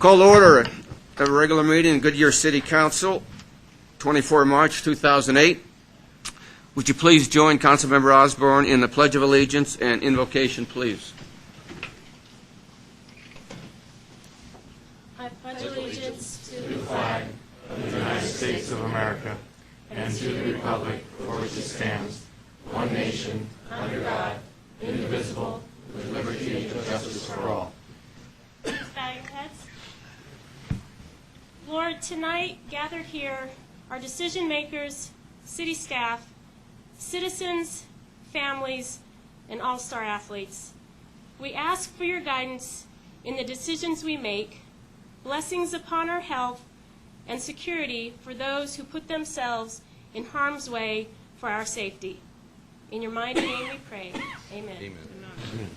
Call to order a regular meeting of Goodyear City Council, 24 March 2008. Would you please join Councilmember Osborne in the Pledge of Allegiance and invocation, please? I pledge allegiance to the flag of the United States of America and to the republic for which it stands, one nation, under God, indivisible, with liberty and justice for all. Please bow your heads. Lord, tonight gathered here are decision makers, city staff, citizens, families, and all-star athletes. We ask for your guidance in the decisions we make, blessings upon our health, and security for those who put themselves in harm's way for our safety. In your mighty name we pray. Amen. Amen.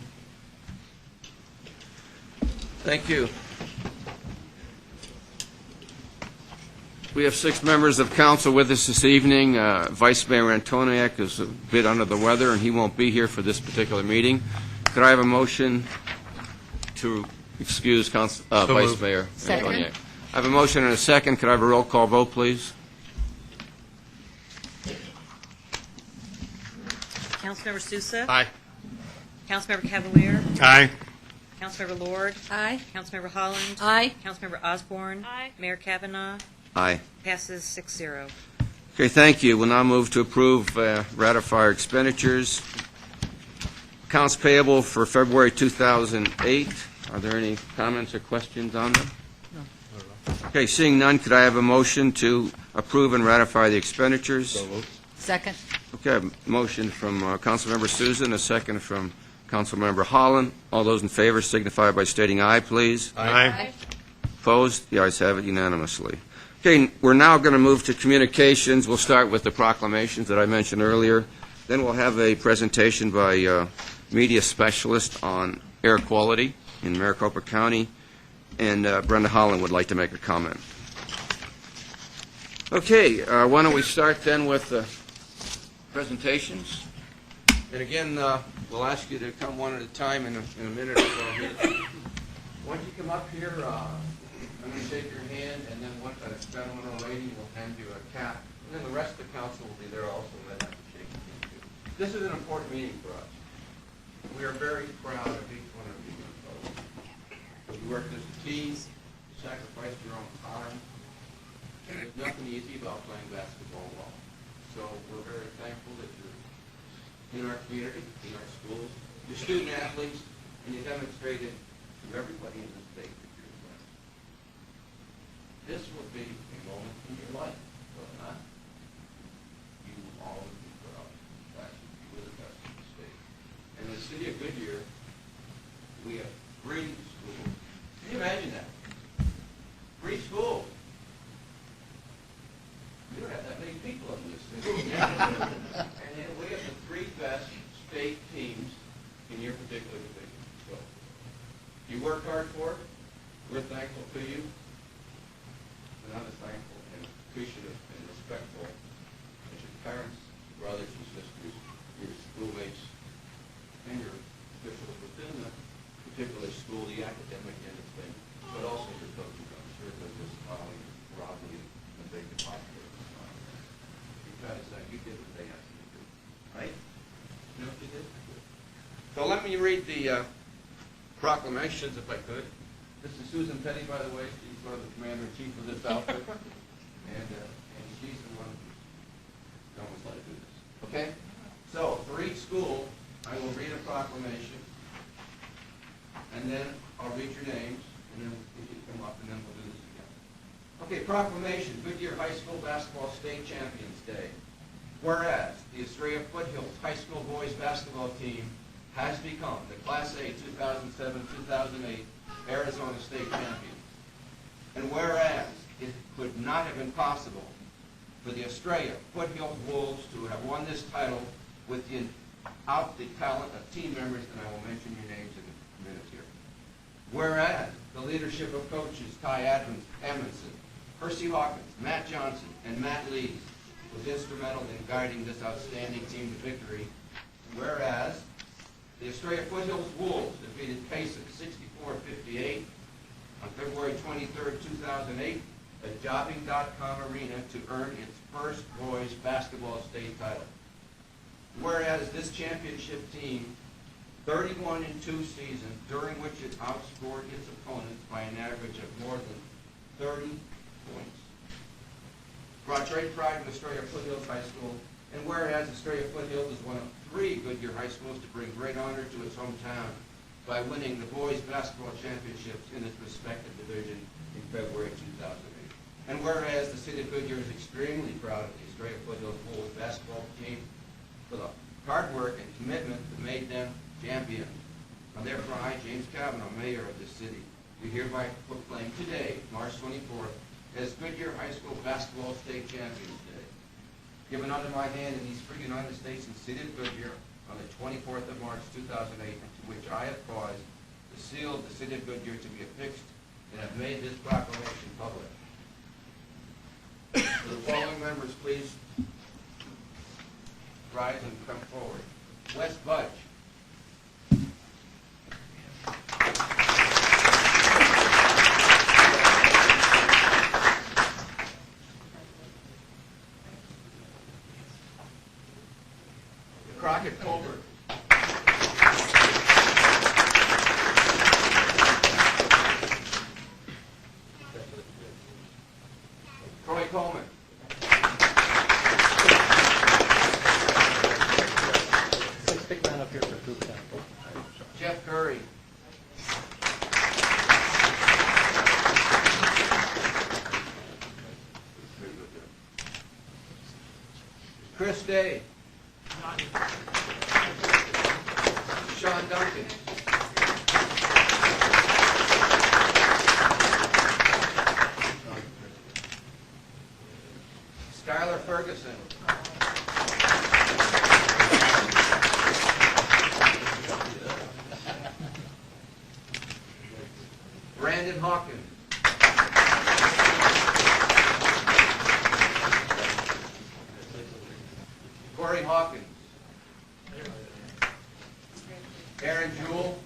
Thank you. We have 6 members of council with us this evening. Vice Mayor Antoniak is a bit under the weather, and he won't be here for this particular meeting. Could I have a motion to excuse Vice Mayor Antoniak? I have a motion and a second. Could I have a roll call vote, please? Councilmember Sousa? Aye. Councilmember Cavalier? Aye. Councilmember Lord? Aye. Councilmember Holland? Aye. Councilmember Osborne? Aye. Mayor Kavanaugh? Aye. Passes 6-0. Okay, thank you. We'll now move to approve ratify our expenditures. Accounts payable for February 2008. Are there any comments or questions on them? No. Okay, seeing none, could I have a motion to approve and ratify the expenditures? Second. Okay, a motion from Councilmember Susan, a second from Councilmember Holland. All those in favor signify by stating aye, please. Aye. Opposed? The ayes have it unanimously. Okay, we're now going to move to communications. We'll start with the proclamations that I mentioned earlier. Then we'll have a presentation by media specialist on air quality in Maricopa County, and Brenda Holland would like to make a comment. Okay, why don't we start then with presentations? And again, we'll ask you to come one at a time in a minute or so here. Why don't you come up here? I'm going to shake your hand, and then one gentleman or lady will hand you a cap. And then the rest of the council will be there also, and have to shake your hand too. This is an important meeting for us. We are very proud of each one of you. You worked as a team, you sacrificed your own time, and there's nothing easy about playing basketball well. So we're very thankful that you're in our community, in our schools, you're student athletes, and you demonstrated to everybody in the state that you're the best. This will be a moment in your life, will it not? You will always be proud that you were the best in the state. And in the city of Goodyear, we have 3 schools. Can you imagine that? 3 schools. We don't have that many people in this city. And then we have the 3 best state teams in your particular division. So you worked hard for it. We're thankful to you. And I'm as thankful and appreciative and respectful as your parents, brothers and sisters, your schoolmates, and your officials within the particular school, the academic end of things, but also your coaches. I'm sure that this Robbie and big deposit because you did what they asked you to do, right? You know what you did? So let me read the proclamations, if I could. This is Susan Petty, by the way. She's sort of the commander-in-chief of this outfit. and she's the one who knows how to do this. Okay? So, for each school, I will read a proclamation, and then I'll read your names, and then if you come up, and then we'll do this again. Okay, proclamation, Goodyear High School Basketball State Champions Day. Whereas the Estrella Foothills High School Boys Basketball Team has become the Class A 2007-2008 Arizona State Champions. And whereas it could not have been possible for the Estrella Foothills Wolves to have won this title without the talent of team members, and I will mention your names in a minute here. Whereas the leadership of coaches Ty Edmondson, Percy Hawkins, Matt Johnson, and Matt Lees was instrumental in guiding this outstanding team to victory. Whereas the Estrella Foothills Wolves defeated Payson 64-58 on February 23rd, 2008, at Jobbing.com Arena to earn its first boys basketball state title. Whereas this championship team, 31-2 season, during which it outscored its opponents by an average of more than 30 points, brought great pride to Astoria Foothills High School, and whereas Astoria Foothills is one of 3 Goodyear high schools to bring great honor to its hometown by winning the boys basketball championships in its respective division in February 2008. And whereas the city of Goodyear is extremely proud of the Astoria Foothills boys basketball team for the hard work and commitment that made them champions. Now therefore I, James Kavanaugh, Mayor of this city, do hereby proclaim today, March 24th, as Goodyear High School Basketball State Champions Day, given under my hand in these free United States and city of Goodyear on the 24th of March 2008, and to which I have caused the seal of the city of Goodyear to be affixed and have made this proclamation public. Will the following members please rise and come forward? Wes Budge. Crockett Colbert. Troy Coleman. Big man up here for group sample. Jeff Curry. Chris Day. Sean Duncan. Skylar Ferguson. Brandon Hawkins. Corey Hawkins. Aaron Jewell.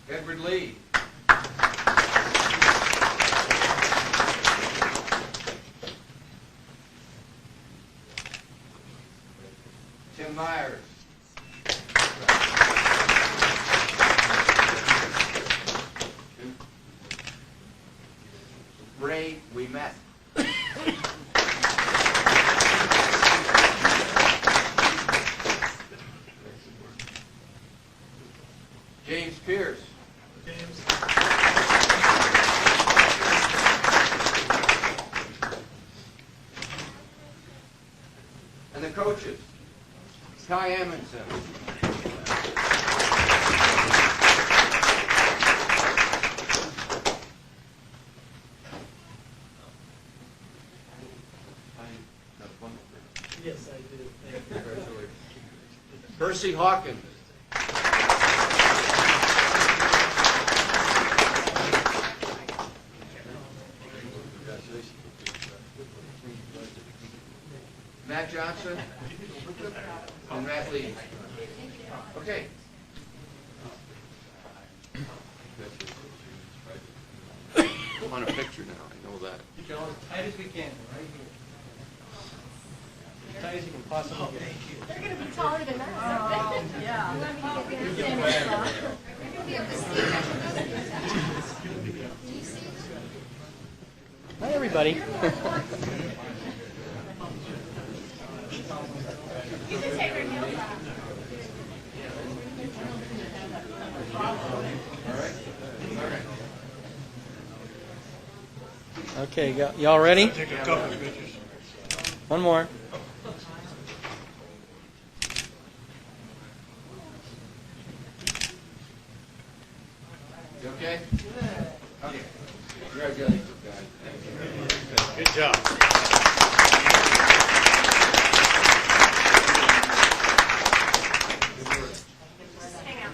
Edward Lee. Tim Myers. Ray, we met. James Pierce. And the coaches, Ty Amundsen. Yes, I do. Thank you. Congratulations. Percy Hawkins. Matt Johnson and Matt Lee. Okay. I'm on a picture now, I know that. You can all as tight as we can, right here. As tight as you can possibly get. They're going to be taller than us. Hi, everybody. You can take her heels off. Okay, y'all ready? Take a couple of pictures. One more. You okay? Okay. Congratulations, guys. Good job. Hang out.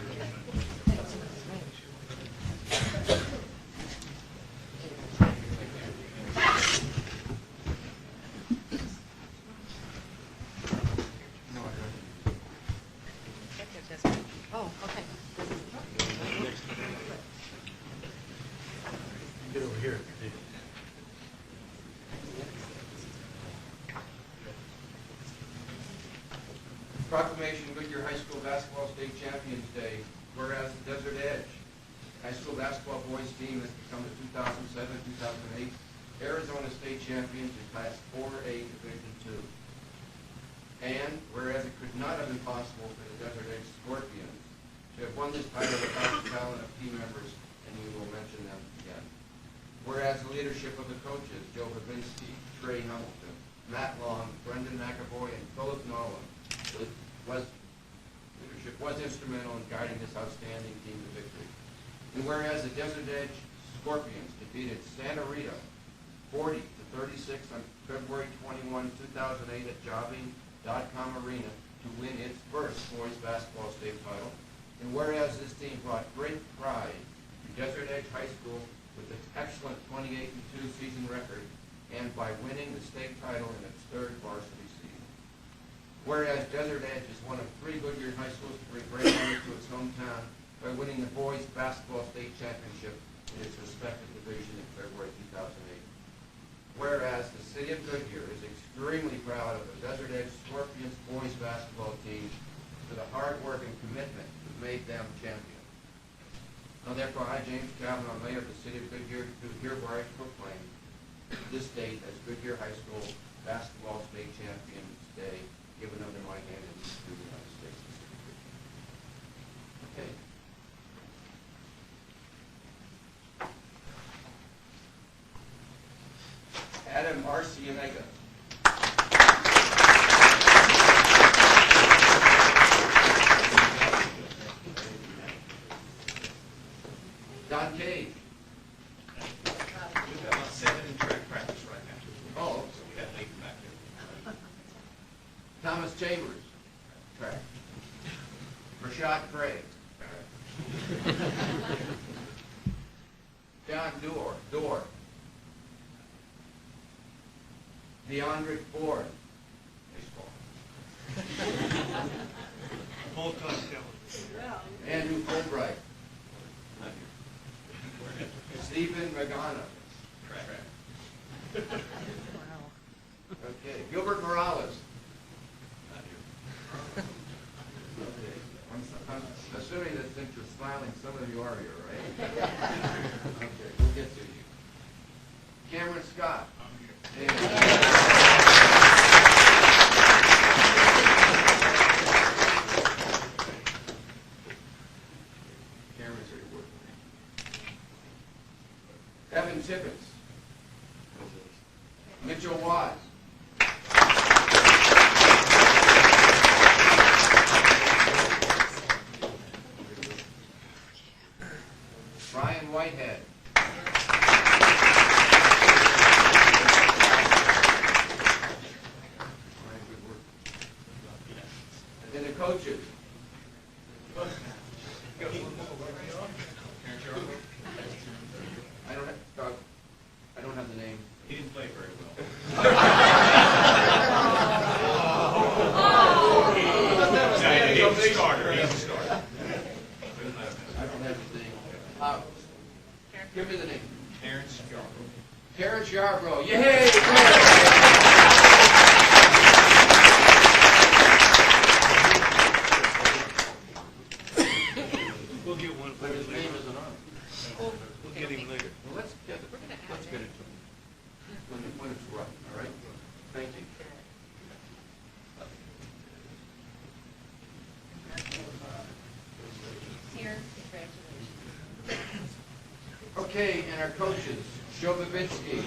No, I don't. Proclamation Goodyear High School Basketball State Champions Day, whereas the Desert Edge High School Basketball Boys team has become the 2007-2008 Arizona State Champions in Class 4A Division II. And whereas it could not have been possible for the Desert Edge Scorpions to have won this title without the talent of team members, and we will mention them again. Whereas the leadership of the coaches, Joe Babinski, Trey Hamilton, Matt Long, Brendan McAvoy, and Philip Nolan, leadership was instrumental in guiding this outstanding team to victory. And whereas the Desert Edge Scorpions defeated Santa Rita 40-36 on February 21, 2008 at Jobbing.com Arena to win its first boys basketball state title. And whereas this team brought great pride to Desert Edge High School with its excellent 28-2 season record and by winning the state title in its third varsity season. Whereas Desert Edge is one of 3 Goodyear high schools to bring great honor to its hometown by winning the boys basketball state championship in its respective division in February 2008. Whereas the city of Goodyear is extremely proud of the Desert Edge Scorpions boys basketball team for the hard work and commitment that made them champions. Now therefore, I, James Kavanaugh, Mayor of the city of Goodyear, do hereby proclaim this date as Goodyear High School Basketball State Champions Day, given under my hand in the United States. Okay. Adam Arcianega. Don Cage. We've got about 7 in track practice right now. Oh. So we got 8 back there. Thomas Chambers. Track. Rashad Craig. John Dorr. DeAndre Ford. Baseball. Full-time Kelly. Andrew Fulbright. Stephen Magana. Track. Okay. Gilbert Morales. Not here. Okay. I'm assuming that since you're smiling, some of you are here, right? Okay, we'll get to you. Cameron Scott. And Cameron's here to work. Evan Tippett. Mitchell Wise. Brian Whitehead. Brian, good work. And then the coaches. I don't have the name. He didn't play very well. He's a starter. He's a starter. I don't have his name. Give me the name. Terrence Yarbrough. Terrence Yarbrough. Yay! We'll get one for But his his name name. isn't on. We'll get him later. Well, let's get it to him when it's right, all right? Thank you. Here, congratulations. Okay, and our coaches, Joe Babinski.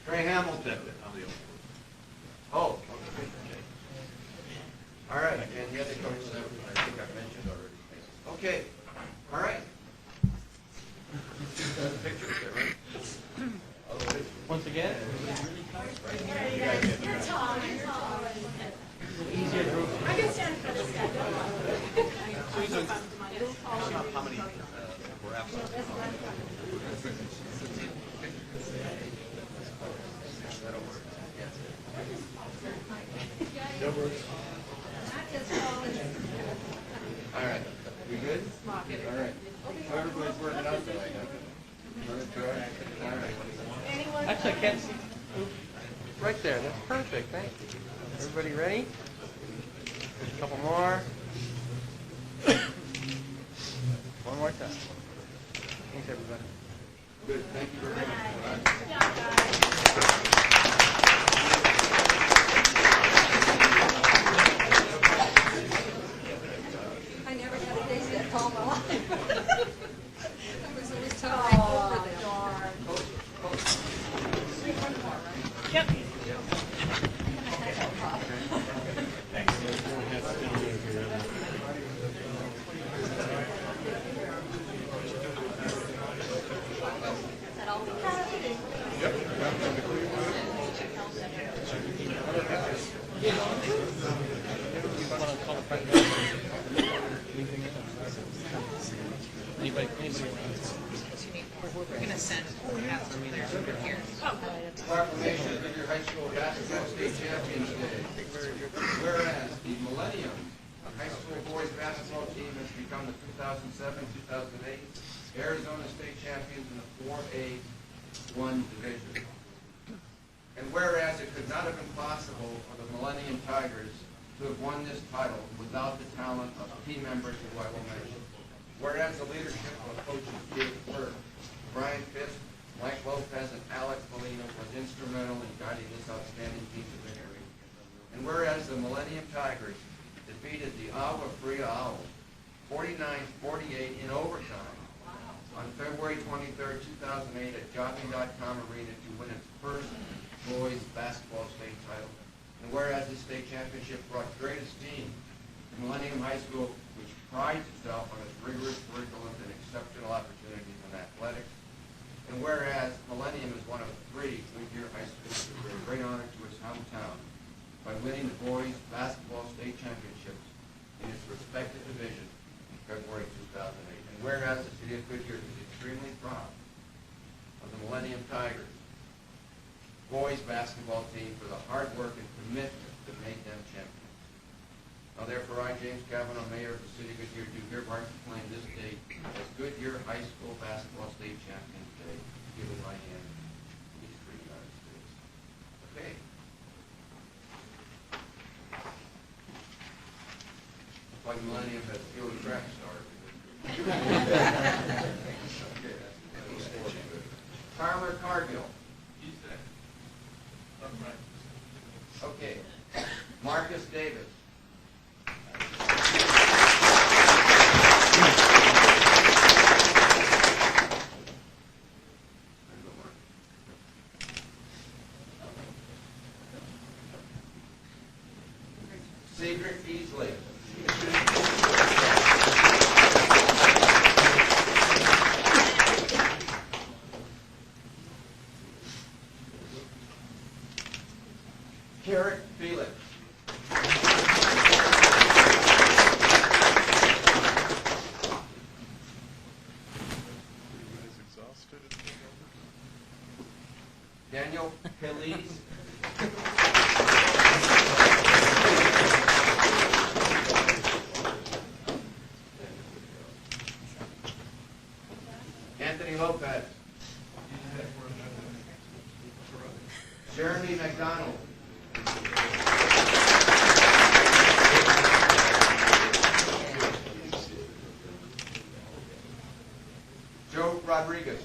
Trey Hamilton. Oh, okay. All right, and the other coaches, I think I've mentioned already. Okay, all right. Pictures there, right? Once again, You're tall. easier group. I can stand for this guy. How many were absent? All right, we good? All right. So everybody's working out tonight, huh? Actually, I can't see. Right there, that's perfect, thank you. Everybody ready? A couple more. One more time. Thanks, everybody. Good, thank you very much. I never had a day that calm in my life. I was always towering over them. Yep. Is that all we have? Anybody? We're gonna send after me there over here. Proclamation of your high school basketball state champions day. Whereas the Millennium High School boys basketball team has become the 2007-2008 Arizona State champions in the 4A1 division. And whereas it could not have been possible for the Millennium Tigers to have won this title without the talent of key members who I will mention. Whereas the leadership of coaches David Burke, Brian Fisk, Mike Lopez, and Alex Molina was instrumental in guiding this outstanding team to victory. And whereas the Millennium Tigers defeated the Agua Fria Owls 49-48 in overtime on February 23, 2008 at Jockey.com Arena to win its first boys basketball state title. And whereas the state championship brought great esteem to Millennium High School, which prides itself on its rigorous curriculum and exceptional opportunities in athletics. And whereas Millennium is one of 3 Goodyear high schools that bring great honor to its hometown by winning the boys basketball state championships in its respective division in February 2008. And whereas the city of Goodyear is extremely proud of the Millennium Tigers boys basketball team for the hard work and commitment that made them champions. Now therefore, I, James Kavanaugh, Mayor of the City of Goodyear, do hereby proclaim this date as Goodyear High School Basketball State Champions Day, given by hand to these 3 United States. Okay. Looks like Millennium has fewer track stars. Okay, that's Tyler Cargill. He's there. Right. Okay. Marcus Davis. Cedric Easley. Carrot Felix. Daniel Pelise. Anthony Lopez. Jeremy McDonald. Joe Rodriguez.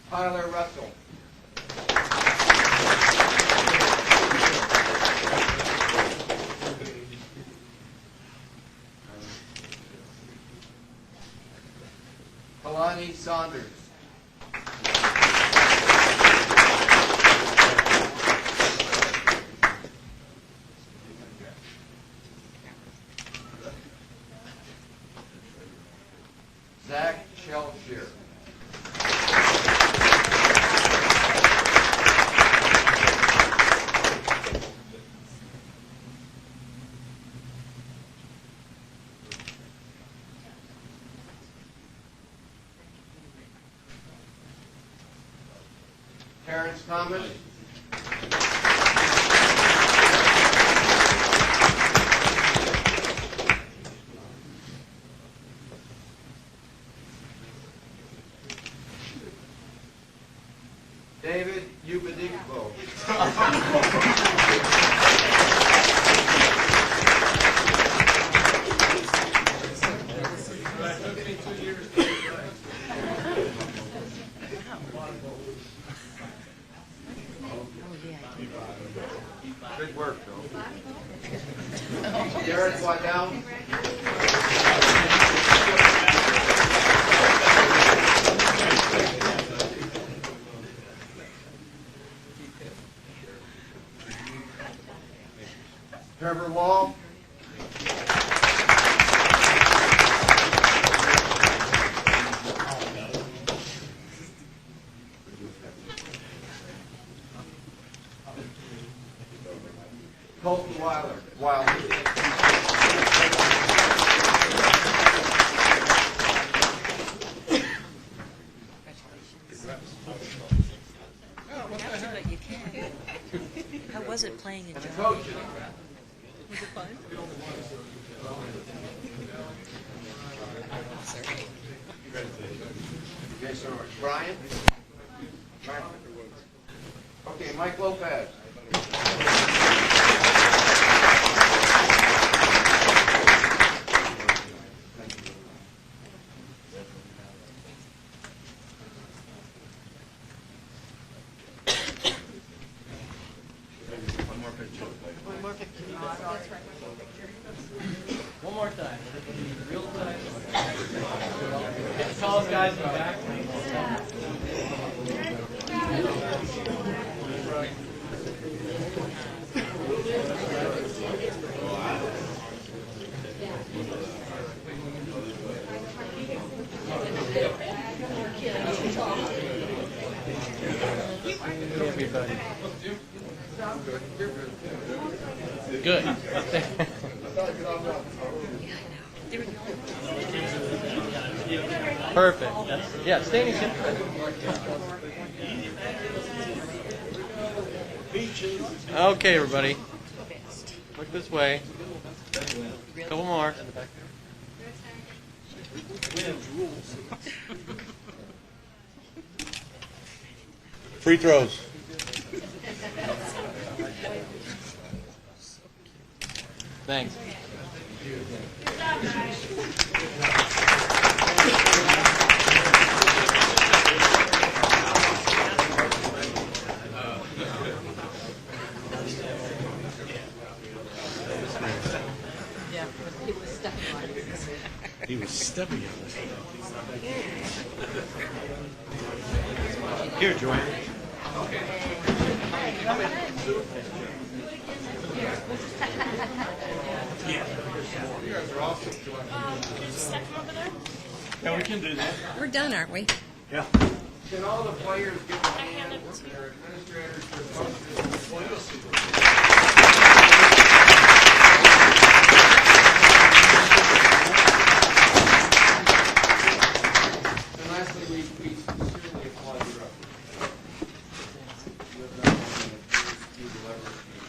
Tyler Russell. Kalani Saunders. Zach Shelshear. Thomas. David Ubadikbo. Good work, Bill. Derek Waddell. Trevor Wall. Colton Wilder. But you can. How was it playing in And the Germany? coaches. Was it fun? Okay, so Brian? Okay, Mike Lopez. One more time. Real time. Get the tallest guys in the back. Everybody. Good. Perfect. Yeah, standing ship. Okay, everybody. Look this way. Couple more. Free throws. Thanks. He was stepping on it. Here, Joanne. Can you just step over there? Yeah, we can do that. We're done, aren't we? Yeah. Can all the players get I hand it to you. their administrators their posters? And lastly, we sincerely applaud your effort. You have done something that you will ever achieve.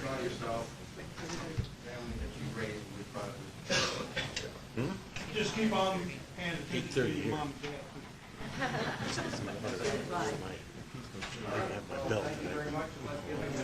Proud of yourself, the family that you raised, and we're proud of you. Just keep on paying attention to 8:30 your here. mom and dad. My belt. Thank you very much, and let's give him a hand.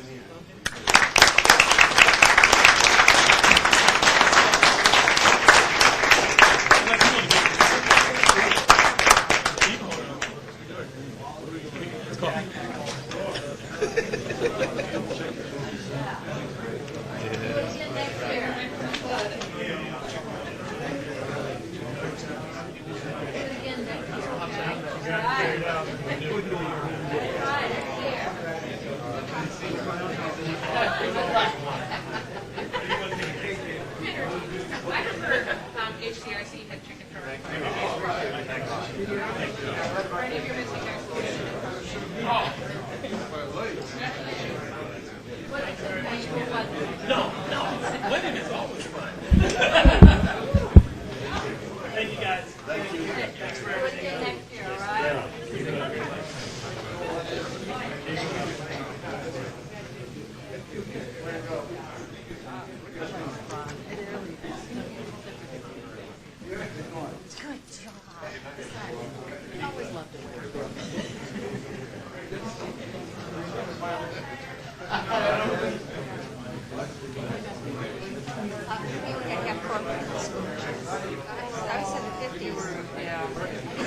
HCRC had chicken curry. Winning is always fun. Thank you, guys. Thank you. Thanks for everything. Next year, all right? I was in the 50s. Yeah. Is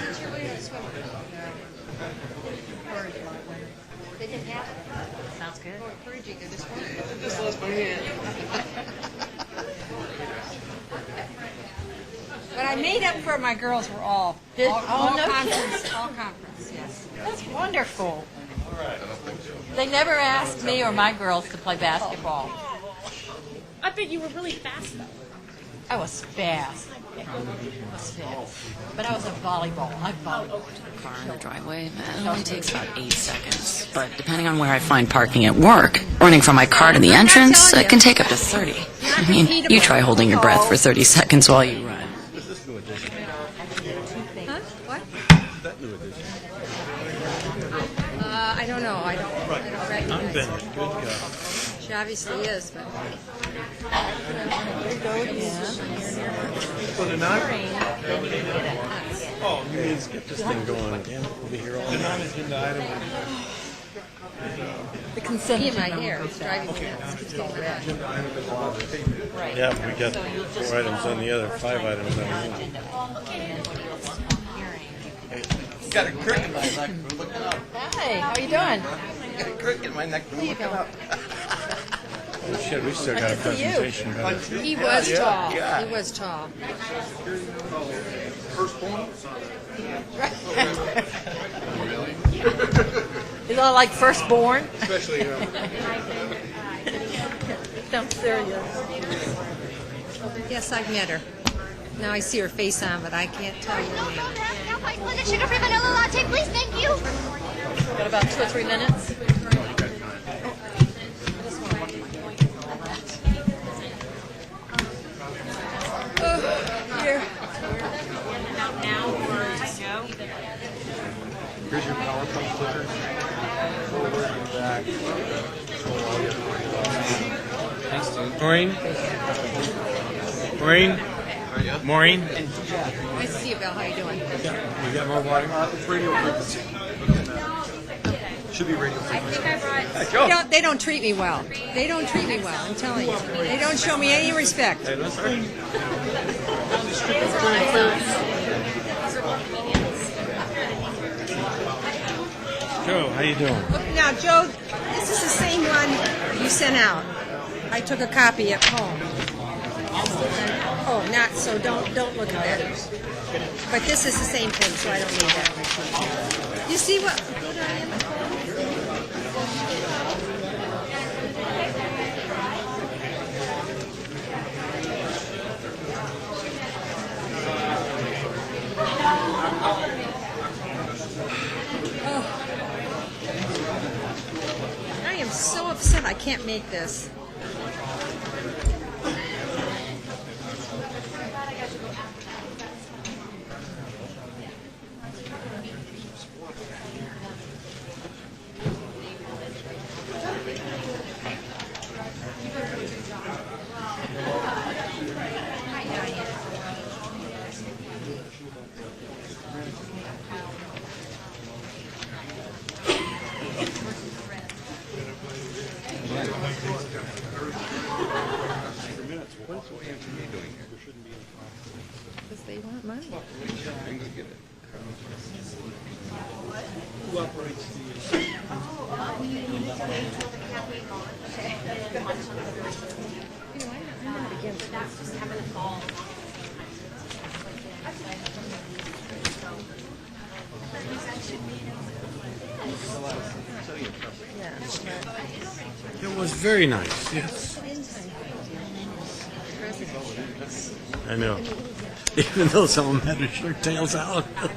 it cheerleading or swimming? They didn't have it. Sounds good. More encouraging than this one. Just lost my hand. But I made up for my girls were all conference, yes. That's wonderful. They never asked me or my girls to play basketball. I bet you were really fast though. I was fast. I was fast. But I was a volleyball. I volleyball. Car in the driveway, it only takes about 8 seconds. But depending on where I find parking at work, running from my car to the entrance, it can take up to 30. I mean, you try holding your breath for 30 seconds while you run. Huh? What? I don't know. I don't recognize her. She obviously is, but So they're not? Oh, you mean get this thing going again? We'll be here all night. Non-agenda item. The consent in my agenda. hair. It's driving me nuts. It's getting red. Yeah, but we got 4 items on the other, 5 items on the other. Got a crick in my neck. Look it up. Hey, how you doing? Got a crick in my neck. Look it up. Oh, shit, we still got a presentation. He was tall. God. He was tall. Is that like firstborn? Especially, I'm serious. Yes, I've met her. Now I see her face on, but I can't tell you her name. Sugar-free vanilla latte, please. Thank you. Got about 2 or 3 minutes. Here. About now or to go. Here's your PowerPoint clicker. Forward and back. thanks, dude. Maureen? Maureen? Maureen? Nice to see you, Bill. How you doing? We got more water? It's radio frequency. Should be radio frequency. They don't treat me well. They don't treat me well, I'm telling you. They don't show me any respect. Hey, let's go. Joe, how you doing? Now, Joe, this is the same one you sent out. I took a copy at home. Oh, not so. Don't look at that. But this is the same thing, so I don't need that. You see what I am? I am so upset I can't make this. Because they want money. It was very nice, yes. I know. Even though some of them had their shirt tails out. I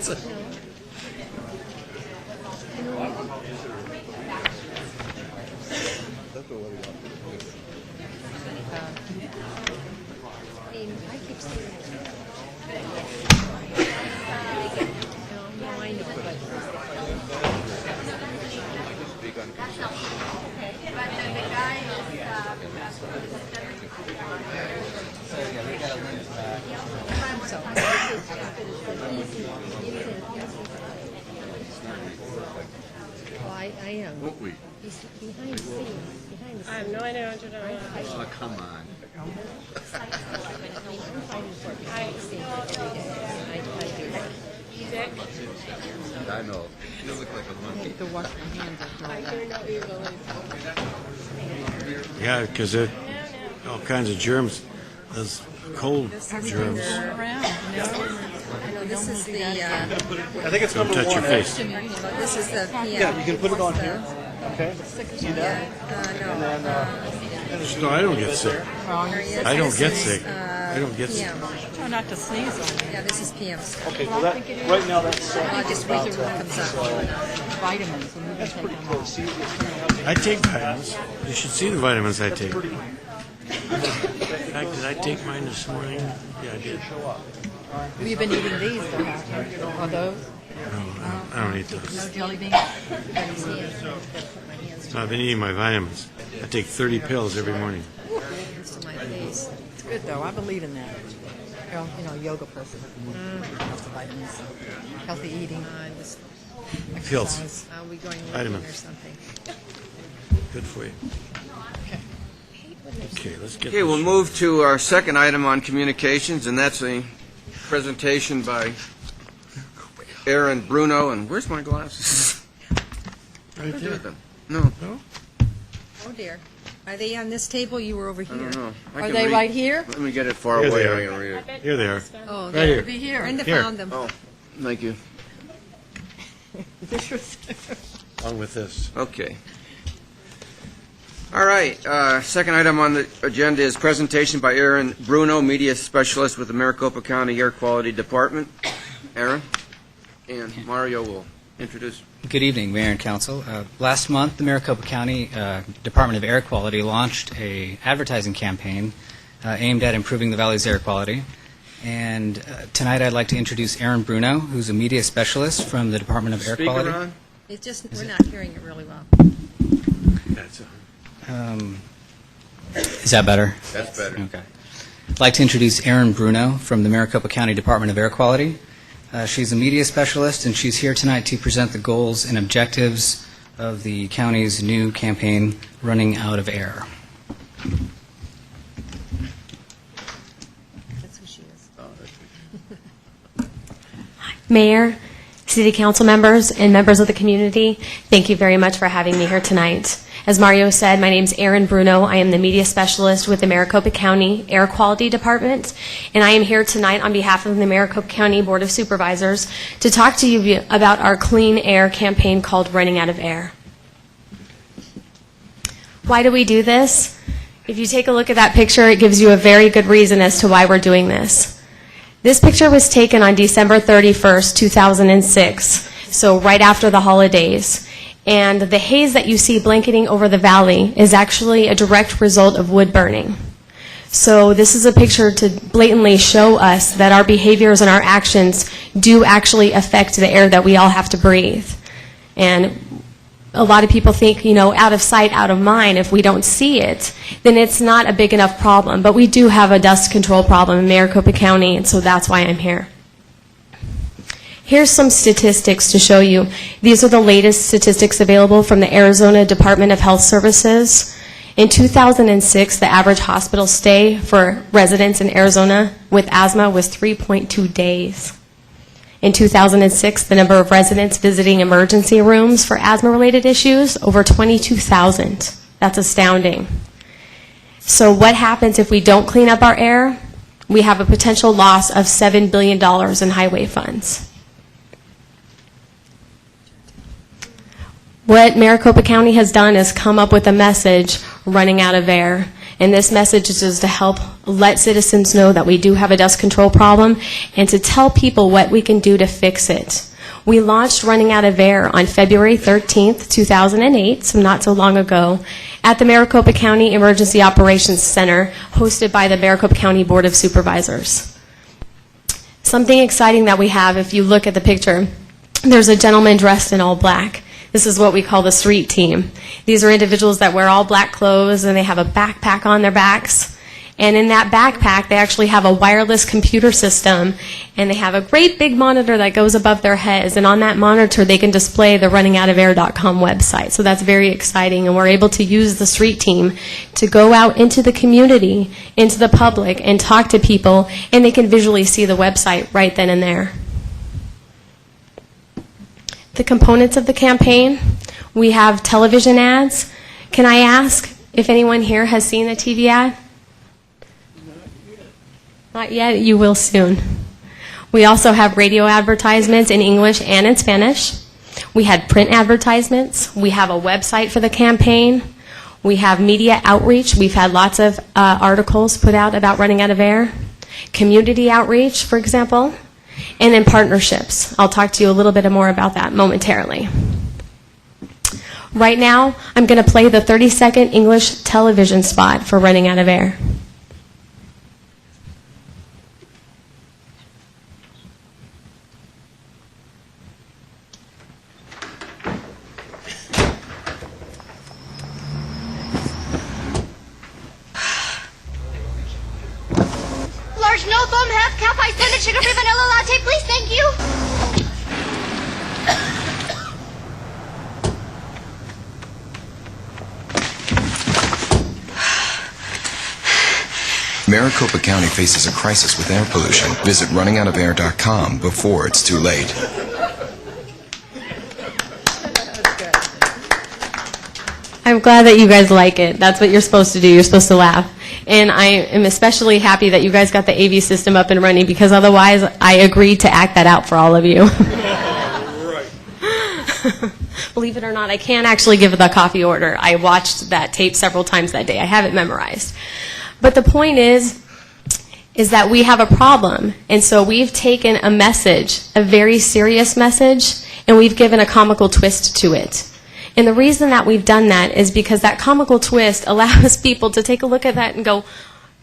keep saying no, I know, but I am. Won't we? He's behind the scenes. Behind the I have no idea what you're doing. Oh, come on. I know. You look like a monkey. To wash my hands after all that. Yeah, because all kinds of germs. Those cold germs. Around, you know? This is the, I think it's Don't number touch your one. face. this is the PM. Yeah, you can put it on here. Okay. See that? No, I don't get sick. I don't get sick. I don't get sick. PM. Try not to sneeze on it. Yeah, this is PM stuff. Okay, so that, right now that's I'll just wait till it comes up. Vitamins, and we can take them all. see, it's coming out there. I take vitamins. You should see the vitamins I take. In fact, did I take mine this morning? Yeah, I did. Have you been eating these, though, have you? Or those? I don't eat No those. jelly beans? I've been eating my vitamins. I take 30 pills every morning. To my face. It's good, though. I believe in that. You know, yoga person. Lots of vitamins. Healthy eating. Just, Pills. Exercise. I'll be going looking Vitamins. or something. Good for you. Okay, let's get Okay, we'll this. move to our second item on communications, and that's a presentation by Aaron Bruno. And where's my glasses? Right there. No, Oh dear. Are they on this table? You were over I here. don't know. I Are can they read. right here? Let me get it far Here away. they I are. can read it. Oh, Here they are. Oh, Right there. here. Be here. Brenda Here. found them. Oh, thank you. Along with this. Okay. All right, second item on the agenda is presentation by Aaron Bruno, Media Specialist with the Maricopa County Air Quality Department. Aaron? And Mario will introduce. Good evening, Mayor and Council. Last month, the Maricopa County Department of Air Quality launched a advertising campaign aimed at improving the valley's air quality. And tonight I'd like to introduce Aaron Bruno, who's a media specialist from the Department of Air Quality. Speaker on? It's just, we're not hearing it really well. That's Is that better? That's better. Okay. I'd like to introduce Erin Bruno from the Maricopa County Department of Air Quality. She's a media specialist, and she's here tonight to present the goals and objectives of the county's new campaign, Running Out of Air. That's who she is. Mayor, City Council members, and members of the community, thank you very much for having me here tonight. As Mario said, my name is Aaron Bruno. I am the media specialist with the Maricopa County Air Quality Department, and I am here tonight on behalf of the Maricopa County Board of Supervisors to talk to you about our clean air campaign called Running Out of Air. Why do we do this? If you take a look at that picture, it gives you a very good reason as to why we're doing this. This picture was taken on December 31st, 2006, so right after the holidays. And the haze that you see blanketing over the valley is actually a direct result of wood burning. So this is a picture to blatantly show us that our behaviors and our actions do actually affect the air that we all have to breathe. And a lot of people think, you know, out of sight, out of mind. If we don't see it, then it's not a big enough problem. But we do have a dust control problem in Maricopa County, and so that's why I'm here. Here's some statistics to show you. These are the latest statistics available from the Arizona Department of Health Services. In 2006, the average hospital stay for residents in Arizona with asthma was 3.2 days. In 2006, the number of residents visiting emergency rooms for asthma-related issues, over 22,000. That's astounding. So what happens if we don't clean up our air? We have a potential loss of $7 billion in highway funds. What Maricopa County has done is come up with a message, Running Out of Air. And this message is to help let citizens know that we do have a dust control problem and to tell people what we can do to fix it. We launched Running Out of Air on February 13th, 2008, so not so long ago, at the Maricopa County Emergency Operations Center, hosted by the Maricopa County Board of Supervisors. Something exciting that we have, if you look at the picture, there's a gentleman dressed in all black. This is what we call the street team. These are individuals that wear all black clothes and they have a backpack on their backs. And in that backpack, they actually have a wireless computer system, and they have a great big monitor that goes above their heads. And on that monitor, they can display the runningoutafair.com website. So that's very exciting. And we're able to use the street team to go out into the community, into the public, and talk to people, and they can visually see the website right then and there. The components of the campaign, we have television ads. Can I ask if anyone here has seen the TV ad? Not yet, you will soon. We also have radio advertisements in English and in Spanish. We had print advertisements. We have a website for the campaign. We have media outreach. We've had lots of articles put out about running out of air. Community outreach, for example. And then partnerships. I'll talk to you a little bit more about that momentarily. Right now, I'm going to play the 30-second English television spot for running out of air. Large no foam, half cap, ice blended, sugar-free vanilla latte, please, thank you. Maricopa County faces a crisis with air pollution. Visit runningoutafair.com before it's too late. I'm glad that you guys like it. That's what you're supposed to do. You're supposed to laugh. And I am especially happy that you guys got the AV system up and running, because otherwise I agreed to act that out for all of you. Believe it or not, I can't actually give the coffee order. I watched that tape several times that day. I have it memorized. But the point is that we have a problem. And so we've taken a message, a very serious message, and we've given a comical twist to it. And the reason that we've done that is because that comical twist allows people to take a look at that and go,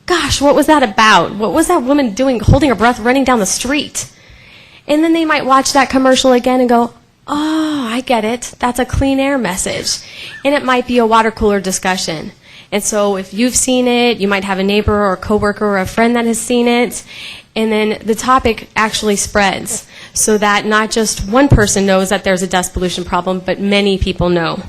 gosh, what was that about? What was that woman doing, holding her breath, running down the street? And then they might watch that commercial again and go, oh, I get it. That's a clean air message. And it might be a water cooler discussion. And so if you've seen it, you might have a neighbor or a coworker or a friend that has seen it. And then the topic actually spreads, so that not just one person knows that there's a dust pollution problem, but many people know.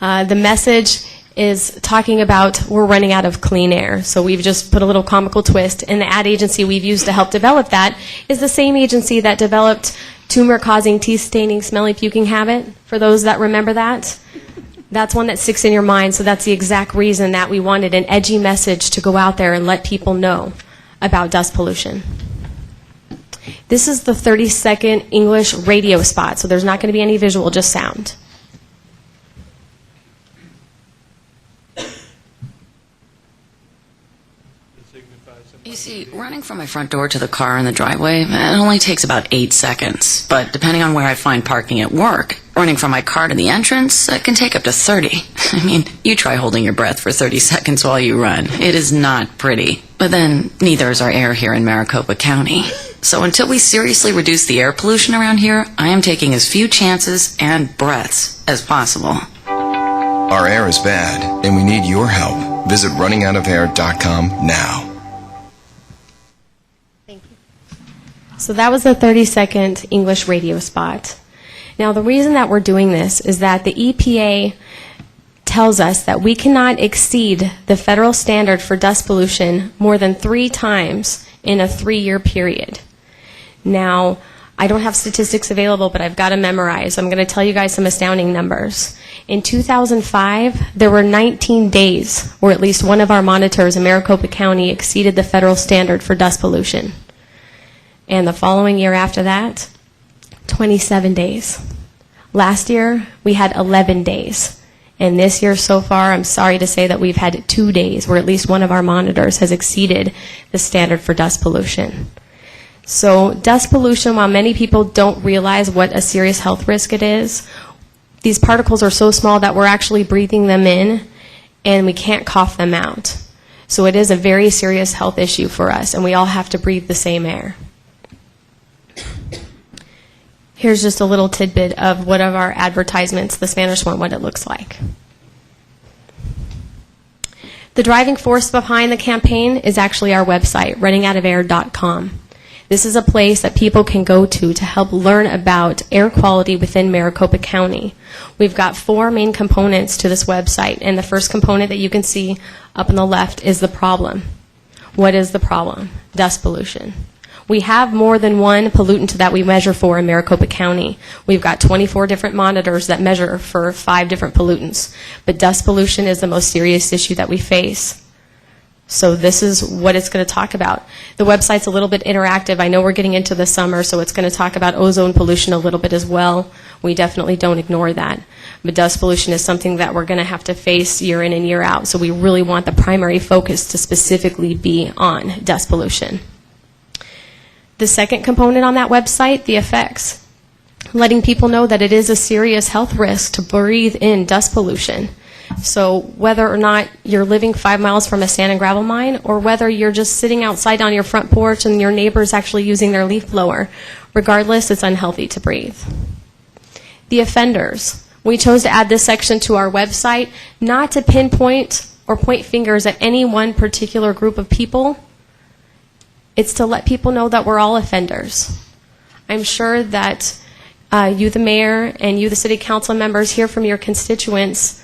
The message is talking about we're running out of clean air. So we've just put a little comical twist, and the ad agency we've used to help develop that is the same agency that developed tumor-causing, teeth-staining, smelly, puking habit, for those that remember that. That's one that sticks in your mind, so that's the exact reason that we wanted an edgy message to go out there and let people know about dust pollution. This is the 30-second English radio spot, so there's not going to be any visual, just sound. You see, running from my front door to the car in the driveway, it only takes about 8 seconds. But depending on where I find parking at work, running from my car to the entrance, it can take up to 30. I mean, you try holding your breath for 30 seconds while you run. It is not pretty. But then, neither is our air here in Maricopa County. So until we seriously reduce the air pollution around here, I am taking as few chances and breaths as possible. Our air is bad, and we need your help. Visit runningoutafair.com now. So that was the 30-second English radio spot. Now, the reason that we're doing this is that the EPA tells us that we cannot exceed the federal standard for dust pollution more than 3 times in a 3-year period. Now, I don't have statistics available, but I've got to memorize. I'm going to tell you guys some astounding numbers. In 2005, there were 19 days where at least one of our monitors in Maricopa County exceeded the federal standard for dust pollution. And the following year after that, 27 days. Last year, we had 11 days. And this year so far, I'm sorry to say that we've had 2 days where at least one of our monitors has exceeded the standard for dust pollution. So dust pollution, while many people don't realize what a serious health risk it is, these particles are so small that we're actually breathing them in and we can't cough them out. So it is a very serious health issue for us, and we all have to breathe the same air. Here's just a little tidbit of one of our advertisements, the Spanish one, what it looks like. The driving force behind the campaign is actually our website, runningoutafair.com. This is a place that people can go to help learn about air quality within Maricopa County. We've got 4 main components to this website, and the first component that you can see up on the left is the problem. What is the problem? Dust pollution. We have more than one pollutant that we measure for in Maricopa County. We've got 24 different monitors that measure for 5 different pollutants. But dust pollution is the most serious issue that we face. So this is what it's going to talk about. The website's a little bit interactive. I know we're getting into the summer, so it's going to talk about ozone pollution a little bit as well. We definitely don't ignore that. But dust pollution is something that we're going to have to face year in and year out. So we really want the primary focus to specifically be on dust pollution. The second component on that website, the effects. Letting people know that it is a serious health risk to breathe in dust pollution. So whether or not you're living 5 miles from a sand and gravel mine, or whether you're just sitting outside on your front porch and your neighbor's actually using their leaf blower, regardless, it's unhealthy to breathe. The offenders. We chose to add this section to our website not to pinpoint or point fingers at any one particular group of people. It's to let people know that we're all offenders. I'm sure that you, the mayor, and you, the city council members, hear from your constituents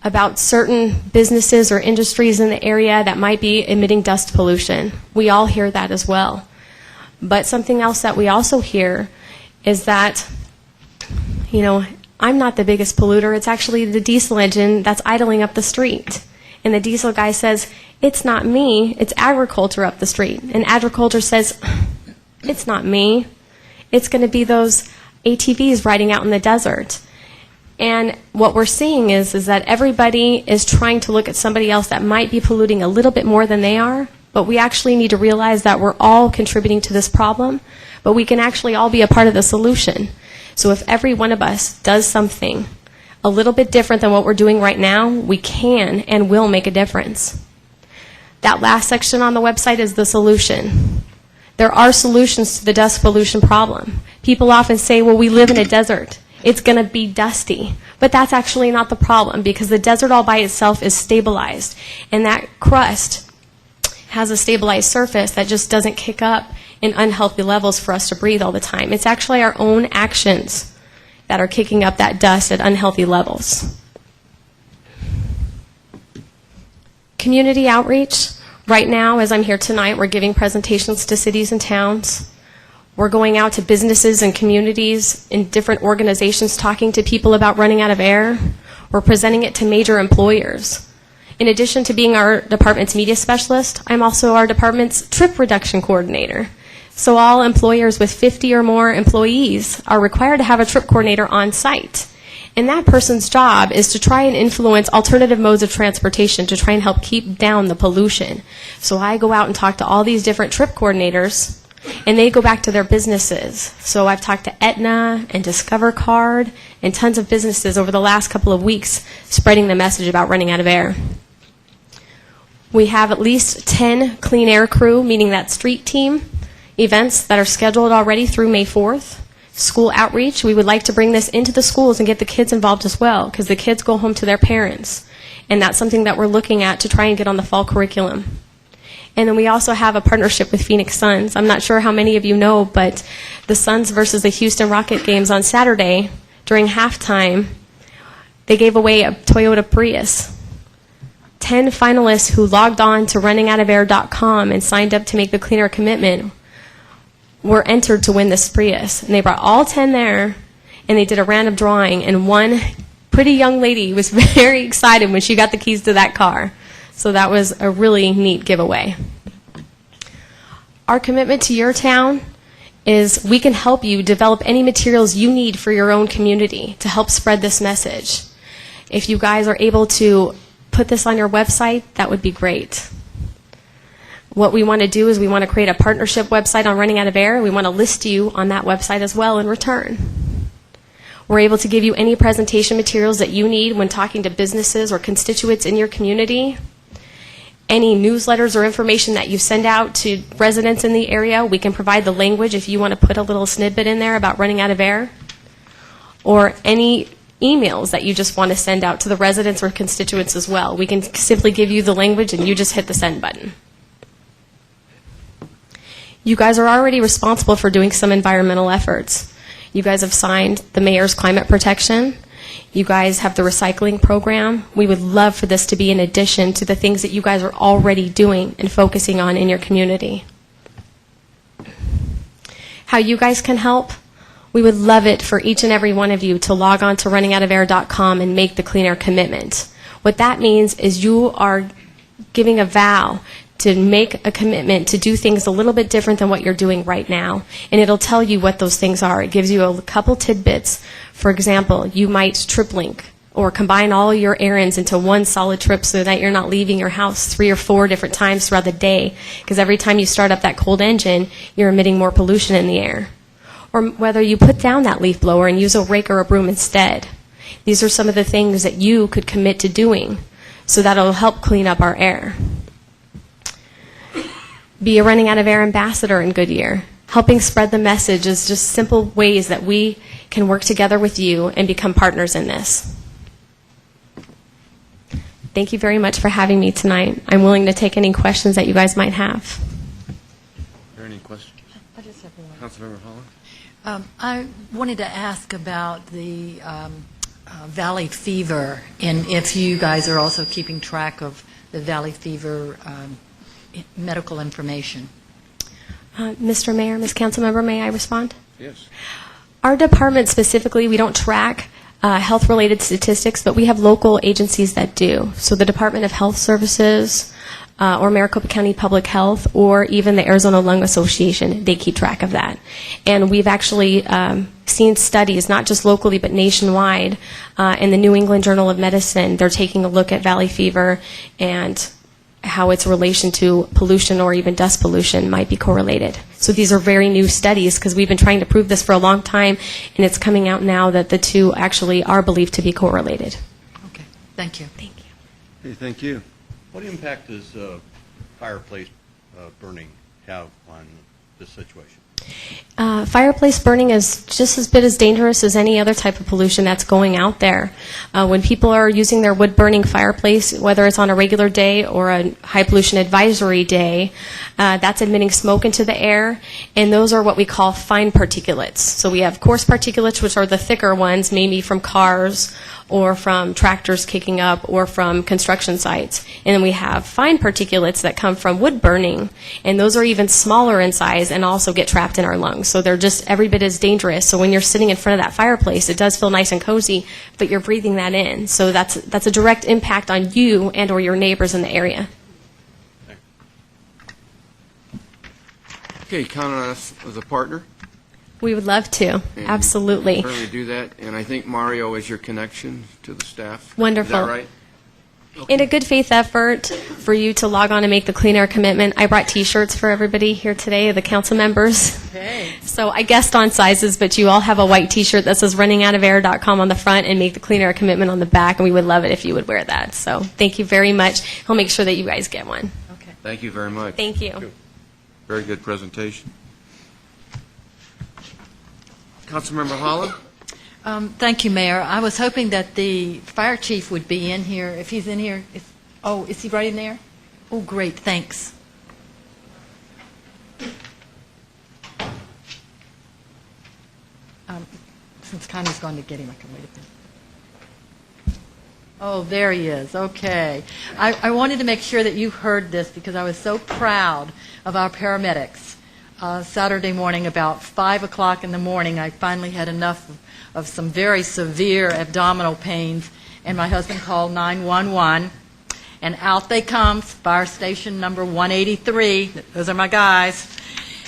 about certain businesses or industries in the area that might be emitting dust pollution. We all hear that as well. But something else that we also hear is that, you know, I'm not the biggest polluter. It's actually the diesel engine that's idling up the street. And the diesel guy says, it's not me, it's agriculture up the street. And agriculture says, it's not me. It's going to be those ATVs riding out in the desert. And what we're seeing is that everybody is trying to look at somebody else that might be polluting a little bit more than they are, but we actually need to realize that we're all contributing to this problem, but we can actually all be a part of the solution. So if every one of us does something a little bit different than what we're doing right now, we can and will make a difference. That last section on the website is the solution. There are solutions to the dust pollution problem. People often say, well, we live in a desert. It's going to be dusty. But that's actually not the problem, because the desert all by itself is stabilized. And that crust has a stabilized surface that just doesn't kick up in unhealthy levels for us to breathe all the time. It's actually our own actions that are kicking up that dust at unhealthy levels. Community outreach. Right now, as I'm here tonight, we're giving presentations to cities and towns. We're going out to businesses and communities in different organizations talking to people about running out of air. We're presenting it to major employers. In addition to being our department's media specialist, I'm also our department's trip reduction coordinator. So all employers with 50 or more employees are required to have a trip coordinator on site. And that person's job is to try and influence alternative modes of transportation to try and help keep down the pollution. So I go out and talk to all these different trip coordinators, and they go back to their businesses. So I've talked to Aetna and Discover Card and tons of businesses over the last couple of weeks spreading the message about running out of air. We have at least 10 clean air crew, meaning that street team, events that are scheduled already through May 4th. School outreach, we would like to bring this into the schools and get the kids involved as well, because the kids go home to their parents. And that's something that we're looking at to try and get on the fall curriculum. And then we also have a partnership with Phoenix Suns. I'm not sure how many of you know, but the Suns versus the Houston Rocket games on Saturday, during halftime, they gave away a Toyota Prius. 10 finalists who logged on to runningoutafair.com and signed up to make the clean air commitment were entered to win this Prius. And they brought all 10 there, and they did a random drawing, and one pretty young lady was very excited when she got the keys to that car. So that was a really neat giveaway. Our commitment to your town is we can help you develop any materials you need for your own community to help spread this message. If you guys are able to put this on your website, that would be great. What we want to do is we want to create a partnership website on Running Out of Air. We want to list you on that website as well in return. We're able to give you any presentation materials that you need when talking to businesses or constituents in your community. Any newsletters or information that you send out to residents in the area, we can provide the language if you want to put a little snippet in there about running out of air. Or any emails that you just want to send out to the residents or constituents as well. We can simply give you the language and you just hit the send button. You guys are already responsible for doing some environmental efforts. You guys have signed the mayor's climate protection. You guys have the recycling program. We would love for this to be in addition to the things that you guys are already doing and focusing on in your community. How you guys can help? We would love it for each and every one of you to log on to runningoutafair.com and make the clean air commitment. What that means is you are giving a vow to make a commitment to do things a little bit different than what you're doing right now. And it'll tell you what those things are. It gives you a couple tidbits. For example, you might trip link or combine all your errands into one solid trip so that you're not leaving your house 3 or 4 different times throughout the day. Because every time you start up that cold engine, you're emitting more pollution in the air. Or whether you put down that leaf blower and use a rake or a broom instead. These are some of the things that you could commit to doing, so that'll help clean up our air. Be a Running Out of Air ambassador in Goodyear. Helping spread the message is just simple ways that we can work together with you and become partners in this. Thank you very much for having me tonight. I'm willing to take any questions that you guys might have. Are there any questions? I just have one. Councilmember Holland? I wanted to ask about the Valley Fever, and if you guys are also keeping track of the Valley Fever medical information. Mr. Mayor, Ms. Councilmember, may I respond? Yes. Our department specifically, we don't track health-related statistics, but we have local agencies that do. So the Department of Health Services, or Maricopa County Public Health, or even the Arizona Lung Association, they keep track of that. And we've actually seen studies, not just locally but nationwide, in the New England Journal of Medicine. They're taking a look at valley fever and how its relation to pollution or even dust pollution might be correlated. So these are very new studies because we've been trying to prove this for a long time, and it's coming out now that the two actually are believed to be correlated. Okay, thank you. Thank you. Hey, thank you. What impact does fireplace burning have on this situation? Fireplace burning is just as bit as dangerous as any other type of pollution that's going out there. When people are using their wood-burning fireplace, whether it's on a regular day or a high-pollution advisory day, that's emitting smoke into the air, and those are what we call fine particulates. So we have coarse particulates, which are the thicker ones, maybe from cars or from tractors kicking up or from construction sites. And then we have fine particulates that come from wood burning, and those are even smaller in size and also get trapped in our lungs. So they're just every bit as dangerous. So when you're sitting in front of that fireplace, it does feel nice and cozy, but you're breathing that in. So that's a direct impact on you and or your neighbors in the area. Okay, count on us as a partner. We would love to. And Absolutely. Certainly do that. And I think Mario is your connection to the staff. Wonderful. Is that right? In a good faith effort for you to log on and make the clean air commitment, I brought T-shirts for everybody here today, the council members. Okay. So I guessed on sizes, but you all have a white T-shirt that says runningoutafair.com on the front and make the clean air commitment on the back, and we would love it if you would wear that. So thank you very much. I'll make sure that you guys get one. Okay. Thank you very much. Thank you. Very good presentation. Councilmember Holland? Thank you, Mayor. I was hoping that the fire chief would be in here. If he's in here, is he right in there? Oh, great, thanks. Since Connie's going to get him, I can wait a minute. Oh, there he is. Okay. I wanted to make sure that you heard this because I was so proud of our paramedics. Saturday morning, about 5 o'clock in the morning, I finally had enough of some very severe abdominal pains, and my husband called 911, and out they come, fire station number 183. Those are my guys.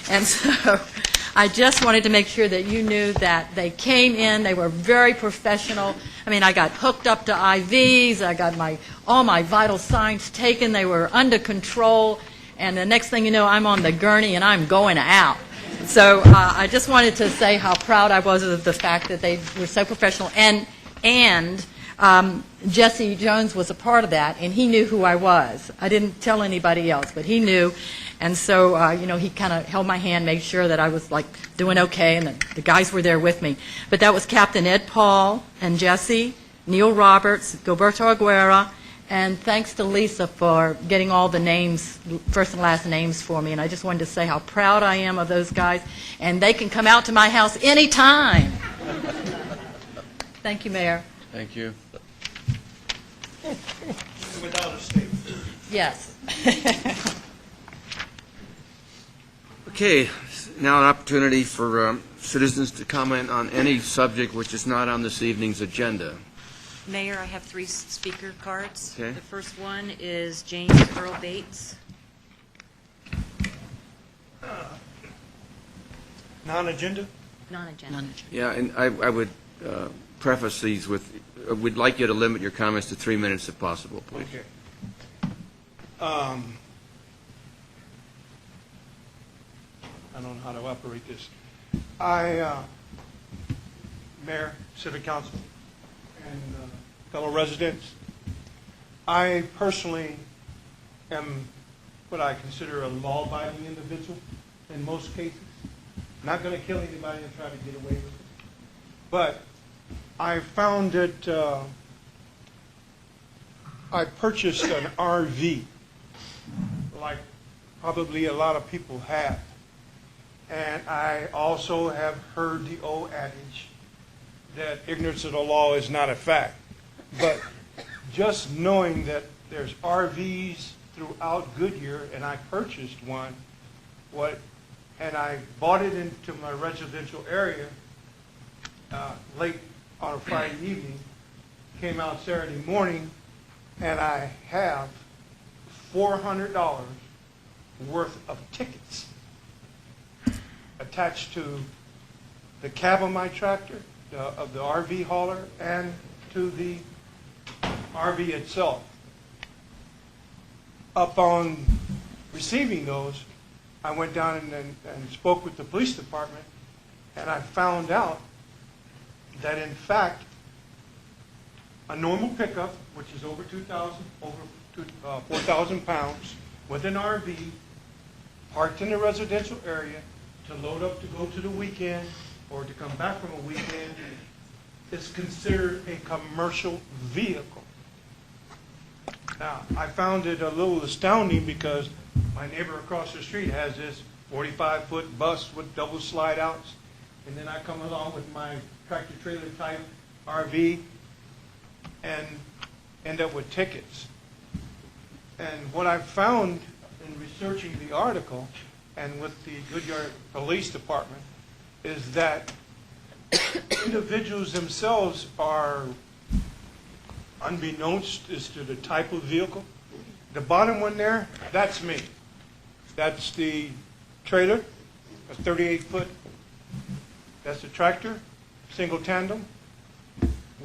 And so I just wanted to make sure that you knew that they came in, they were very professional. I mean, I got hooked up to IVs, I got all my vital signs taken, they were under control, and the next thing you know, I'm on the gurney and I'm going out. So I just wanted to say how proud I was of the fact that they were so professional. And Jesse Jones was a part of that, and he knew who I was. I didn't tell anybody else, but he knew. And so, he kind of held my hand, made sure that I was like doing okay, and the guys were there with me. But that was Captain Ed Paul and Jesse, Neil Roberts, Gilberto Aguera, and thanks to Lisa for getting all the names, first and last names for me. And I just wanted to say how proud I am of those guys, and they can come out to my house anytime. Thank you, Mayor. Thank you. Without a statement. Yes. Okay, now an opportunity for citizens to comment on any subject which is not on this evening's agenda. Mayor, I have 3 speaker cards. Okay. The first one is James Earl Bates. Non-agenda? Non-agenda. Yeah, and I would preface these with, we'd like you to limit your comments to 3 minutes if possible, please. Okay. I don't know how to operate this. Mayor, Civic Council, and fellow residents, I personally am what I consider a law-abiding individual in most cases. Not going to kill anybody and try to get away with it. But I found that I purchased an RV, like probably a lot of people have. And I also have heard the old adage that ignorance of the law is not a fact. But just knowing that there's RVs throughout Goodyear, and I purchased one, and I bought it into my residential area late on a Friday evening, came out Saturday morning, and I have $400 worth of tickets attached to the cab of my tractor, of the RV hauler, and to the RV itself. Upon receiving those, I went down and spoke with the police department, and I found out that in fact, a normal pickup, which is over 4,000 pounds, with an RV, parked in the residential area, to load up to go to the weekend or to come back from a weekend, is considered a commercial vehicle. Now, I found it a little astounding because my neighbor across the street has this 45-foot bus with double slide outs, and then I come along with my tractor trailer type RV and end up with tickets. And what I found in researching the article and with the Goodyear Police Department is that individuals themselves are, unbeknownst as to the type of vehicle. The bottom one there, that's me. That's the trailer, a 38-foot. That's the tractor, single tandem.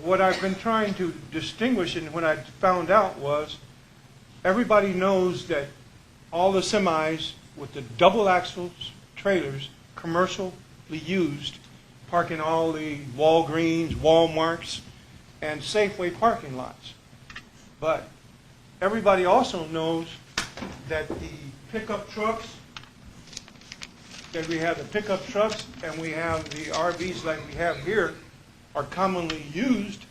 What I've been trying to distinguish and what I found out was everybody knows that all the semis with the double axles trailers, commercially used, park in all the Walgreens, Walmarts, and Safeway parking lots. But everybody also knows that the pickup trucks, that we have the pickup trucks and we have the RVs like we have here, are commonly used,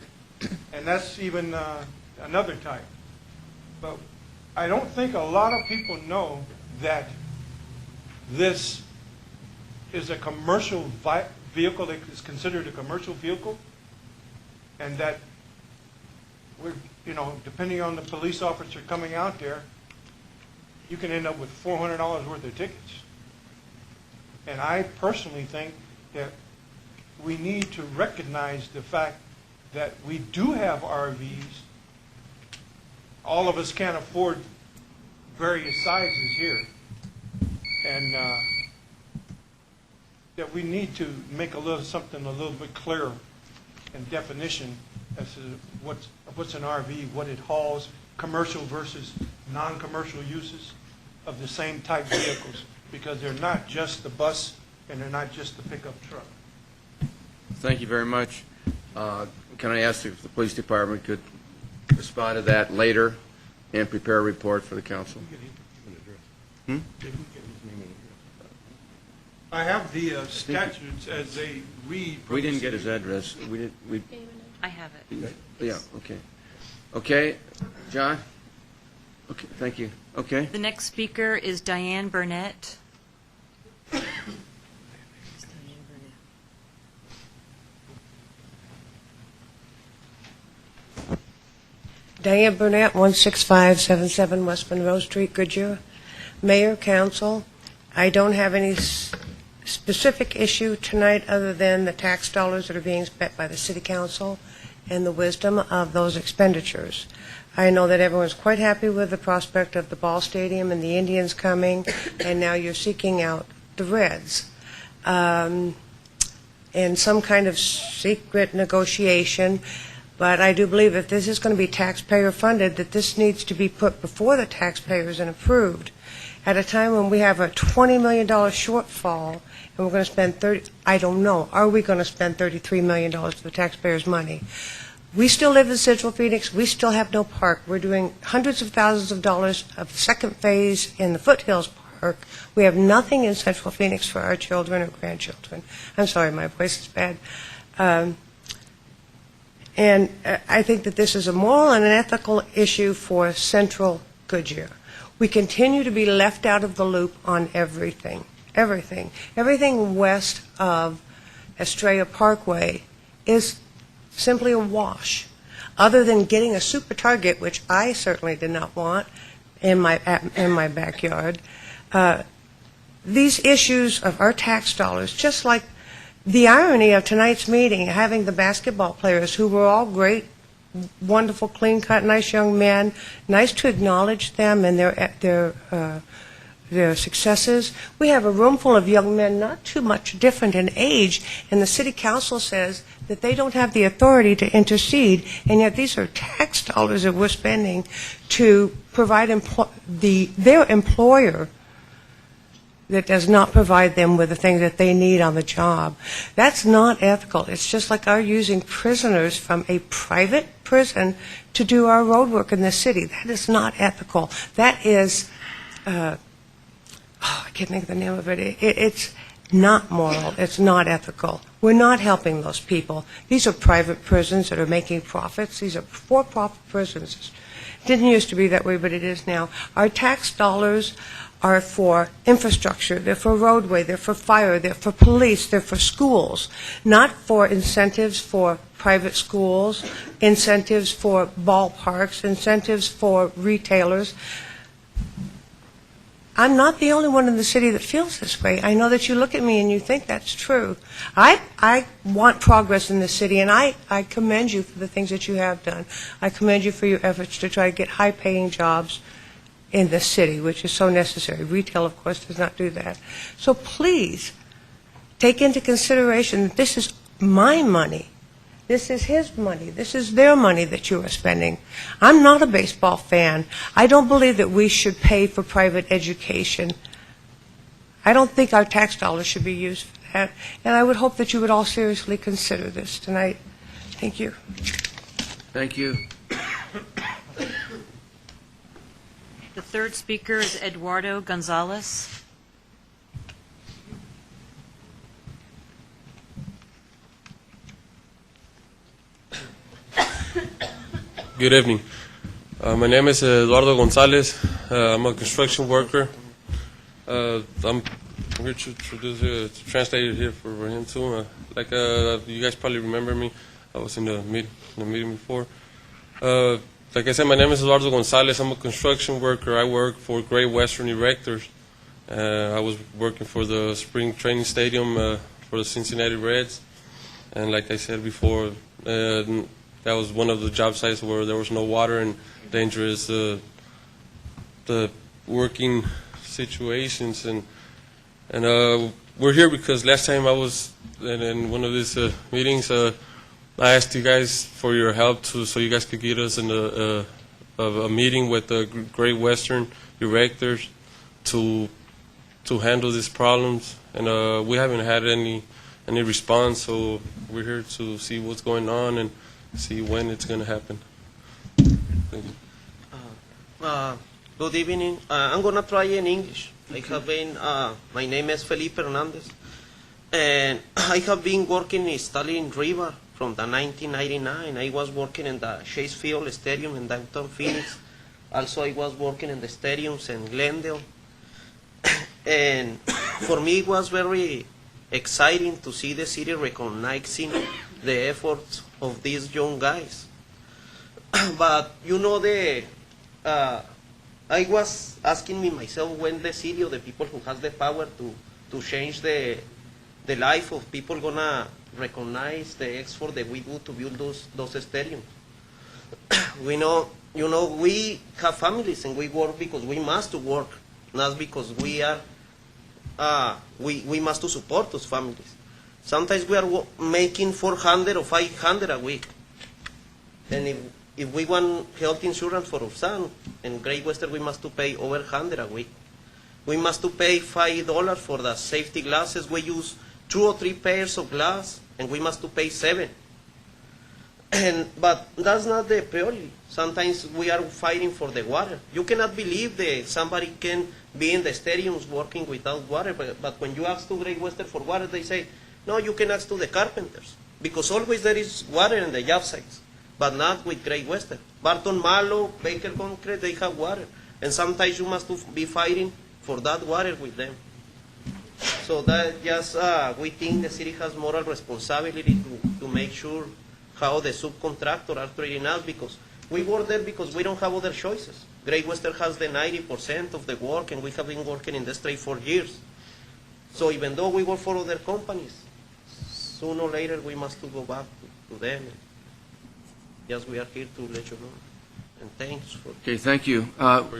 and that's even another type. But I don't think a lot of people know that this is a commercial vehicle, that is considered a commercial vehicle, and that we're, depending on the police officer coming out there, you can end up with $400 worth of tickets. And I personally think that we need to recognize the fact that we do have RVs. All of us can't afford various sizes here. And that we need to make something a little bit clearer in definition as to what's an RV, what it hauls, commercial versus non-commercial uses of the same type vehicles, because they're not just the bus and they're not just the pickup truck. Thank you very much. Can I ask if the police department could respond to that later and prepare a report for the council? I have the statutes as they read. from We the didn't get his city. address. I have it. Yeah, okay. Okay, John? Okay, thank you. Okay. The next speaker is Diane Burnett. Diane Burnett, 16577 West Monroe Street, Goodyear. Mayor, Council, I don't have any specific issue tonight other than the tax dollars that are being spent by the City Council and the wisdom of those expenditures. I know that everyone's quite happy with the prospect of the ball stadium and the Indians coming, and now you're seeking out the Reds. And some kind of secret negotiation. But I do believe if this is going to be taxpayer funded, that this needs to be put before the taxpayers and approved. At a time when we have a $20 million shortfall, and we're going to spend I don't know, are we going to spend $33 million of the taxpayers' money? We still live in Central Phoenix. We still have no park. We're doing hundreds of thousands of dollars of second phase in the Foothills Park. We have nothing in Central Phoenix for our children or grandchildren. I'm sorry, my voice is bad. And I think that this is a moral and an ethical issue for Central Goodyear. We continue to be left out of the loop on everything. Everything west of Estrella Parkway is simply a wash. Other than getting a super Target, which I certainly did not want in my backyard, these issues of our tax dollars, just like the irony of tonight's meeting, having the basketball players who were all great, wonderful, clean-cut, nice young men, nice to acknowledge them and their successes. We have a room full of young men not too much different in age, and the city council says that they don't have the authority to intercede, and yet these are tax dollars that we're spending to provide their employer that does not provide them with the things that they need on the job. That's not ethical. It's just like our using prisoners from a private prison to do our road work in the city. That is not ethical. That is, I can't think of the name of it. It's not moral. It's not ethical. We're not helping those people. These are private prisons that are making profits. These are for-profit prisons. It didn't used to be that way, but it is now. Our tax dollars are for infrastructure, they're for roadway, they're for fire, they're for police, they're for schools, not for incentives for private schools, incentives for ballparks, incentives for retailers. I'm not the only one in the city that feels this way. I know that you look at me and you think that's true. I want progress in this city, and I commend you for the things that you have done. I commend you for your efforts to try to get high-paying jobs in the city, which is so necessary. Retail, of course, does not do that. So please, take into consideration that this is my money. This is his money. This is their money that you are spending. I'm not a baseball fan. I don't believe that we should pay for private education. I don't think our tax dollars should be used for that. And I would hope that you would all seriously consider this tonight. Thank you. Thank you. The third speaker is Eduardo Gonzalez. Good evening. My name is Eduardo Gonzalez. I'm a construction worker. I'm here to translate it here for him too. You guys probably remember me. I was in the meeting before. Like I said, my name is Eduardo Gonzalez. I'm a construction worker. I work for Great Western Erectors. I was working for the spring training stadium for the Cincinnati Reds. And like I said before, that was one of the job sites where there was no water and dangerous the working situations. And we're here because last time I was in one of these meetings, I asked you guys for your help so you guys could get us in a meeting with the Great Western Erectors to handle these problems, and we haven't had any response. So we're here to see what's going on and see when it's going to happen. Thank you. Good evening. I'm going to try in English. I have been, my name is Felipe Hernandez, and I have been working installing river from the 1999. I was working in the Chase Field Stadium in downtown Phoenix. Also, I was working in the stadiums in Glendale. And for me, it was very exciting to see the city recognizing the efforts of these young guys. But, you know, I was asking me myself when the city or the people who has the power to change the life of people gonna recognize the effort that we do to build those stadiums. We know, you know, we have families and we work because we must work, not because we are, we must to support those families. Sometimes we are making 400 or 500 a week. And if we want health insurance for our son, in Great Western we must to pay over 100 a week. We must to pay $5 for the safety glasses. We use 2 or 3 pairs of glass, and we must to pay $7. But that's not the priority. Sometimes we are fighting for the water. You cannot believe that somebody can be in the stadiums working without water, but when you ask to Great Western for water, they say, no, you can ask to the carpenters, because always there is water in the job sites, but not with Great Western. Barton Malo, Baker Concrete, they have water, and sometimes you must be fighting for that water with them. So that just, we think the city has moral responsibility to make sure how the subcontractors are treating us, because we work there because we don't have other choices. Great Western has the 90% of the work, and we have been working in this trade for years. So even though we work for other companies, sooner or later we must to go back to them. Yes, we are here to let you know. And thanks for... Okay, thank you.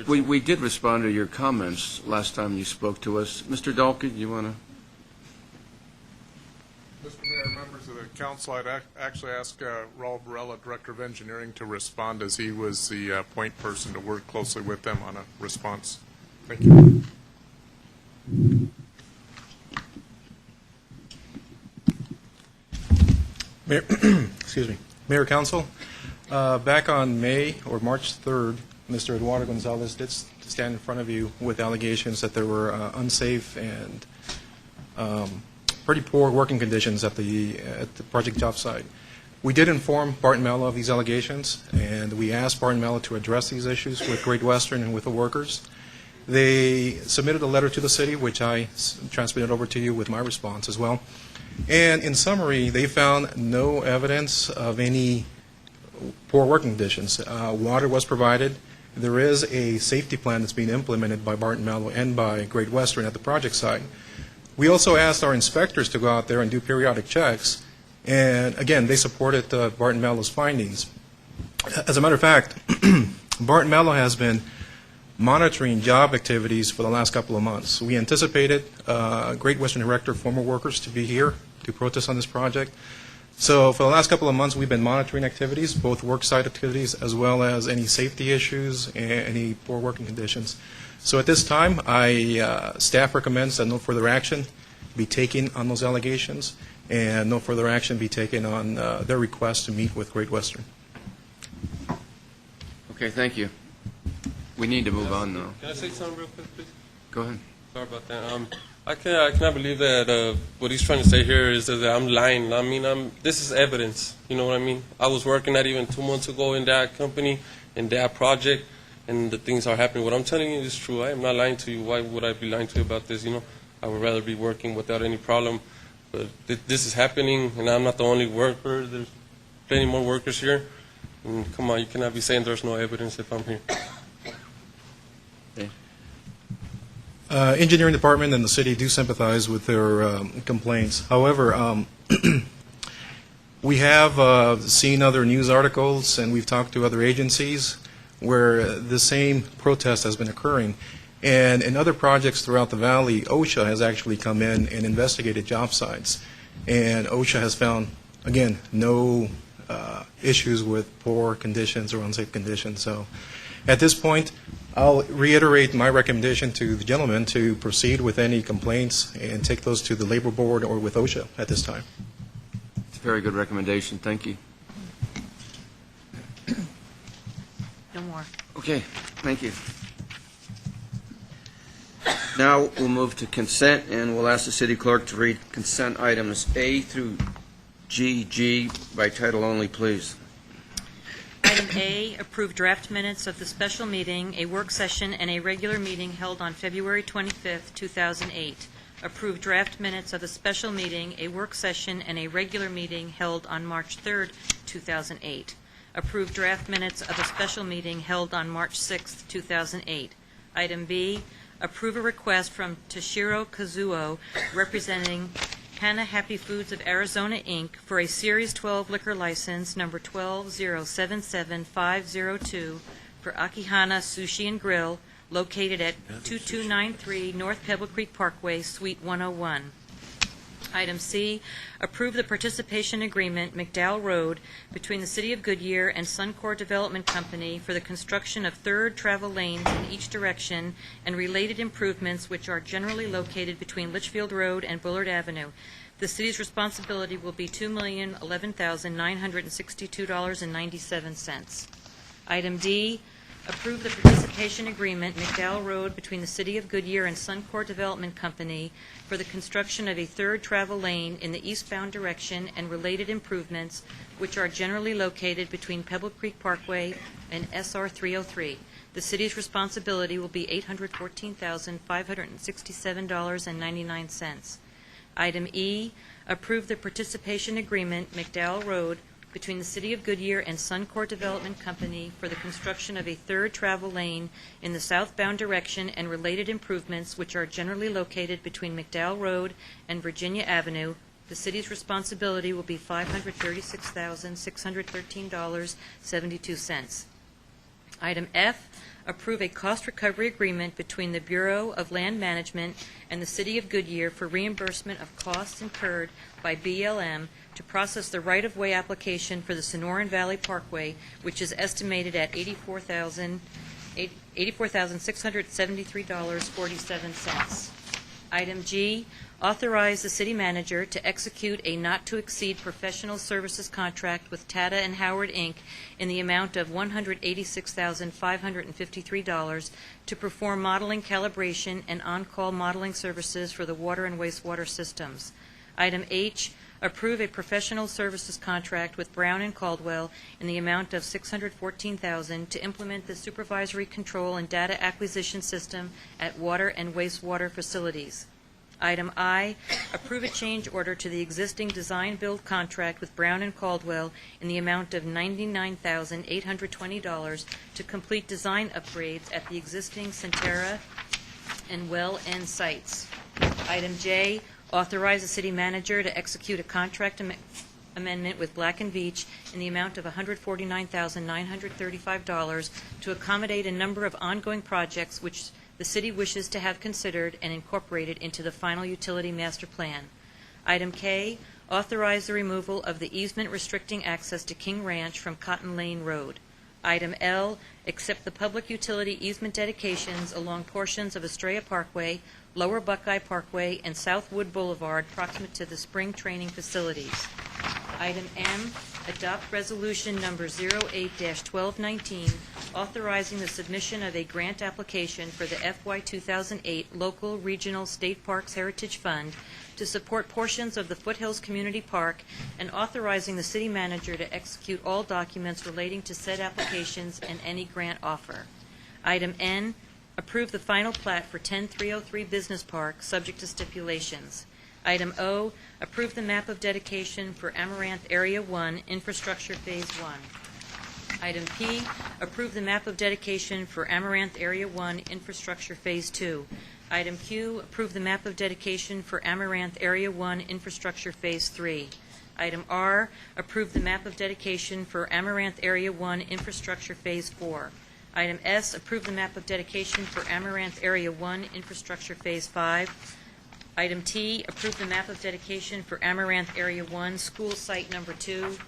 We did respond to your comments last time you spoke to us. Mr. Dalkey, you want to... Mr. Mayor, members of the council, I'd actually ask Raul Varela, Director of Engineering, to respond, as he was the point person to work closely with them on a response. Thank you. Mayor, excuse me, Mayor, Council, back on May or March 3rd, Mr. Eduardo Gonzalez did stand in front of you with allegations that there were unsafe and pretty poor working conditions at the project job site. We did inform Barton Mello of these allegations, and we asked Barton Mello to address these issues with Great Western and with the workers. They submitted a letter to the city, which I transmitted over to you with my response as well. And in summary, they found no evidence of any poor working conditions. Water was provided. There is a safety plan that's being implemented by Barton Mello and by Great Western at the project site. We also asked our inspectors to go out there and do periodic checks, and again, they supported Barton Mello's findings. As a matter of fact, Barton Mello has been monitoring job activities for the last couple of months. We anticipated Great Western Director, former workers, to be here to protest on this project. So for the last couple of months, we've been monitoring activities, both worksite activities as well as any safety issues and any poor working conditions. So at this time, staff recommends that no further action be taken on those allegations, and no further action be taken on their request to meet with Great Western. Okay, thank you. We need to move on now. Can I say something real quick, please? Go ahead. Sorry about that. I cannot believe that what he's trying to say here is that I'm lying. I mean, this is evidence. You know what I mean? I was working not even 2 months ago in that company, in that project, and the things are happening. What I'm telling you is true. I am not lying to you. Why would I be lying to you about this? You know, I would rather be working without any problem. But this is happening, and I'm not the only worker. There's plenty more workers here. And come on, you cannot be saying there's no evidence if I'm here. Engineering department and the city do sympathize with their complaints. However, we have seen other news articles, and we've talked to other agencies where the same protest has been occurring. And in other projects throughout the valley, OSHA has actually come in and investigated job sites. And OSHA has found, again, no issues with poor conditions or unsafe conditions. So at this point, I'll reiterate my recommendation to the gentleman to proceed with any complaints and take those to the Labor Board or with OSHA at this time. It's a very good recommendation. Thank you. No more. Okay, thank you. Now we'll move to consent, and we'll ask the city clerk to read consent items A through G by title only, please. Item A, approve draft minutes of the special meeting, a work session, and a regular meeting held on February 25th, 2008. Approve draft minutes of the special meeting, a work session, and a regular meeting held on March 3rd, 2008. Approve draft minutes of a special meeting held on March 6th, 2008. Item B, approve a request from Toshiro Kazuo, representing Hana Happy Foods of Arizona, Inc., for a Series 12 liquor license number 120775502 for Akihana Sushi and Grill, located at 2293 North Pebble Creek Parkway, Suite 101. Item C, approve the participation agreement, McDowell Road, between the City of Goodyear and Suncor Development Company for the construction of third travel lanes in each direction and related improvements which are generally located between Litchfield Road and Bullard Avenue. The city's responsibility will be $2,011,962.97. Item D, approve the participation agreement, McDowell Road, between the City of Goodyear and Suncor Development Company for the construction of a third travel lane in the eastbound direction and related improvements, which are generally located between Pebble Creek Parkway and SR 303. The city's responsibility will be $814,567.99. Item E, approve the participation agreement, McDowell Road, between the City of Goodyear and Suncor Development Company for the construction of a third travel lane in the southbound direction and related improvements which are generally located between McDowell Road and Virginia Avenue. The city's responsibility will be $536,613.72. Item F, approve a cost recovery agreement between the Bureau of Land Management and the City of Goodyear for reimbursement of costs incurred by BLM to process the right-of-way application for the Sonoran Valley Parkway, which is estimated at $84,673.47. Item G, authorize the city manager to execute a not-to-exceed professional services contract with Tata and Howard, Inc. in the amount of $186,553 to perform modeling calibration and on-call modeling services for the water and wastewater systems. Item H, approve a professional services contract with Brown and Caldwell in the amount of $614,000 to implement the supervisory control and data acquisition system at water and wastewater facilities. Item I, approve a change order to the existing design-build contract with Brown and Caldwell in the amount of $99,820 to complete design upgrades at the existing Centera and Well End sites. Item J, authorize the city manager to execute a contract amendment with Black & Veatch in the amount of $149,935 to accommodate a number of ongoing projects which the city wishes to have considered and incorporated into the final utility master plan. Item K, authorize the removal of the easement restricting access to King Ranch from Cotton Lane Road. Item L, accept the public utility easement dedications along portions of Estrella Parkway, Lower Buckeye Parkway, and Southwood Boulevard proximate to the spring training facilities. Item M, adopt resolution number 08-1219, authorizing the submission of a grant application for the FY 2008 Local Regional State Parks Heritage Fund to support portions of the Foothills Community Park and authorizing the city manager to execute all documents relating to said applications and any grant offer. Item N, approve the final plat for 10303 Business Park, subject to stipulations. Item O, approve the map of dedication for Amaranth Area 1, Infrastructure Phase 1. Item P, approve the map of dedication for Amaranth Area 1, Infrastructure Phase 2. Item Q, approve the map of dedication for Amaranth Area 1, Infrastructure Phase 3. Item R, approve the map of dedication for Amaranth Area 1, Infrastructure Phase 4. Item S, approve the map of dedication for Amaranth Area 1, Infrastructure Phase 5. Item T, approve the map of dedication for Amaranth Area 1, School Site Number 2.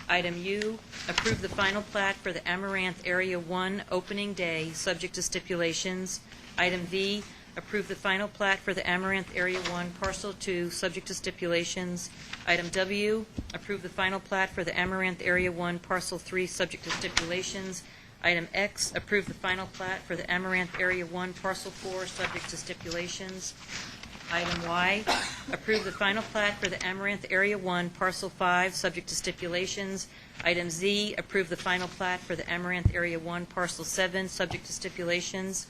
Item U, approve the final plat for the Amaranth Area 1 Opening Day, subject to stipulations. Item V, approve the final plat for the Amaranth Area 1 Parcel 2, subject to stipulations. Item W, approve the final plat for the Amaranth Area 1 Parcel 3, subject to stipulations. Item X, approve the final plat for the Amaranth Area 1, Parcel 4, subject to stipulations. Item Y, approve the final plat for the Amaranth Area 1, Parcel 5, subject to stipulations. Item Z, approve the final plat for the Amaranth Area 1, Parcel 7, subject to stipulations.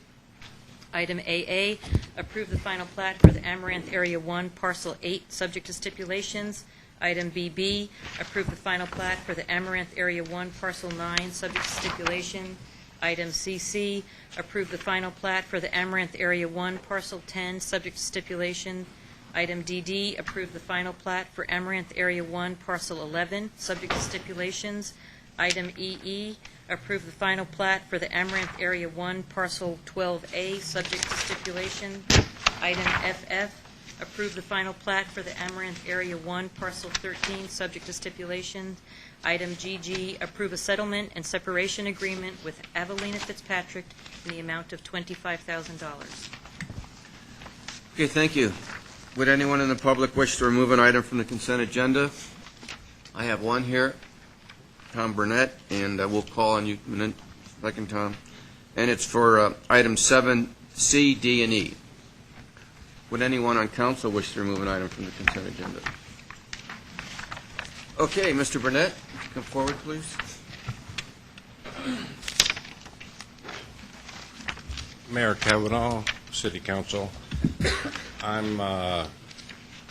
Item AA, approve the final plat for the Amaranth Area 1, Parcel 8, subject to stipulations. Item BB, approve the final plat for the Amaranth Area 1, Parcel 9, subject to stipulation. Item CC, approve the final plat for the Amaranth Area 1, Parcel 10, subject to stipulation. Item DD, approve the final plat for Amaranth Area 1, Parcel 11, subject to stipulations. Item EE, approve the final plat for the Amaranth Area 1, Parcel 12A, subject to stipulation. Item FF, approve the final plat for the Amaranth Area 1, Parcel 13, subject to stipulation. Item GG, approve a settlement and separation agreement with Avelina Fitzpatrick in the amount of $25,000. Okay, thank you. Would anyone in the public wish to remove an item from the consent agenda? I have one here, Tom Burnett, and we'll call on you in a second, Tom. And it's for item 7C, D, and E. Would anyone on council wish to remove an item from the consent agenda? Okay, Mr. Burnett, come forward, please. Mayor Kavanaugh, City Council. I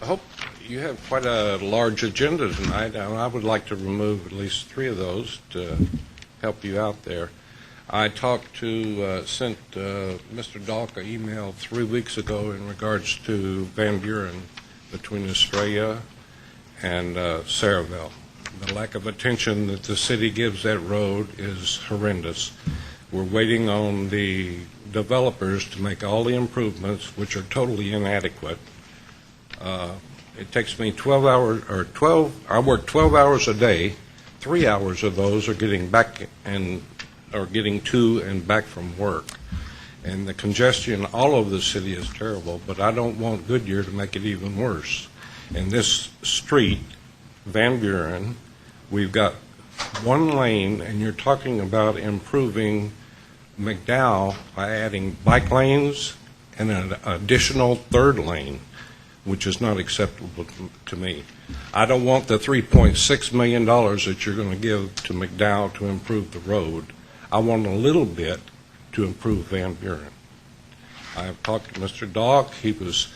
hope you have quite a large agenda tonight, and I would like to remove at least 3 of those to help you out there. I sent Mr. Dahlk an email 3 weeks ago in regards to Van Buren between Estrella and Saraville. The lack of attention that the city gives that road is horrendous. We're waiting on the developers to make all the improvements, which are totally inadequate. It takes me 12 hours, I work 12 hours a day. 3 hours of those are getting to and back from work. And the congestion all over the city is terrible, but I don't want Goodyear to make it even worse. In this street, Van Buren, we've got 1 lane, and you're talking about improving McDowell by adding bike lanes and an additional 3rd lane, which is not acceptable to me. I don't want the $3.6 million that you're going to give to McDowell to improve the road. I want a little bit to improve Van Buren. I have talked to Mr. Dahlk. He was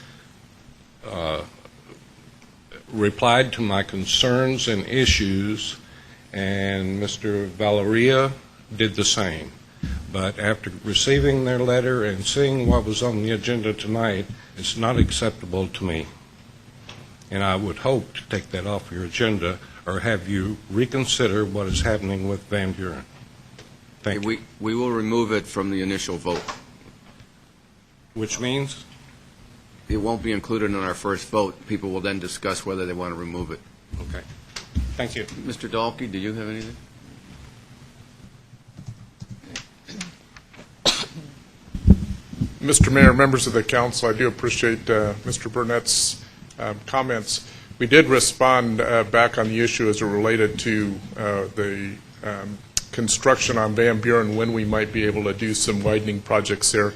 replied to my concerns and issues, and Mr. Valeria did the same. But after receiving their letter and seeing what was on the agenda tonight, it's not acceptable to me. And I would hope to take that off your agenda or have you reconsider what is happening with Van Buren. Thank you. We will remove it from the initial vote. Which means? It won't be included in our first vote. People will then discuss whether they want to remove it. Okay. Thank you. Mr. Dahlke, do you have anything? Mr. Mayor, members of the council, I do appreciate Mr. Burnett's comments. We did respond back on the issue as it related to the construction on Van Buren, when we might be able to do some widening projects there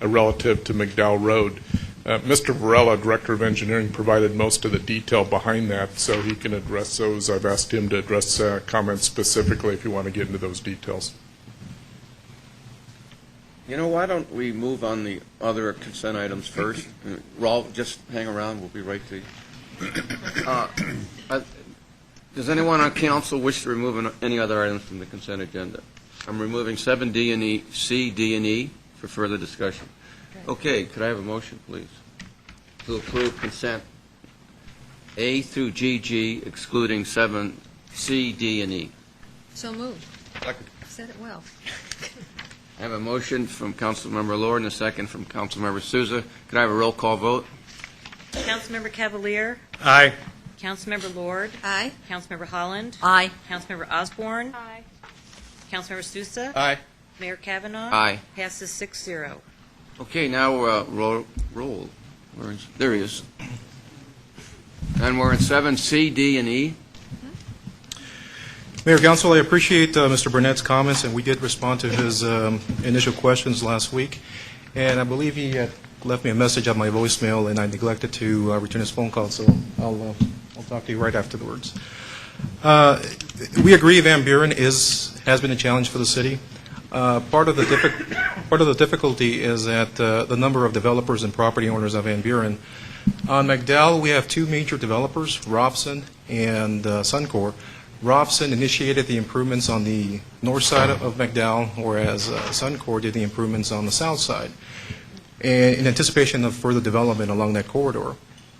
relative to McDowell Road. Mr. Varela, Director of Engineering, provided most of the detail behind that, so he can address those. I've asked him to address comments specifically if you want to get into those details. You know, why don't we move on the other consent items first? Rolf, just hang around. We'll be right to you. Does anyone on council wish to remove any other items from the consent agenda? I'm removing 7D and E, C, D, and E for further discussion. Okay, could I have a motion, please, to approve consent A through GG, excluding 7C, D, and E? So moved. Said it well. I have a motion from Councilmember Lord and a second from Councilmember Souza. Could I have a roll call vote? Councilmember Cavalier? Aye. Councilmember Lord? Aye. Councilmember Holland? Aye. Councilmember Osborne? Aye. Councilmember Sousa? Aye. Mayor Kavanaugh? Aye. Passes 6-0. Okay, now roll. There he is. And we're in 7C, D, and E. Mayor, Council, I appreciate Mr. Burnett's comments, and we did respond to his initial questions last week. And I believe he had left me a message on my voicemail, and I neglected to return his phone call, so I'll talk to you right afterwards. We agree Van Buren has been a challenge for the city. Part of the difficulty is that the number of developers and property owners of Van Buren. On McDowell, we have two major developers, Robson and Suncor. Robson initiated the improvements on the north side of McDowell, whereas Suncor did the improvements on the south side, in anticipation of further development along that corridor.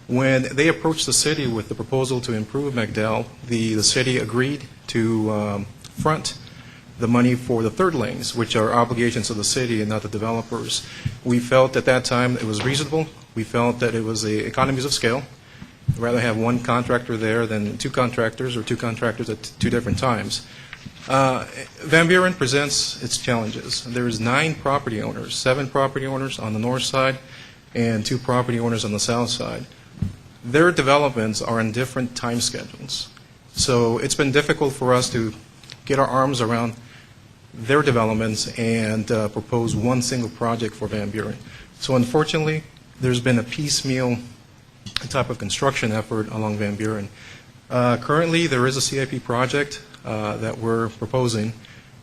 When they approached the city with the proposal to improve McDowell, the city agreed to front the money for the third lanes, which are obligations of the city and not the developers. We felt at that time it was reasonable. We felt that it was the economies of scale. We'd rather have one contractor there than two contractors or two contractors at two different times. Van Buren presents its challenges. There's 9 property owners, 7 property owners on the north side and 2 property owners on the south side. Their developments are in different time schedules. So it's been difficult for us to get our arms around their developments and propose one single project for Van Buren. So unfortunately, there's been a piecemeal type of construction effort along Van Buren. Currently, there is a CIP project that we're proposing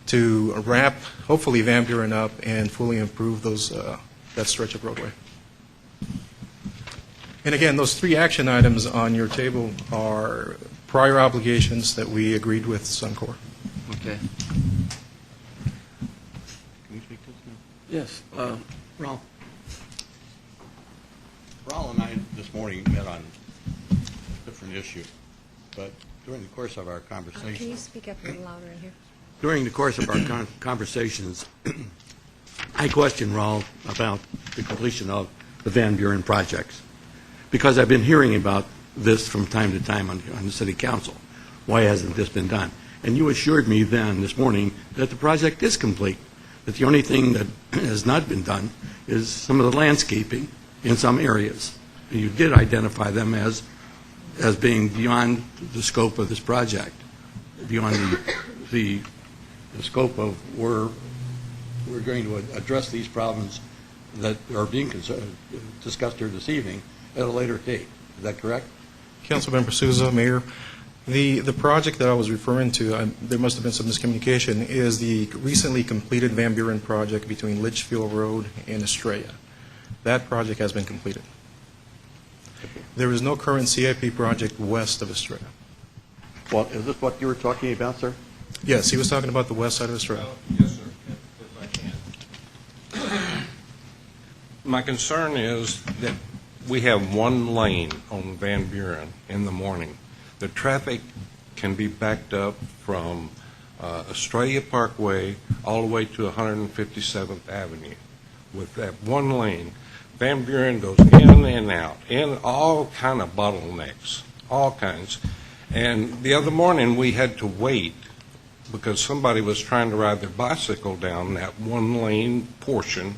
to wrap, hopefully, Van Buren up and fully improve that stretch of roadway. And again, those 3 action items on your table are prior obligations that we agreed with Suncor. Okay. Can you speak to this now? Yes. Raul. Raul and I this morning met on a different issue, but during the course of our conversation... Can you speak up a little louder in here? During the course of our conversations, I questioned Raul about the completion of the Van Buren projects, because I've been hearing about this from time to time on the City Council. Why hasn't this been done? And you assured me then, this morning, that the project is complete, that the only thing that has not been done is some of the landscaping in some areas. And you did identify them as being beyond the scope of this project, beyond the scope of where we're going to address these problems that are being discussed here this evening at a later date. Is that correct? Councilmember Souza, Mayor, the project that I was referring to, there must have been some miscommunication, is the recently completed Van Buren project between Litchfield Road and Estrella. That project has been completed. There is no current CIP project west of Estrella. Well, is this what you were talking about, sir? Yes, he was talking about the west side of Estrella. Yes, sir, if I can. My concern is that we have one lane on Van Buren in the morning. The traffic can be backed up from Estrella Parkway all the way to 157th Avenue with that one lane. Van Buren goes in and out, in all kind of bottlenecks, all kinds. And the other morning we had to wait because somebody was trying to ride their bicycle down that one lane portion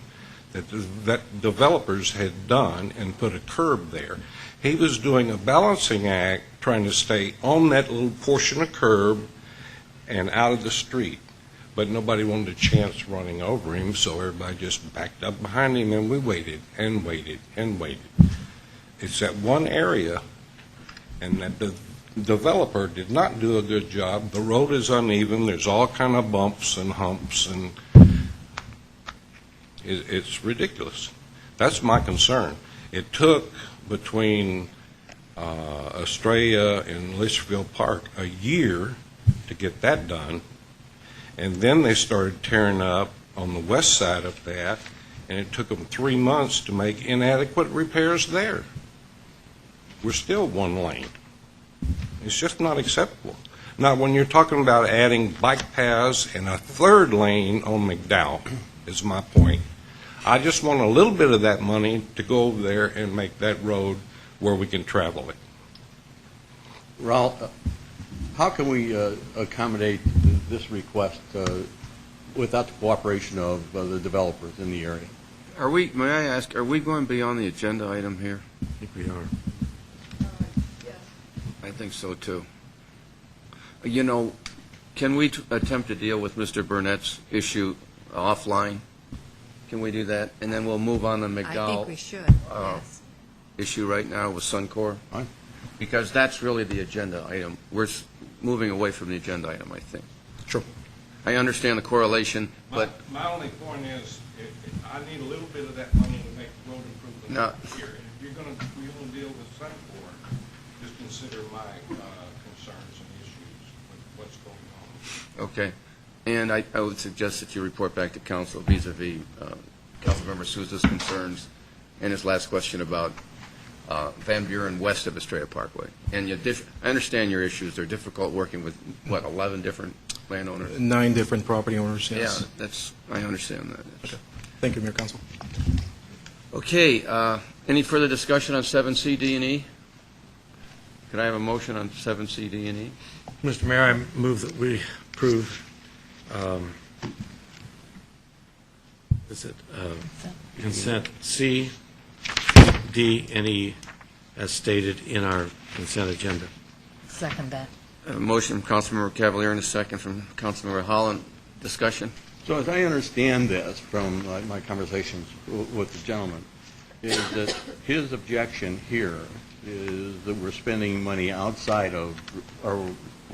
that developers had done and put a curb there. He was doing a balancing act trying to stay on that little portion of curb and out of the street. But nobody wanted a chance running over him, so everybody just backed up behind him, and we waited and waited and waited. It's that one area, and that the developer did not do a good job. The road is uneven. There's all kind of bumps and humps, and it's ridiculous. That's my concern. It took between Estrella and Litchfield Park a year to get that done. And then they started tearing up on the west side of that, and it took them 3 months to make inadequate repairs there. We're still one lane. It's just not acceptable. Now, when you're talking about adding bike paths and a third lane on McDowell, is my point. I just want a little bit of that money to go over there and make that road where we can travel it. Raul, how can we accommodate this request without the cooperation of the developers in the area? May I ask, are we going beyond the agenda item here? I think we are. I think so, too. You know, Can we attempt to deal with Mr. Burnett's issue offline? Can we do that? And then we'll move on to McDowell. I think we should, yes. Issue right now with Suncor? Because that's really the agenda item. We're moving away from the agenda item, I think. Sure. I understand the correlation, but... My only point is, I need a little bit of that money to make road improvements here. If you're going to deal with Suncor, just consider my concerns and issues with what's going on. Okay. And I would suggest that you report back to council vis-a-vis Councilmember Souza's concerns and his last question about Van Buren west of Estrella Parkway. And I understand your issues. They're difficult working with, 11 different landowners? 9 different property owners, yes. Yeah, I understand that. Okay. Thank you, Mayor Council. Okay. Any further discussion on 7C, D, and E? Could I have a motion on 7C, D, and E? Mr. Mayor, I move that we approve consent C, D, and E as stated in our consent agenda. Second that. A motion from Councilmember Cavalier and a second from Councilmember Holland. Discussion? So as I understand this from my conversations with the gentleman, is that his objection here is that we're spending money outside of, or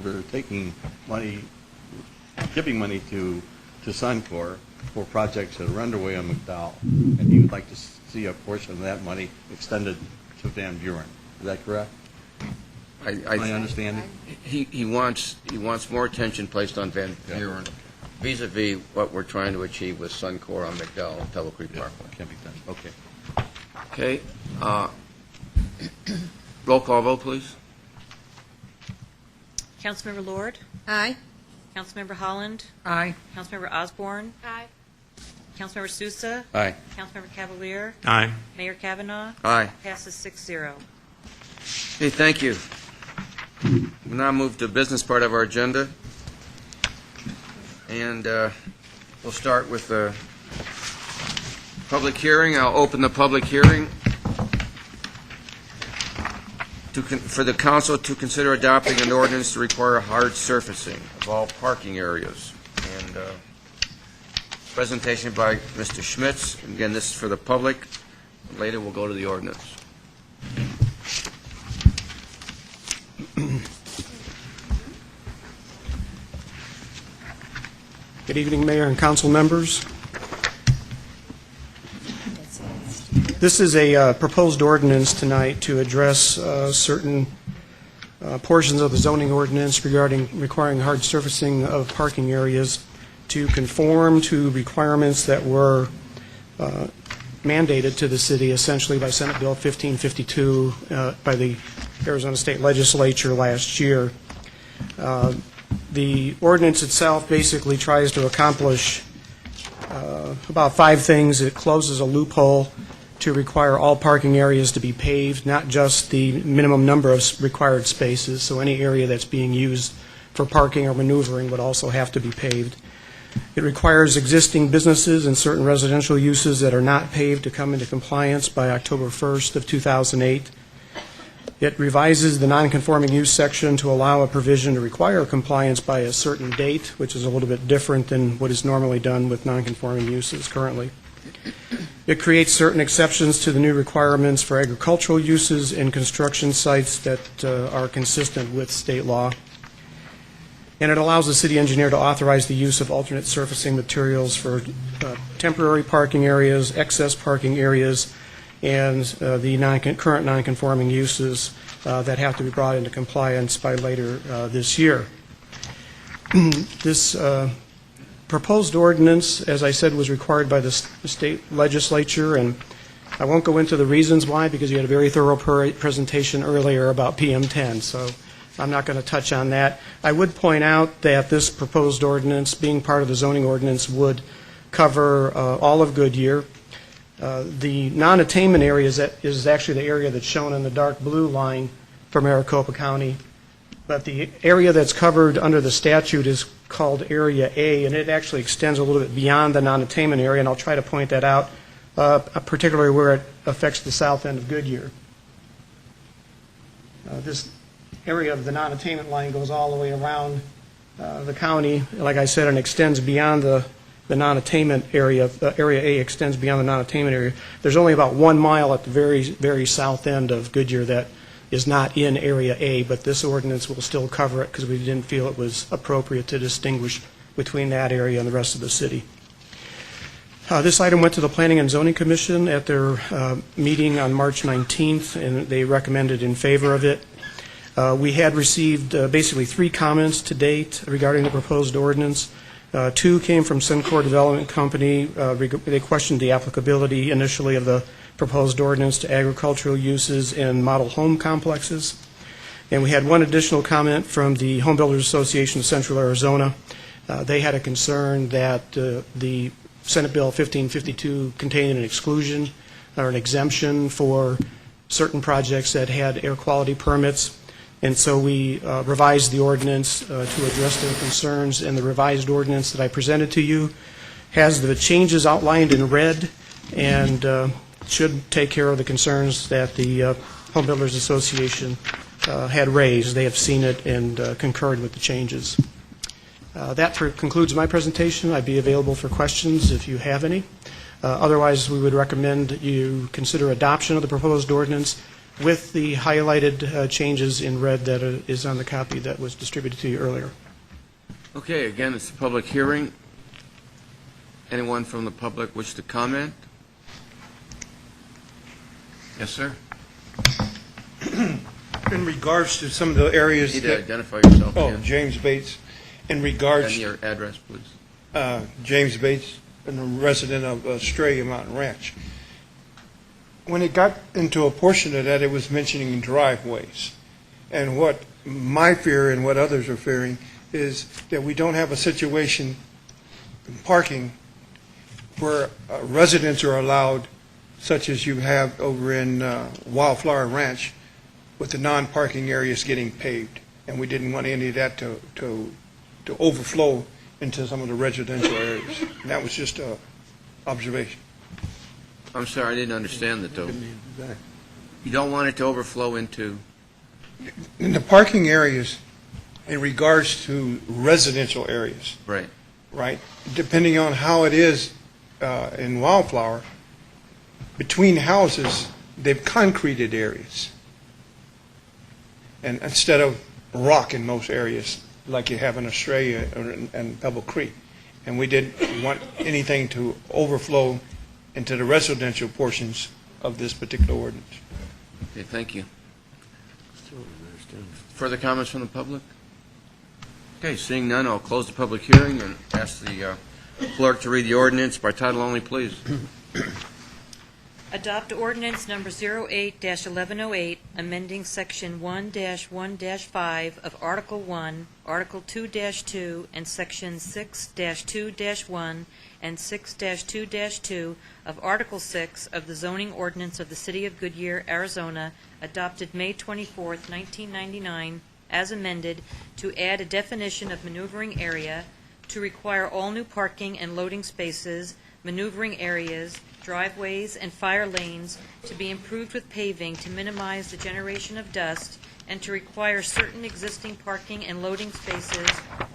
we're taking money, giving money to Suncor for projects that are underway on McDowell, and he would like to see a portion of that money extended to Van Buren. Is that correct? My understanding? He wants more attention placed on Van Buren vis-a-vis what we're trying to achieve with Suncor on McDowell and Pebble Creek Parkway. Can't be done. Okay. Okay. Roll call vote, please. Councilmember Lord? Aye. Councilmember Holland? Aye. Councilmember Osborne? Aye. Councilmember Sousa? Aye. Councilmember Cavalier? Aye. Mayor Kavanaugh? Aye. Passes 6-0. Okay, thank you. We'll now move to the business part of our agenda. And we'll start with the public hearing. I'll open the public hearing for the council to consider adopting an ordinance to require hard surfacing of all parking areas. And presentation by Mr. Schmitz. Again, this is for the public. Later, we'll go to the ordinance. Good evening, Mayor and council members. This is a proposed ordinance tonight to address certain portions of the zoning ordinance regarding requiring hard surfacing of parking areas to conform to requirements that were mandated to the city essentially by Senate Bill 1552 by the Arizona State Legislature last year. The ordinance itself basically tries to accomplish about 5 things. It closes a loophole to require all parking areas to be paved, not just the minimum number of required spaces, so any area that's being used for parking or maneuvering would also have to be paved. It requires existing businesses and certain residential uses that are not paved to come into compliance by October 1st of 2008. It revises the nonconforming use section to allow a provision to require compliance by a certain date, which is a little bit different than what is normally done with nonconforming uses currently. It creates certain exceptions to the new requirements for agricultural uses and construction sites that are consistent with state law. And it allows the city engineer to authorize the use of alternate surfacing materials for temporary parking areas, excess parking areas, and the current nonconforming uses that have to be brought into compliance by later this year. This proposed ordinance, as I said, was required by the state legislature, and I won't go into the reasons why because you had a very thorough presentation earlier about PM10, so I'm not going to touch on that. I would point out that this proposed ordinance, being part of the zoning ordinance, would cover all of Goodyear. The non-attainment area is actually the area that's shown in the dark blue line for Maricopa County. But the area that's covered under the statute is called Area A, and it actually extends a little bit beyond the non-attainment area, and I'll try to point that out, particularly where it affects the south end of Goodyear. This area of the non-attainment line goes all the way around the county, like I said, and extends beyond the non-attainment area. Area A extends beyond the non-attainment area. There's only about 1 mile at the very south end of Goodyear that is not in Area A, but this ordinance will still cover it because we didn't feel it was appropriate to distinguish between that area and the rest of the city. This item went to the Planning and Zoning Commission at their meeting on March 19th, and they recommended in favor of it. We had received basically 3 comments to date regarding the proposed ordinance. 2 came from Suncor Development Company. They questioned the applicability initially of the proposed ordinance to agricultural uses in model home complexes. And we had 1 additional comment from the Home Builders Association of Central Arizona. They had a concern that the Senate Bill 1552 contained an exclusion or an exemption for certain projects that had air quality permits. And so we revised the ordinance to address their concerns, and the revised ordinance that I presented to you has the changes outlined in red and should take care of the concerns that the Home Builders Association had raised. They have seen it and concurred with the changes. That concludes my presentation. I'd be available for questions if you have any. Otherwise, we would recommend you consider adoption of the proposed ordinance with the highlighted changes in red that is on the copy that was distributed to you earlier. Okay, again, it's a public hearing. Anyone from the public wish to comment? Yes, sir. In regards to some of the areas You need that... to identify yourself. Oh, again. James Bates. In regards... And your address, please. James Bates, and a resident of Australia Mountain Ranch. When it got into a portion of that, it was mentioning driveways. And what my fear and what others are fearing is that we don't have a situation in parking where residents are allowed, such as you have over in Wildflower Ranch, with the non-parking areas getting paved. And we didn't want any of that to overflow into some of the residential areas. And that was just an observation. I'm sorry, I didn't understand that, though. You don't want it to overflow into... In the parking areas, in regards to residential areas. Right. Right? Depending on how it is in Wildflower, between houses, they've concreted areas. And instead of rock in most areas, like you have in Australia and Pebble Creek. And we didn't want anything to overflow into the residential portions of this particular ordinance. Okay, thank you. Further comments from the public? Okay, seeing none, I'll close the public hearing and ask the clerk to read the ordinance by title only, please. Adopt ordinance number 08-1108, amending section 1-1-5 of Article 1, Article 2-2, and section 6-2-1 and 6-2-2 of Article 6 of the zoning ordinance of the City of Goodyear, Arizona, adopted May 24, 1999, as amended, to add a definition of maneuvering area, to require all new parking and loading spaces, maneuvering areas, driveways, and fire lanes to be improved with paving to minimize the generation of dust, and to require certain existing parking and loading spaces,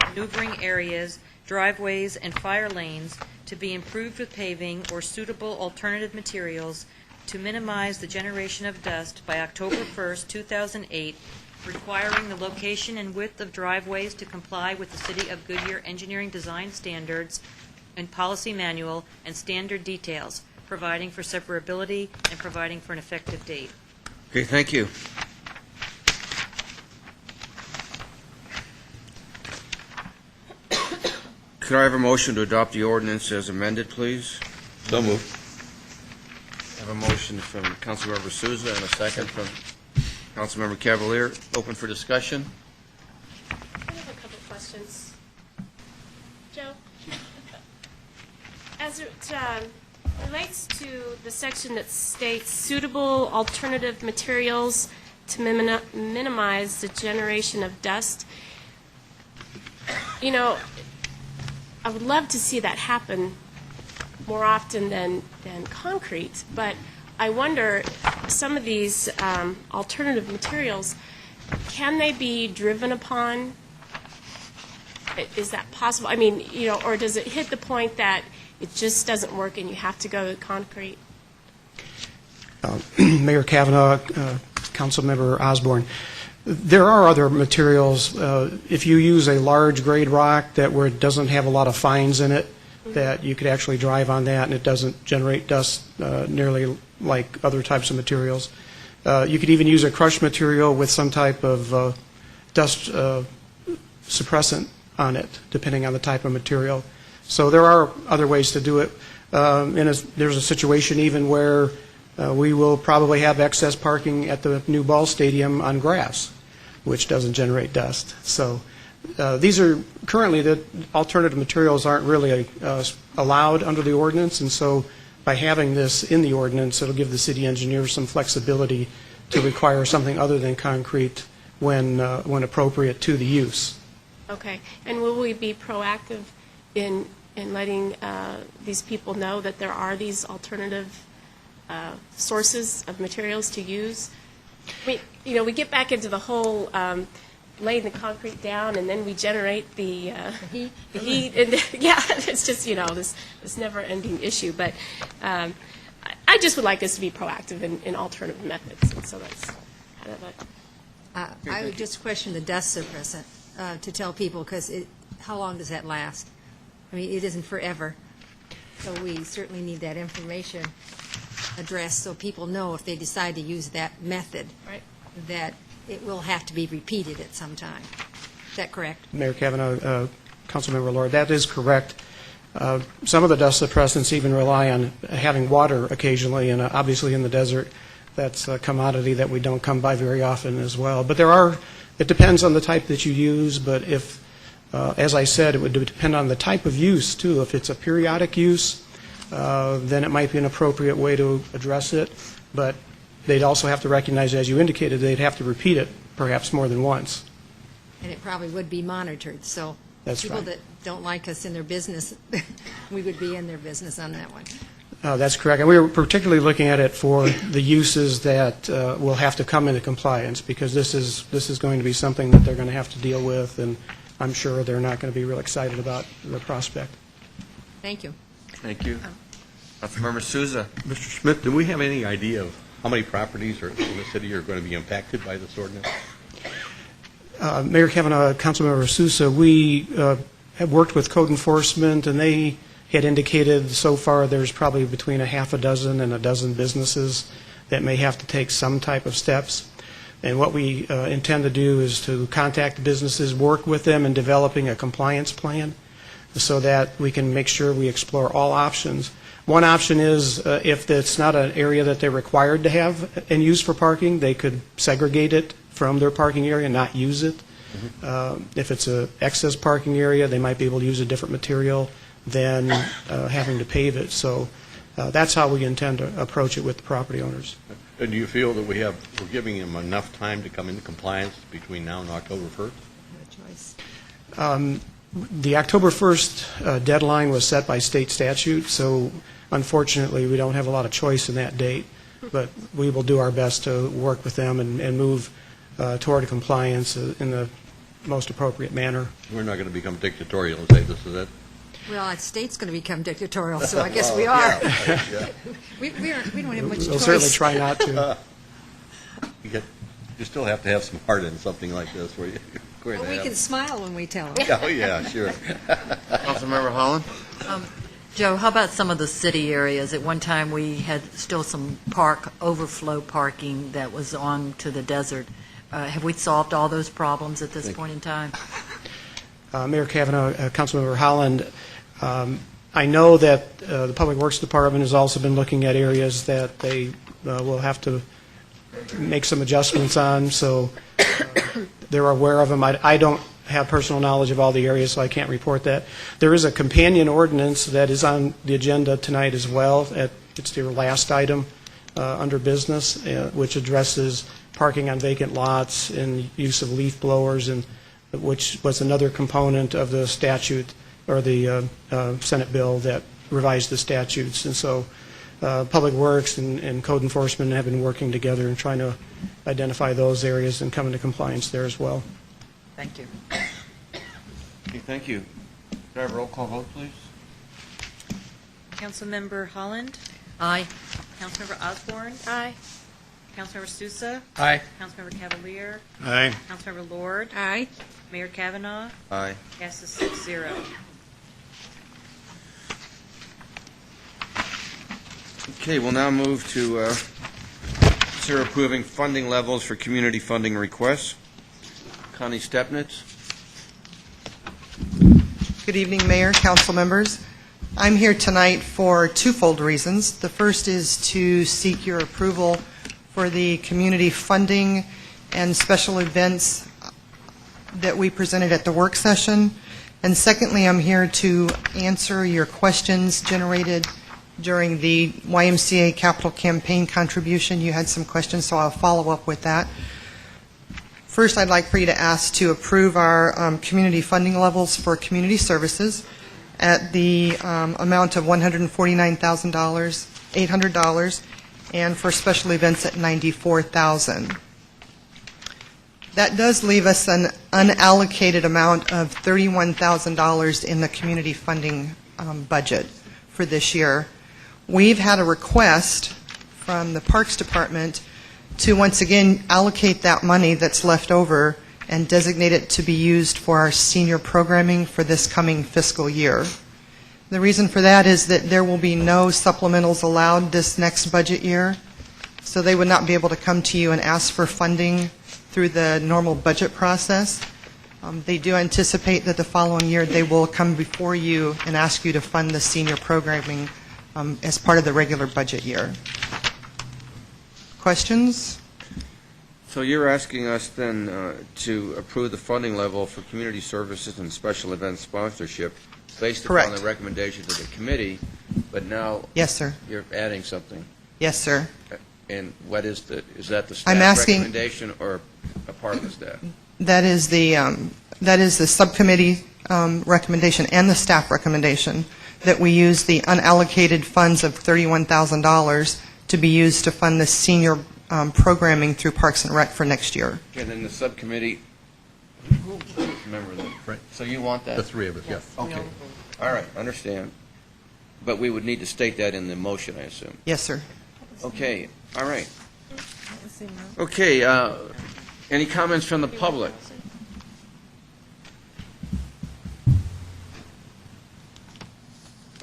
maneuvering areas, driveways, and fire lanes to be improved with paving or suitable alternative materials to minimize the generation of dust by October 1st, 2008, requiring the location and width of driveways to comply with the City of Goodyear engineering design standards and policy manual and standard details, providing for separability and providing for an effective date. Okay, thank you. Could I have a motion to adopt the ordinance as amended, please? So moved. I have a motion from Councilmember Souza and a second from Councilmember Cavalier. Open for discussion. I have a couple questions. Joe? As it relates to the section that states suitable alternative materials to minimize the generation of dust, you know, I would love to see that happen more often than concrete, but I wonder, some of these alternative materials, can they be driven upon Is that possible? I mean, or does it hit the point that it just doesn't work and you have to go to concrete? Mayor Kavanaugh, Councilmember Osborne, there are other materials. If you use a large grade rock where it doesn't have a lot of fines in it, that you could actually drive on that and it doesn't generate dust nearly like other types of materials. You could even use a crushed material with some type of dust suppressant on it, depending on the type of material. So there are other ways to do it. There's a situation even where we will probably have excess parking at the new ball stadium on grass, which doesn't generate dust. So these are currently, the alternative materials aren't really allowed under the ordinance, and so by having this in the ordinance, it'll give the city engineer some flexibility to require something other than concrete when appropriate to the use. Okay. And will we be proactive in letting these people know that there are these alternative sources of materials to use? I mean, we get back into the whole laying the concrete down and then we generate the heat. And, yeah, it's just, this never-ending issue. But I just would like us to be proactive in alternative methods. And so that's kind of a... I would just question the dust suppressant to tell people, because how long does that last? I mean, it isn't forever. So we certainly need that information addressed so people know if they decide to use that method, right, that it will have to be repeated at some time. Is that correct? Mayor Kavanaugh, Councilmember Lord, that is correct. Some of the dust suppressants even rely on having water occasionally, and obviously in the desert, that's a commodity that we don't come by very often as well. But it depends on the type that you use, but if, as I said, it would depend on the type of use, too. If it's a periodic use, then it might be an appropriate way to address it, but they'd also have to recognize, as you indicated, they'd have to repeat it perhaps more than once. And it probably would be monitored, so That's people right. that don't like us in their business, we would be in their business on that one. That's correct. And we were particularly looking at it for the uses that will have to come into compliance, because this is going to be something that they're going to have to deal with, and I'm sure they're not going to be real excited about the prospect. Thank you. Thank you. Councilmember Souza. Mr. Schmidt, do we have any idea of how many properties in the city are going to be impacted by this ordinance? Mayor Kavanaugh, Councilmember Sousa, we have worked with code enforcement, and they had indicated so far there's probably between a half a dozen and a dozen businesses that may have to take some type of steps. And what we intend to do is to contact the businesses, work with them in developing a compliance plan so that we can make sure we explore all options. One option is if it's not an area that they're required to have and use for parking, they could segregate it from their parking area and not use it. If it's an excess parking area, they might be able to use a different material than having to pave it. So that's how we intend to approach it with the property owners. And do you feel that we're giving them enough time to come into compliance between now and October 1st? Choice. The October 1st deadline was set by state statute, so unfortunately we don't have a lot of choice in that date, but we will do our best to work with them and move toward compliance in the most appropriate manner. We're not going to become dictatorial and say this is it. Well, the state's going to become dictatorial, so I guess we are. Yeah. We don't have much choice. We'll certainly try not to. You still have to have some heart in something like this where you... Well, we can smile when we tell them. Oh, yeah, sure. Councilmember Holland? Joe, how about some of the city areas? At one time, we had still some overflow parking that was on to the desert. Have we solved all those problems at this point in time? Mayor Kavanaugh, Councilmember Holland, I know that the Public Works Department has also been looking at areas that they will have to make some adjustments on, so they're aware of them. I don't have personal knowledge of all the areas, so I can't report that. There is a companion ordinance that is on the agenda tonight as well. It's their last item under business, which addresses parking on vacant lots and use of leaf blowers, and which was another component of the statute or the Senate bill that revised the statutes. And so Public Works and Code Enforcement have been working together and trying to identify those areas and come into compliance there as well. Thank you. Okay, thank you. Could I have a roll call vote, please? Councilmember Holland? Aye. Councilmember Osborne? Aye. Councilmember Sousa? Aye. Councilmember Cavalier? Aye. Councilmember Lord? Aye. Mayor Kavanaugh? Aye. Passes 6-0. Okay, we'll now move to consider approving funding levels for community funding requests. Connie Stepnitz. Good evening, Mayor, council members. I'm here tonight for twofold reasons. The first is to seek your approval for the community funding and special events that we presented at the work session. And secondly, I'm here to answer your questions generated during the YMCA capital campaign contribution. You had some questions, so I'll follow up with that. First, I'd like for you to ask to approve our community funding levels for community services at the amount of $149,800, and for special events at $94,000. That does leave us an unallocated amount of $31,000 in the community funding budget for this year. We've had a request from the Parks Department to once again allocate that money that's left over and designate it to be used for our senior programming for this coming fiscal year. The reason for that is that there will be no supplementals allowed this next budget year, so they would not be able to come to you and ask for funding through the normal budget process. They do anticipate that the following year they will come before you and ask you to fund the senior programming as part of the regular budget year. Questions? So you're asking us then to approve the funding level for community services and special event sponsorship based upon the recommendations of the committee, but now yes, sir. You're adding something. Yes, sir. And what is that the staff I'm asking, recommendation or a part of the staff? That is the subcommittee recommendation and the staff recommendation that we use the unallocated funds of $31,000 to be used to fund the senior programming through Parks and Rec for next year. Okay, then the subcommittee, who remember that? Right. So you want that? The three of us, yes. Okay. All right, understand. But we would need to state that in the motion, I assume. Yes, sir. Okay, all right. Okay, any comments from the public?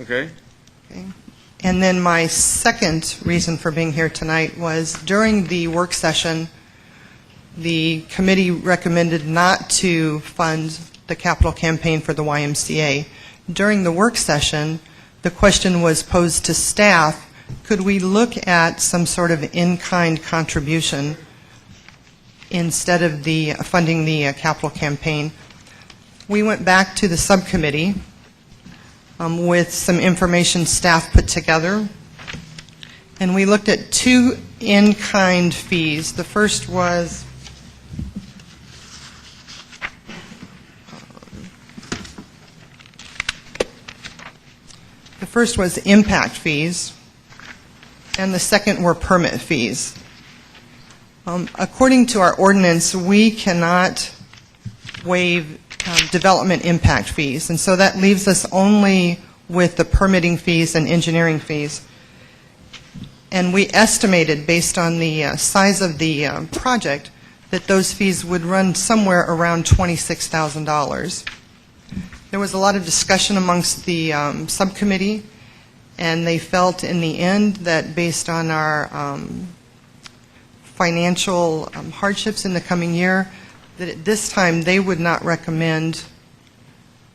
Okay. Okay. And then my second reason for being here tonight was during the work session, the committee recommended not to fund the capital campaign for the YMCA. During the work session, the question was posed to staff, could we look at some sort of in-kind contribution instead of the funding the capital campaign? We went back to the subcommittee with some information staff put together, and we looked at two in-kind fees. The first was impact fees, and the second were permit fees. According to our ordinance, we cannot waive development impact fees, and so that leaves us only with the permitting fees and engineering fees. And we estimated, based on the size of the project, that those fees would run somewhere around $26,000. There was a lot of discussion amongst the subcommittee, and they felt in the end that based on our financial hardships in the coming year, that at this time they would not recommend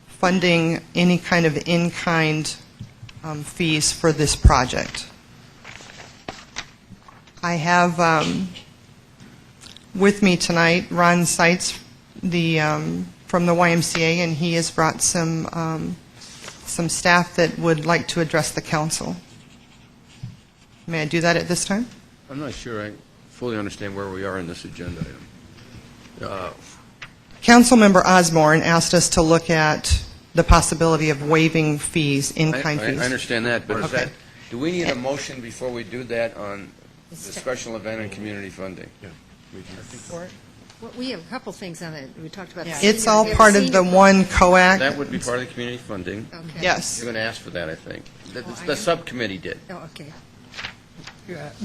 funding any kind of in-kind fees for this project. I have with me tonight Ron Seitz from the YMCA, and he has brought some staff that would like to address the council. May I do that at this time? I'm not sure I fully understand where we are in this agenda item. Councilmember Osborne asked us to look at the possibility of waiving fees, in-kind fees. I understand that, but do we need a motion before we do that on the special event and community funding? Yeah. Well, we have a couple things on it. We talked about the It's senior- all we have a part of senior the one That COAC. would be part of the community funding. Okay. Yes. You're going to ask for that, I think. The- Oh, I The am? subcommittee did. Oh, okay.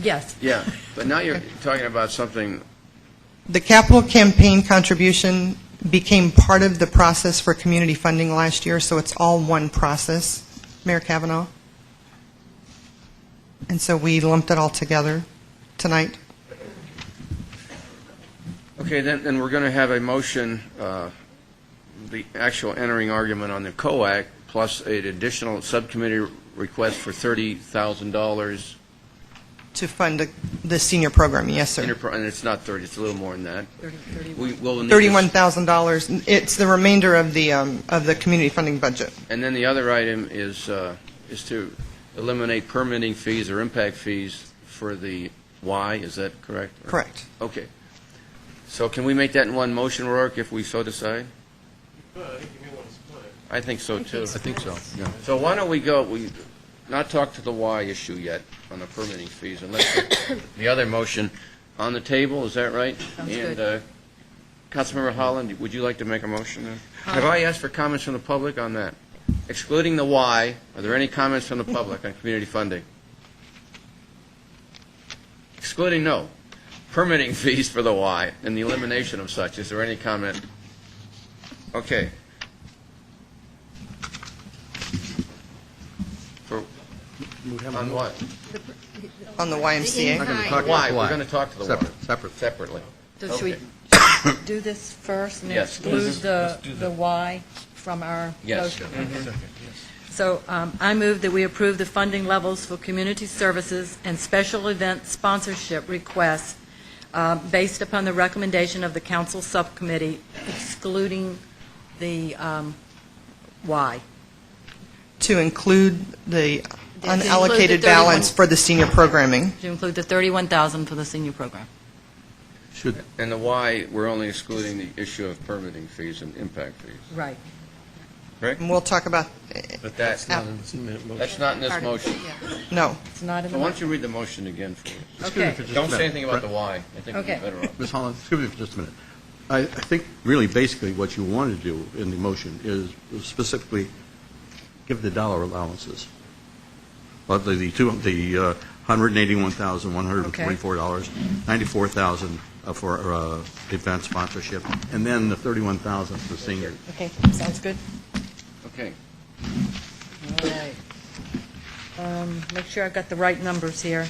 Yes. Yeah, but now you're talking about something, The capital campaign contribution became part of the process for community funding last year, so it's all one process, Mayor Kavanaugh. And so we lumped it all together tonight. okay, then we're going to have a motion, the actual entering argument on the COAC, plus an additional subcommittee request for $30,000. To fund the senior program, yes, sir. And it's not 30, it's a little more than that. We will need $31,000. It's the remainder of the community funding budget. And then the other item is to eliminate permitting fees or impact fees for the Y, is that correct? Correct. Okay. So can we make that in one motion, Rourke, if we so decide? I think so, too. I think so, yeah. So why don't we not talk to the Y issue yet on the permitting fees, and let's get the other motion on the table, is that right? Sounds And good. Councilmember Holland, would you like to make a motion then? Have I asked for comments from the public on that? Excluding the Y, are there any comments from the public on community funding? Excluding no. Permitting fees for the Y and the elimination of such, is there any comment? Okay. On what? On the YMCA. Why? We're going to talk to the Y. Separately. So should we do this first and Yes. exclude Let's do the Y from our Yes. motion? Okay. So I move that we approve the funding levels for community services and special event sponsorship requests based upon the recommendation of the council subcommittee, excluding the Y. To include the To include the unallocated 31 balance for the senior programming. To include the $31,000 for the senior program. And the Y, we're only excluding the issue of permitting fees and impact fees. Right. Correct? And we'll talk about, But that's not in this motion. no. It's not in So the why don't motion. you read the motion again for us? Okay. Don't say anything about the Y. I think we'd be Okay. better off. Ms. Holland, excuse me for just a minute. I think really basically what you want to do in the motion is specifically give the dollar allowances. Well, the $181,144, $94,000 for event sponsorship, and then the $31,000 for seniors. Okay, sounds good. Okay. All right. Make sure I've got the right numbers here.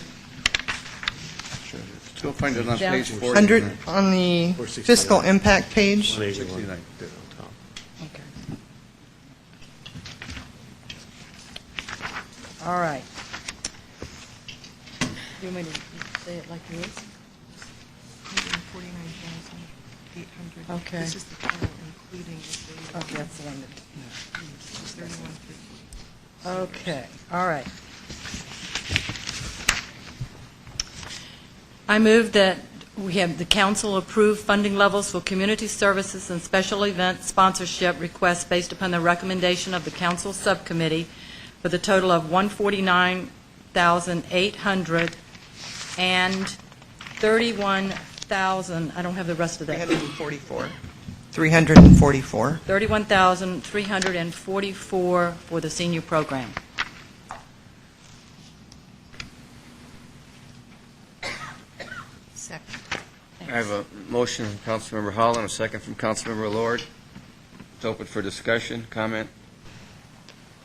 Go find it on Down- page 40. 100 on the fiscal impact page. 189. Okay. All right. You want me to say it like this? 149,800. Okay. This is the total, including the Okay, that's the one that, 3150. okay, all right. I move that we have the council approve funding levels for community services and special event sponsorship requests based upon the recommendation of the council subcommittee for the total of $149,800 and 31,000, I don't have the rest of that. 344. 344. 31,344 for the senior program. Second. I have a motion from Councilmember Holland, a second from Councilmember Lord. It's open for discussion, comment.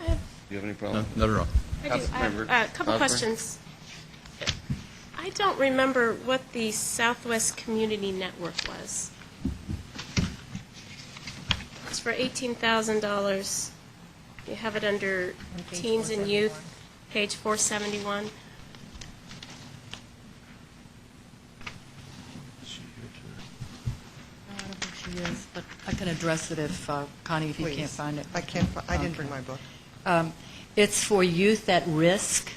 Do you have any problem? Not at all. I do. I Councilmember have a couple Osborne? questions. I don't remember what the Southwest Community Network was. It's for $18,000. You have it under Teens and Youth, page 471. I don't think she is, but I can address it if, Connie, if you can't Please. find it. I can't, I didn't bring my book. It's for youth at risk,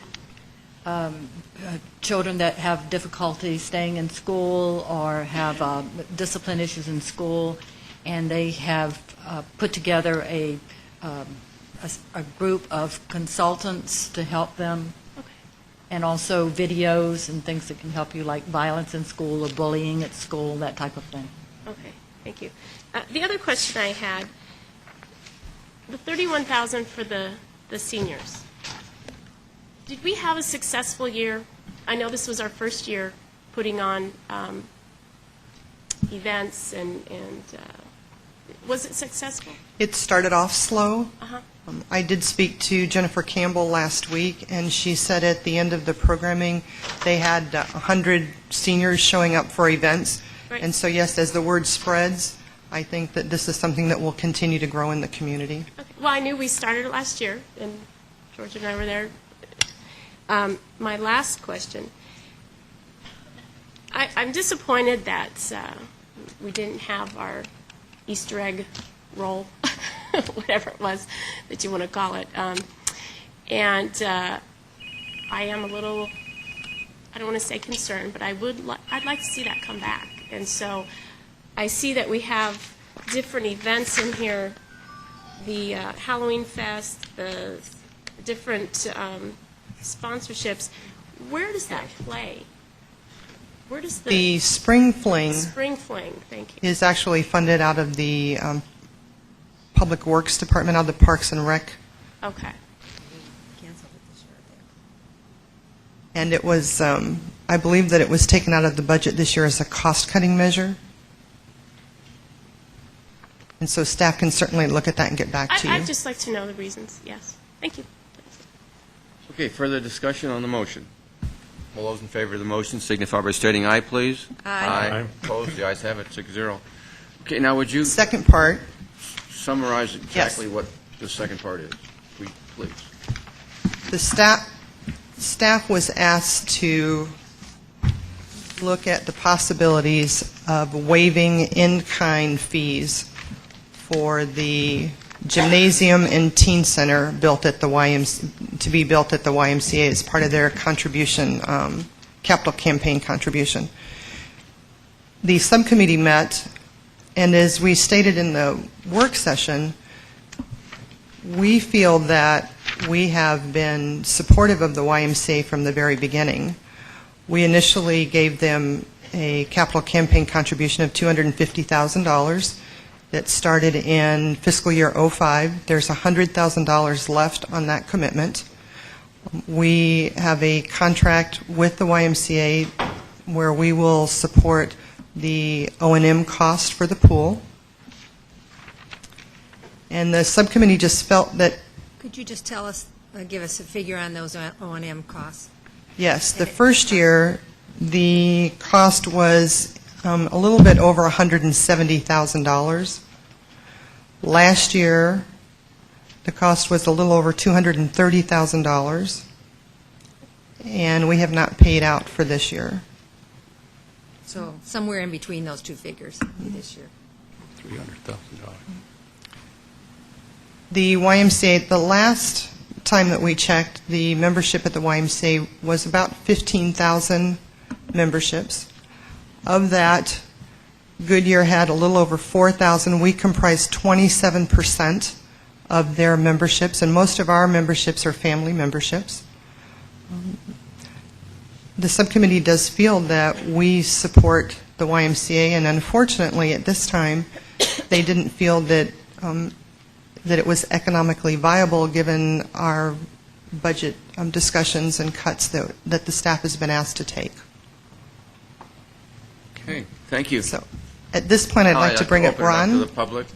children that have difficulty staying in school or have discipline issues in school, and they have put together a group of consultants to help them, and also videos and things that can help you, like violence in school or bullying at school, that type of thing. Okay, thank you. The other question I had, the $31,000 for the seniors. Did we have a successful year? I know this was our first year putting on events, and was it successful? It started off slow. Uh-huh. I did speak to Jennifer Campbell last week, and she said at the end of the programming they had 100 seniors showing up for events. Right. And so, yes, as the word spreads, I think that this is something that will continue to grow in the community. Okay. Well, I knew we started it last year, and George and I were there. My last question. I'm disappointed that we didn't have our Easter egg roll, whatever it was that you want to call it. And I am a little, I don't want to say concerned, but I'd like to see that come back. And so I see that we have different events in here, the Halloween Fest, the different sponsorships. Where does that play? Where does The Spring Fling Spring Fling, thank you. is actually funded out of the Public Works Department, out of the Parks and Rec. Okay. And it was, I believe that it was taken out of the budget this year as a cost-cutting measure. And so staff can certainly look at that and get back to you. I'd just like to know the reasons, yes. Thank you. Okay, further discussion on the motion? All those in favor of the motion signify by stating aye, please. Aye. Aye. Opposed? The ayes have it, 6-0. Okay, now would you Second part, summarize exactly what the second part is, please? the staff was asked to look at the possibilities of waiving in-kind fees for the gymnasium and teen center built at the to be built at the YMCA as part of their contribution, capital campaign contribution. The subcommittee met, and as we stated in the work session, we feel that we have been supportive of the YMCA from the very beginning. We initially gave them a capital campaign contribution of $250,000 that started in fiscal year '05. There's $100,000 left on that commitment. We have a contract with the YMCA where we will support the O&M cost for the pool. And the subcommittee just felt that, Could you just tell us, give us a figure on those O&M costs? yes, the first year, the cost was a little bit over $170,000. Last year, the cost was a little over $230,000, and we have not paid out for this year. So somewhere in between those two figures this year. $300,000. The YMCA, the last time that we checked, the membership at the YMCA was about 15,000 memberships. Of that, Goodyear had a little over 4,000. We comprise 27% of their memberships, and most of our memberships are family memberships. The subcommittee does feel that we support the YMCA, and unfortunately, at this time, they didn't feel that that it was economically viable given our budget discussions and cuts that the staff has been asked to take. Okay, thank you. So, at this point, I'd like to bring up open it Ron. to the public.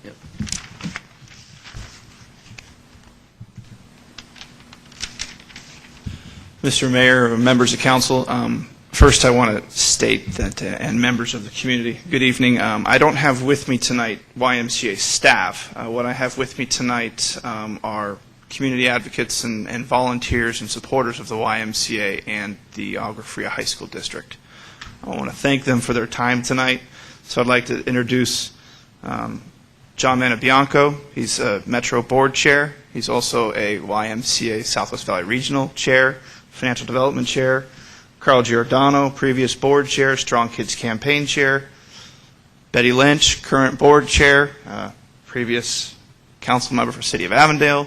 Yep. Mr. Mayor, members of council, first I want to state that, and members of the community, good evening. I don't have with me tonight YMCA staff. What I have with me tonight are community advocates and volunteers and supporters of the YMCA and the Agua Fria High School District. I want to thank them for their time tonight. So I'd like to introduce John Manabianco. He's a Metro Board Chair. He's also a YMCA Southwest Valley Regional Chair, Financial Development Chair. Carl Giordano, previous Board Chair, Strong Kids Campaign Chair. Betty Lynch, current Board Chair, previous Council Member for City of Avondale.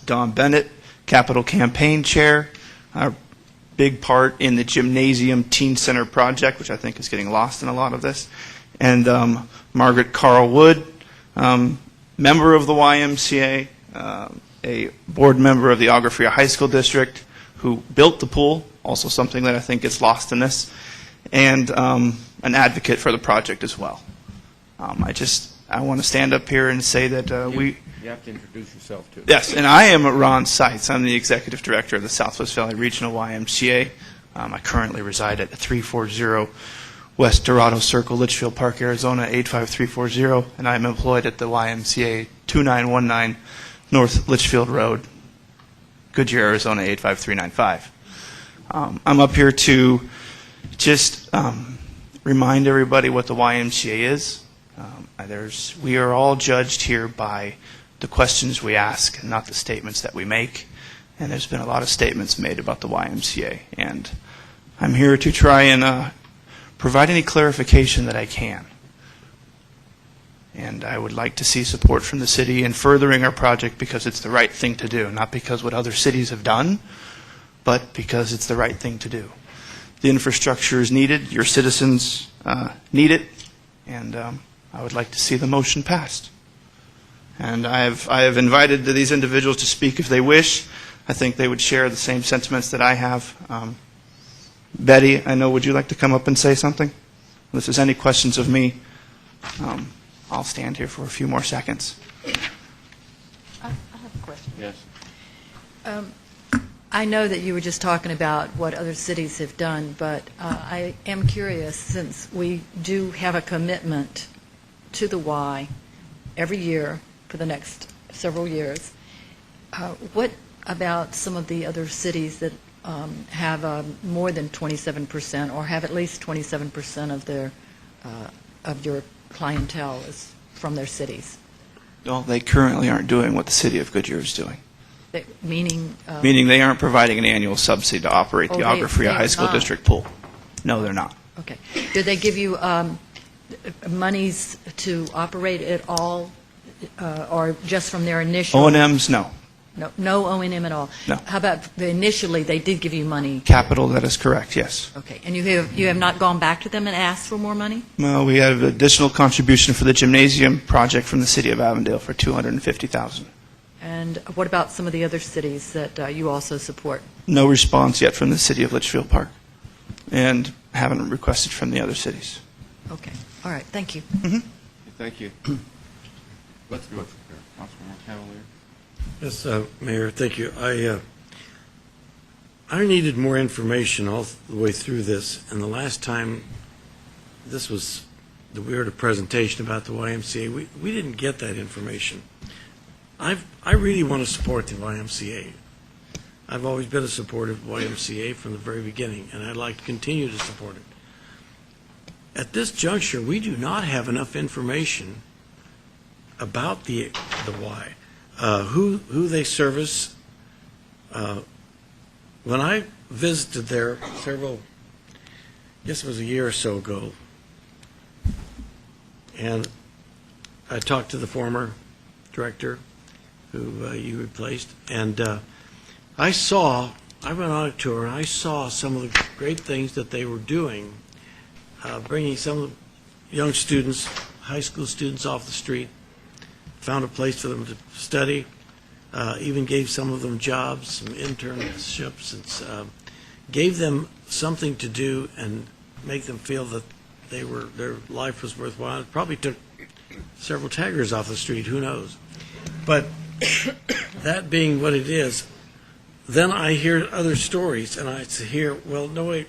Don Bennett, Capital Campaign Chair. big part in the gymnasium teen center project, which I think is getting lost in a lot of this. And Margaret Carl Wood, member of the YMCA, a board member of the Agua Fria High School District, who built the pool, also something that I think gets lost in this, and an advocate for the project as well. I want to stand up here and say that we... You have to introduce yourself, too. Yes, and I am Ron Seitz. I'm the executive director of the Southwest Valley Regional YMCA. I currently reside at 340 West Dorado Circle, Litchfield Park, Arizona, 85340, and I'm employed at the YMCA 2919 North Litchfield Road, Goodyear, Arizona, 85395. I'm up here to just remind everybody what the YMCA is. We are all judged here by the questions we ask, not the statements that we make. And there's been a lot of statements made about the YMCA. And I'm here to try and provide any clarification that I can. And I would like to see support from the city in furthering our project because it's the right thing to do, not because what other cities have done, but because it's the right thing to do. The infrastructure is needed. Your citizens need it. And I would like to see the motion passed. And I have invited these individuals to speak if they wish. I think they would share the same sentiments that I have. Betty, I know, would you like to come up and say something? If there's any questions of me, I'll stand here for a few more seconds. I have a question. Yes. I know that you were just talking about what other cities have done, but I am curious, since we do have a commitment to the Y every year for the next several years, what about some of the other cities that have more than 27% or have at least 27% of their of your clientele is from their cities? Well, they currently aren't doing what the city of Goodyear is doing. Meaning? Meaning they aren't providing an annual subsidy to operate the Agua Fria High School District pool. No, they're not. Okay. Did they give you monies to operate it all, or just from their initial? O&Ms, no. No O&M at all? No. How about initially they did give you money? Capital, that is correct, yes. Okay. And you have not gone back to them and asked for more money? Well, we have additional contribution for the gymnasium project from the city of Avondale for $250,000. And what about some of the other cities that you also support? No response yet from the city of Litchfield Park, and haven't requested from the other cities. Okay. All right. Thank you. Thank you. Let's go. Councilman Cavalier. Yes, Mayor, thank you. I needed more information all the way through this, and the last time we heard a presentation about the YMCA, we didn't get that information. I really want to support the YMCA. I've always been a supporter of YMCA from the very beginning, and I'd like to continue to support it. At this juncture, we do not have enough information about the Y, who they service. When I visited there I guess it was a year or so ago, and I talked to the former director who you replaced, and I went on a tour, and I saw some of the great things that they were doing, bringing some of the young students, high school students off the street, found a place for them to study, even gave some of them jobs, some internships, and gave them something to do and make them feel that their life was worthwhile. It probably took several taggers off the street, who knows. But that being what it is, then I hear other stories, and I hear, well, no, wait,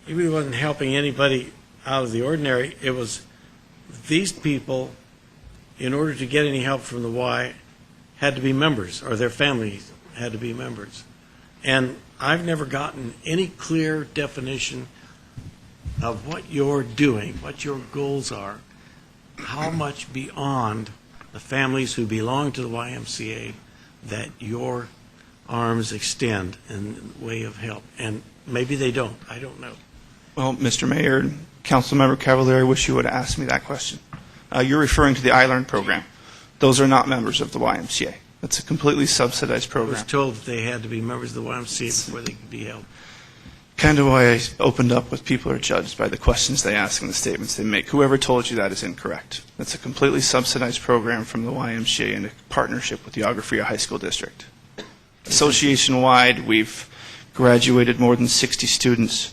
he really wasn't helping anybody out of the ordinary. It was these people, in order to get any help from the Y, had to be members, or their families had to be members. And I've never gotten any clear definition of what you're doing, what your goals are, how much beyond the families who belong to the YMCA that your arms extend in the way of help. And maybe they don't. I don't know. Well, Mr. Mayor, Councilmember Cavalier, I wish you would have asked me that question. You're referring to the I-Learn program. Those are not members of the YMCA. That's a completely subsidized I program. was told that they had to be members of the YMCA before they could be helped. kind of why I opened up with people are judged by the questions they ask and the statements they make. Whoever told you that is incorrect. That's a completely subsidized program from the YMCA in a partnership with the Agua Fria High School District. Association-wide, we've graduated more than 60 students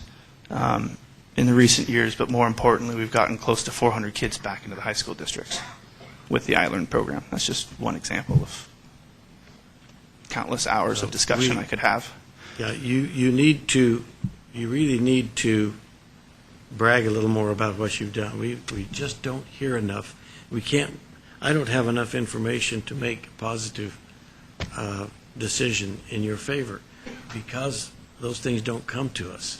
in the recent years, but more importantly, we've gotten close to 400 kids back into the high school districts with the iLearn program. That's just one example of countless hours of discussion I could have. Yeah, you really need to brag a little more about what you've done. We just don't hear enough. I don't have enough information to make a positive decision in your favor because those things don't come to us,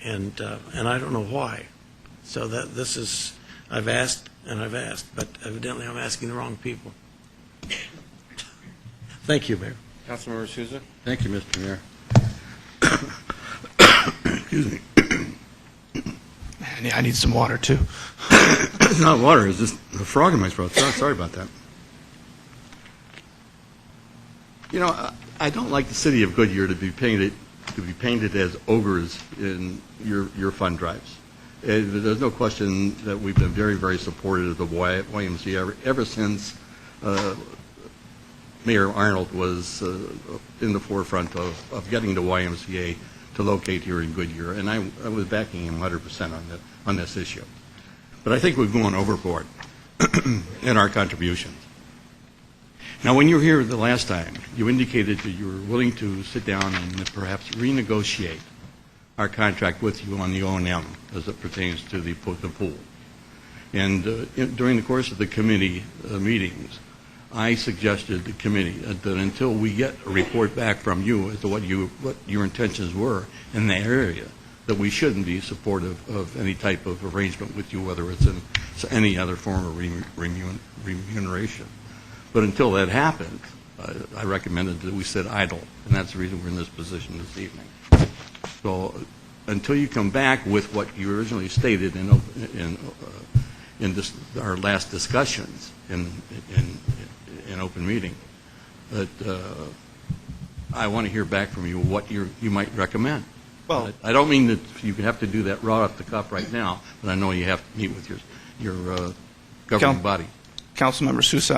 and I don't know why. So I've asked, but evidently I'm asking the wrong people. Thank you, Mayor. Councilmember Souza. Thank you, Mr. Mayor. Excuse me. Man, yeah, I need some water, too. It's not water, it's just a frog in my throat. Sorry about that. You know, I don't like the city of Goodyear to be painted as ogres in your fund drives. There's no question that we've been very, very supportive of the YMCA ever since Mayor Arnold was in the forefront of getting the YMCA to locate here in Goodyear, and I was backing him 100% on this issue. But I think we've gone overboard in our contributions. Now, when you were here the last time, you indicated that you were willing to sit down and perhaps renegotiate our contract with you on the O&M as it pertains to the pool. And during the course of the committee meetings, I suggested to the committee that until we get a report back from you as to what your intentions were in that area, that we shouldn't be supportive of any type of arrangement with you, whether it's in any other form of remuneration. But until that happens, I recommended that we sit idle, and that's the reason we're in this position this evening. So until you come back with what you originally stated in our last discussions in open meeting, that I want to hear back from you what you might recommend. Well, I don't mean that you have to do that right off the cuff right now, but I know you have to meet with your governing body. Councilmember Sousa,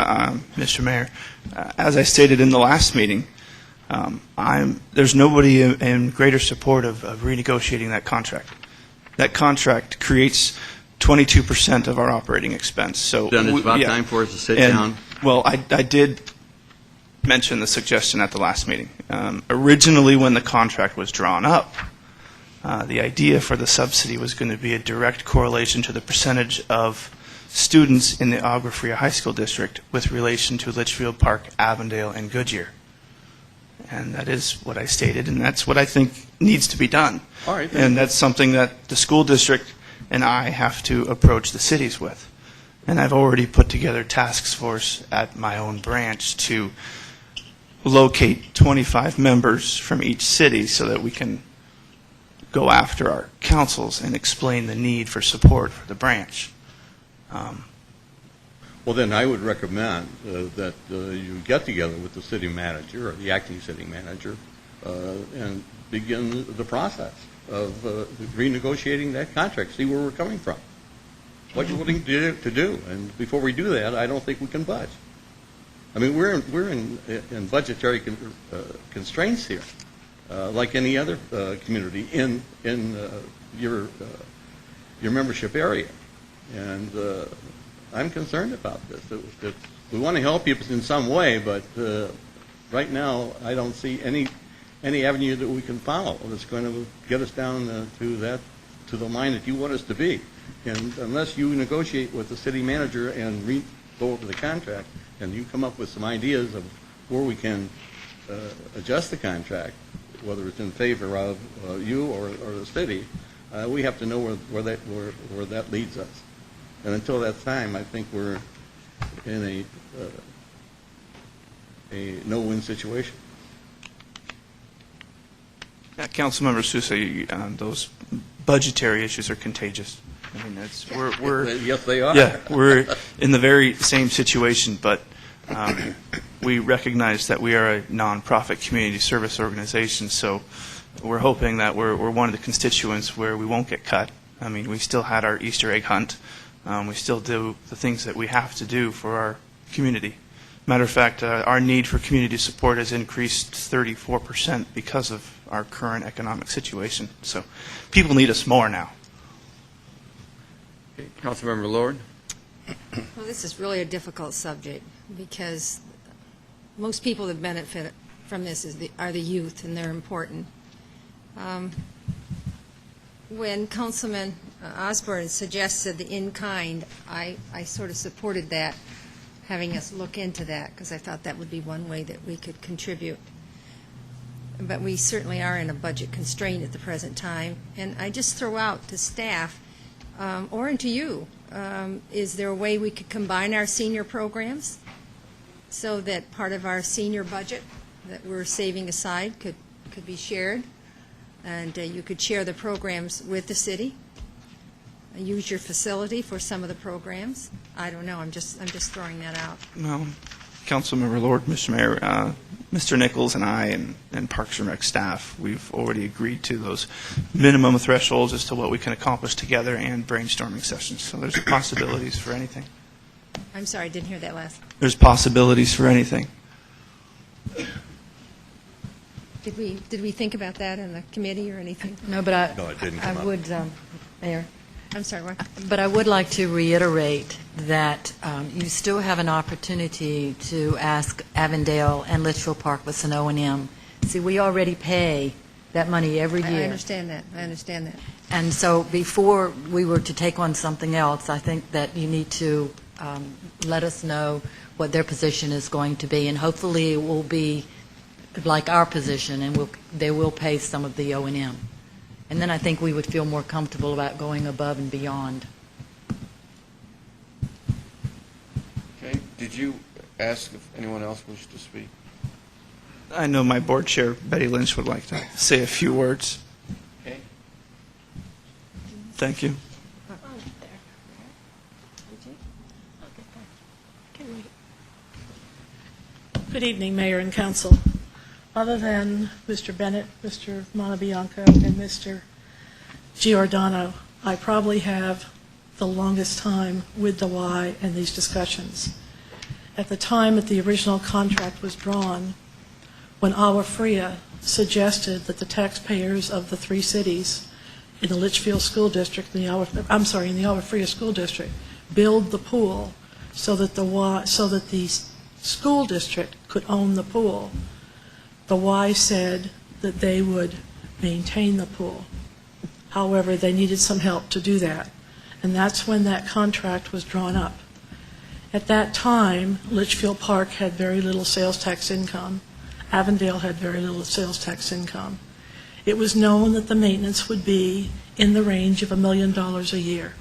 Mr. Mayor, as I stated in the last meeting, there's nobody in greater support of renegotiating that contract. That contract creates 22% of our operating expense. So then it's about time for us to sit down. Well, I did mention the suggestion at the last meeting. Originally, when the contract was drawn up, the idea for the subsidy was going to be a direct correlation to the percentage of students in the Agua Fria High School District with relation to Litchfield Park, Avondale, and Goodyear. And that is what I stated, and that's what I think needs to be done. All right. And that's something that the school district and I have to approach the cities with. And I've already put together a task force at my own branch to locate 25 members from each city so that we can go after our councils and explain the need for support for the branch. Well, then I would recommend that you get together with the city manager or the acting city manager and begin the process of renegotiating that contract, see where we're coming from, what you're willing to do. And before we do that, I don't think we can budge. I mean, we're in budgetary constraints here, like any other community in your membership area. And I'm concerned about this. We want to help you in some way, but right now I don't see any avenue that we can follow that's going to get us down to the line that you want us to be. And unless you negotiate with the city manager and go over the contract, and you come up with some ideas of where we can adjust the contract, whether it's in favor of you or the city, we have to know where that leads us. And until that time, I think we're in a no-win situation. Yeah, Councilmember Sousa, those budgetary issues are contagious. I mean, we're yes, they are. Yeah, we're in the very same situation, but We recognize that we are a nonprofit community service organization, so we're hoping that we're one of the constituents where we won't get cut. I mean, we still had our Easter egg hunt. We still do the things that we have to do for our community. Matter of fact, our need for community support has increased 34% because of our current economic situation. So people need us more now. Councilmember Lord? Well, this is really a difficult subject because most people that benefit from this are the youth, and they're important. When Councilman Osborne suggested the in-kind, I sort of supported that, having us look into that, because I thought that would be one way that we could contribute. But we certainly are in a budget constraint at the present time. And I just throw out to staff, or to you, is there a way we could combine our senior programs so that part of our senior budget that we're saving aside could be shared? And you could share the programs with the city, use your facility for some of the programs. I don't know. I'm just throwing that out. No, Councilmember Lord, Mr. Mayor, Mr. Nichols and I and Parks and Rec staff, we've already agreed to those minimum thresholds as to what we can accomplish together and brainstorming sessions. So there's possibilities for anything. I'm sorry, I didn't hear that last. There's possibilities for anything. Did we think about that in the committee or anything? No, but No, it didn't I come up. would, Mayor. I'm sorry, what? But I would like to reiterate that you still have an opportunity to ask Avondale and Litchfield Park with an O&M. See, we already pay that money every year. I understand that. I understand that. And so before we were to take on something else, I think that you need to let us know what their position is going to be, and hopefully it will be like our position, and they will pay some of the O&M. And then I think we would feel more comfortable about going above and beyond. Okay. Did you ask if anyone else wished to speak? I know my board chair, Betty Lynch, would like to say a few words. Okay. Thank you. Good evening, Mayor and Council. Other than Mr. Bennett, Mr. Montebianco, and Mr. Giordano, I probably have the longest time with the Y in these discussions. At the time that the original contract was drawn, when Agua Fria suggested that the taxpayers of the three cities in the Litchfield School District, in the Agua Fria School District, build the pool so that the school district could own the pool, the Y said that they would maintain the pool. However, they needed some help to do that, and that's when that contract was drawn up. At that time, Litchfield Park had very little sales tax income. Avondale had very little sales tax income. It was known that the maintenance would be in the range of $1 million a year.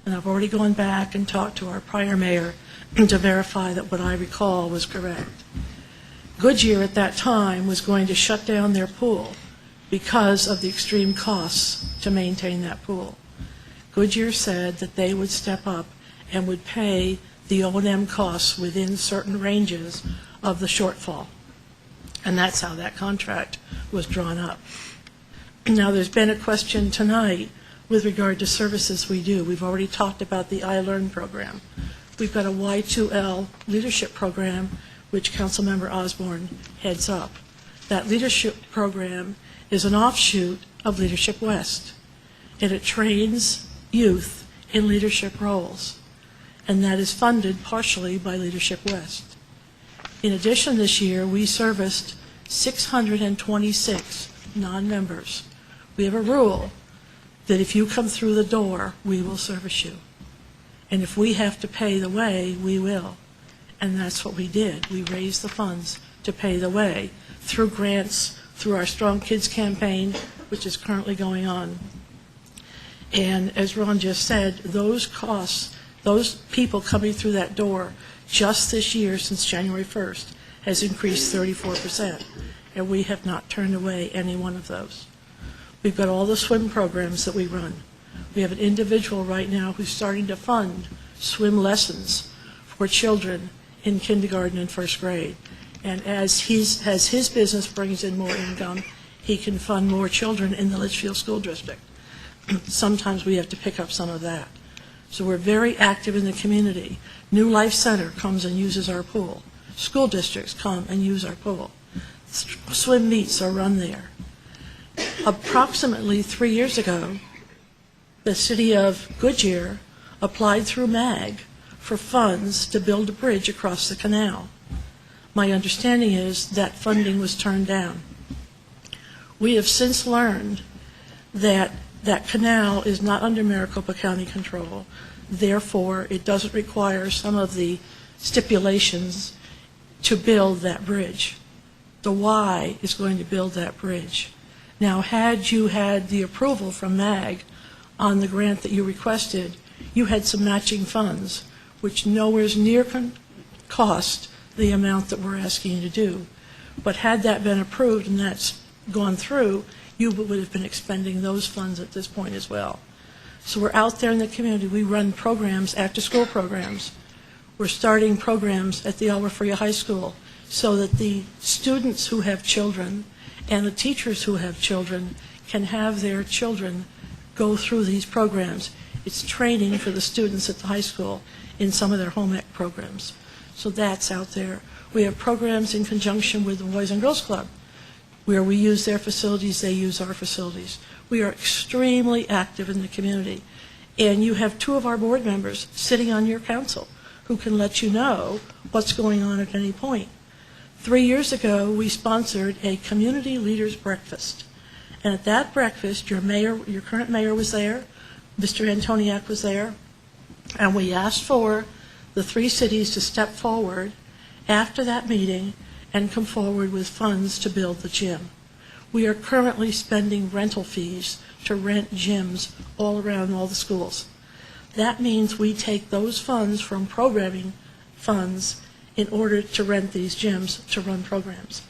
And I've already gone back and talked to our prior mayor to verify that what I recall was correct. Goodyear at that time was going to shut down their pool because of the extreme costs to maintain that pool. Goodyear said that they would step up and would pay the O&M costs within certain ranges of the shortfall. And that's how that contract was drawn up. Now, there's been a question tonight with regard to services we do. We've already talked about the iLearn program. We've got a Y2L leadership program, which Councilmember Osborne heads up. That leadership program is an offshoot of Leadership West, and it trains youth in leadership roles, and that is funded partially by Leadership West. In addition, this year, we serviced 626 non-members. We have a rule that if you come through the door, we will service you. And if we have to pay the way, we will. And that's what we did. We raised the funds to pay the way through grants, through our Strong Kids campaign, which is currently going on. And as Ron just said, those costs, those people coming through that door just this year since January 1st has increased 34%. And we have not turned away any one of those. We've got all the swim programs that we run. We have an individual right now who's starting to fund swim lessons for children in kindergarten and first grade. And as his business brings in more income, he can fund more children in the Litchfield School District. Sometimes we have to pick up some of that. So we're very active in the community. New Life Center comes and uses our pool. School districts come and use our pool. Swim meets are run there. Approximately 3 years ago, the city of Goodyear applied through MAG for funds to build a bridge across the canal. My understanding is that funding was turned down. We have since learned that that canal is not under Maricopa County control. Therefore, it doesn't require some of the stipulations to build that bridge. The Y is going to build that bridge. Now, had you had the approval from MAG on the grant that you requested, you had some matching funds, which nowhere near cost the amount that we're asking you to do. But had that been approved and that's gone through, you would have been expending those funds at this point as well. So we're out there in the community. We run programs, after-school programs. We're starting programs at the Alva Freya High School so that the students who have children and the teachers who have children can have their children go through these programs. It's training for the students at the high school in some of their home ec programs. So that's out there. We have programs in conjunction with the Boys and Girls Club, where we use their facilities, they use our facilities. We are extremely active in the community. And you have 2 of our board members sitting on your council who can let you know what's going on at any point. 3 years ago, we sponsored a community leaders breakfast. And at that breakfast, your current mayor was there, Mr. Antoniak was there, and we asked for the 3 cities to step forward after that meeting and come forward with funds to build the gym. We are currently spending rental fees to rent gyms all around all the schools. That means we take those funds from programming funds in order to rent these gyms to run programs.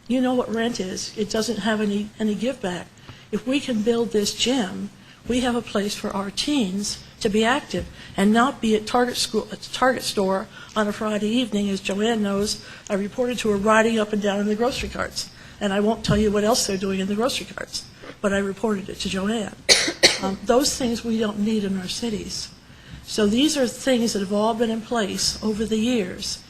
You know what rent is. It doesn't have any give back. If we can build this gym, we have a place for our teens to be active and not be at Target store on a Friday evening. As Joanne knows, I reported to her riding up and down in the grocery carts. And I won't tell you what else they're doing in the grocery carts, but I reported it to Joanne. Those things we don't need in our cities. So these are things that have all been in place over the years.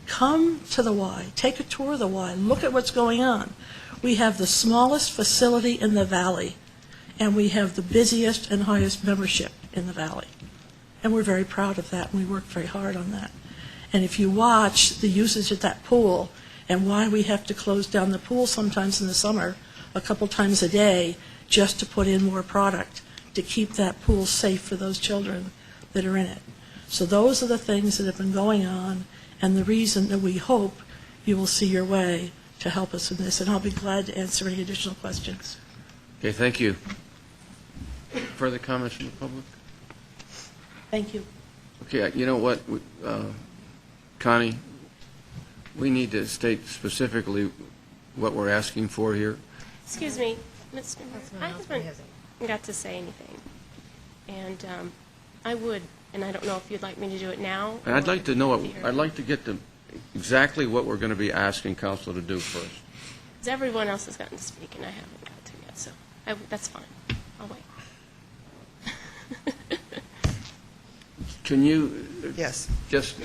Come to the Y, take a tour of the Y, look at what's going on. We have the smallest facility in the valley, and we have the busiest and highest membership in the valley. And we're very proud of that, and we work very hard on that. And if you watch the usage of that pool and why we have to close down the pool sometimes in the summer a couple times a day just to put in more product to keep that pool safe for those children that are in it. So those are the things that have been going on and the reason that we hope you will see your way to help us in this. And I'll be glad to answer any additional questions. Okay, thank you. Further comments from the public? Thank you. Okay, you know what, Connie, we need to state specifically what we're asking for here. Excuse me, Mr. Mayor, I haven't got to say anything. And I would, and I don't know if you'd like me to do it now. And I'd like to know, I'd like to get exactly what we're going to be asking council to do first. Because everyone else has gotten to speak, and I haven't got to yet, so that's fine. I'll wait. Can you Yes. just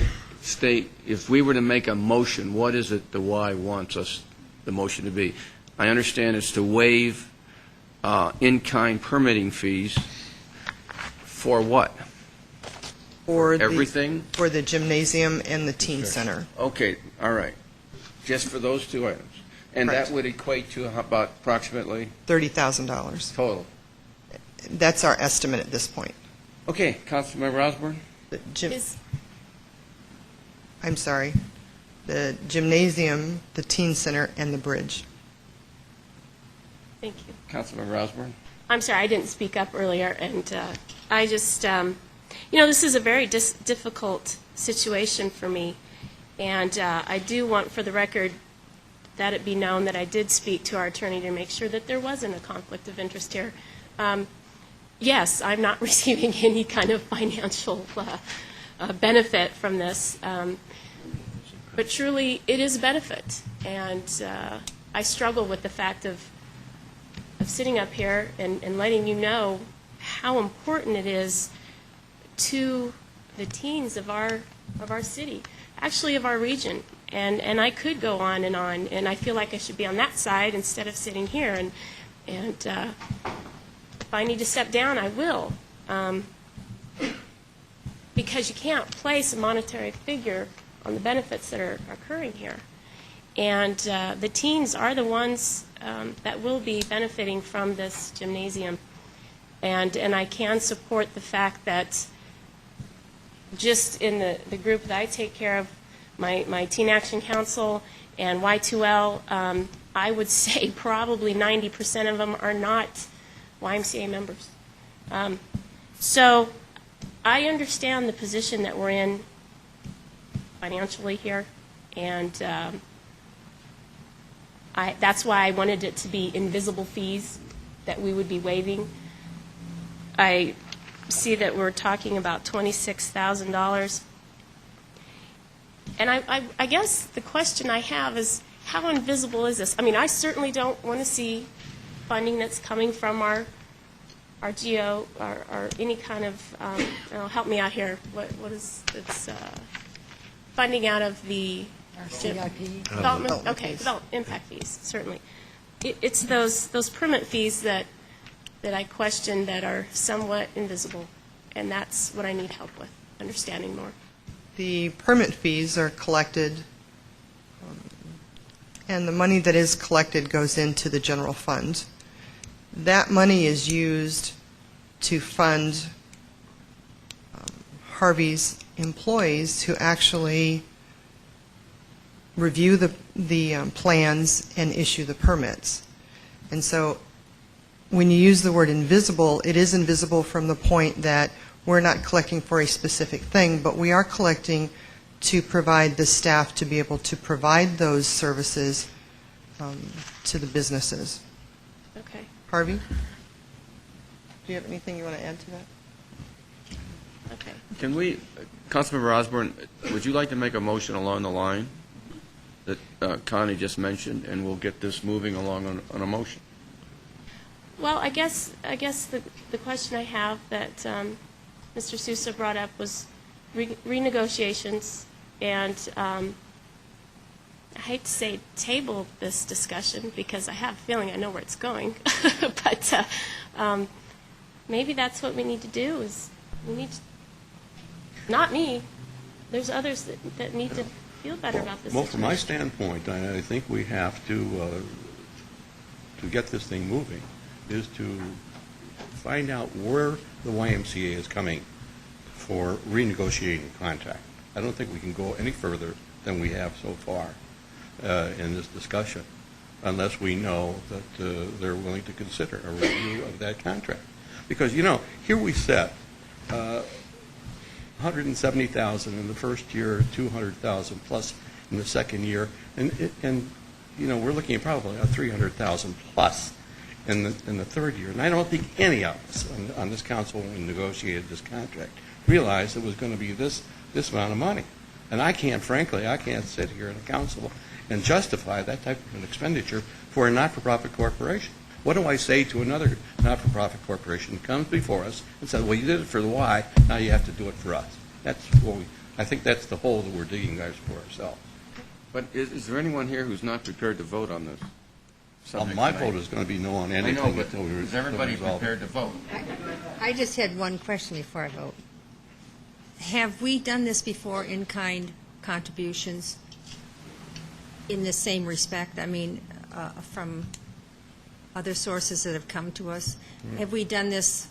state, if we were to make a motion, what is it the Y wants us, the motion to be? I understand it's to waive in-kind permitting fees for what? For everything? For the gymnasium and the teen center. Okay, all right. Just for those 2 items. And Correct. that would equate to about approximately? $30,000. Total. That's our estimate at this point. Okay, Councilmember Osborne? I'm sorry. The gymnasium, the teen center, and the bridge. Thank you. Councilmember Osborne? I'm sorry, I didn't speak up earlier, and I just, this is a very difficult situation for me, and I do want, for the record, that it be known that I did speak to our attorney to make sure that there wasn't a conflict of interest here. Yes, I'm not receiving any kind of financial benefit from this. But truly, it is a benefit. And I struggle with the fact of sitting up here and letting you know how important it is to the teens of our city, actually of our region. And I could go on, and I feel like I should be on that side instead of sitting here. And if I need to step down, I will. Because you can't place a monetary figure on the benefits that are occurring here. And the teens are the ones that will be benefiting from this gymnasium. And I can support the fact that just in the group that I take care of, my Teen Action Council and Y2L, I would say probably 90% of them are not YMCA members. So I understand the position that we're in financially here, and that's why I wanted it to be invisible fees that we would be waiving. I see that we're talking about $26,000. And I guess the question I have is, how invisible is this? I mean, I certainly don't want to see funding that's coming from our GO or any kind of, help me out here, what is, it's funding out of the Our CIP. development, okay, development impact fees, certainly. It's those permit fees that I question that are somewhat invisible, and that's what I need help with, understanding more. The permit fees are collected, and the money that is collected goes into the general fund. That money is used to fund Harvey's employees who actually review the plans and issue the permits. And so when you use the word invisible, it is invisible from the point that we're not collecting for a specific thing, but we are collecting to provide the staff to be able to provide those services to the businesses. Okay. Harvey, do you have anything you want to add to that? Okay. Can we, Councilmember Osborne, would you like to make a motion along the line that Connie just mentioned, and we'll get this moving along on a motion? Well, I guess the question I have that Mr. Sousa brought up was renegotiations, and I hate to say table this discussion because I have a feeling I know where it's going, but maybe that's what we need to do is we need to, not me, there's others that need to feel better about this Well, situation. from my standpoint, I think we have to get this thing moving, is to find out where the YMCA is coming for renegotiating contract. I don't think we can go any further than we have so far in this discussion, unless we know that they're willing to consider a review of that contract. Because, here we set $170,000 in the first year, $200,000 plus in the second year, and we're looking at probably $300,000 plus in the third year. And I don't think any of us on this council, when we negotiated this contract, realized it was going to be this amount of money. And frankly, I can't sit here in the council and justify that type of an expenditure for a not-for-profit corporation. What do I say to another not-for-profit corporation that comes before us and says, well, you did it for the Y, now you have to do it for us? I think that's the hole that we're digging for ourselves. But is there anyone here who's not prepared to vote on this? Well, my vote is going to be no on anything. I know, but is everybody prepared to vote? I just had one question before I vote. Have we done this before, in-kind contributions, in the same respect? I mean, from other sources that have come to us? Have we done this,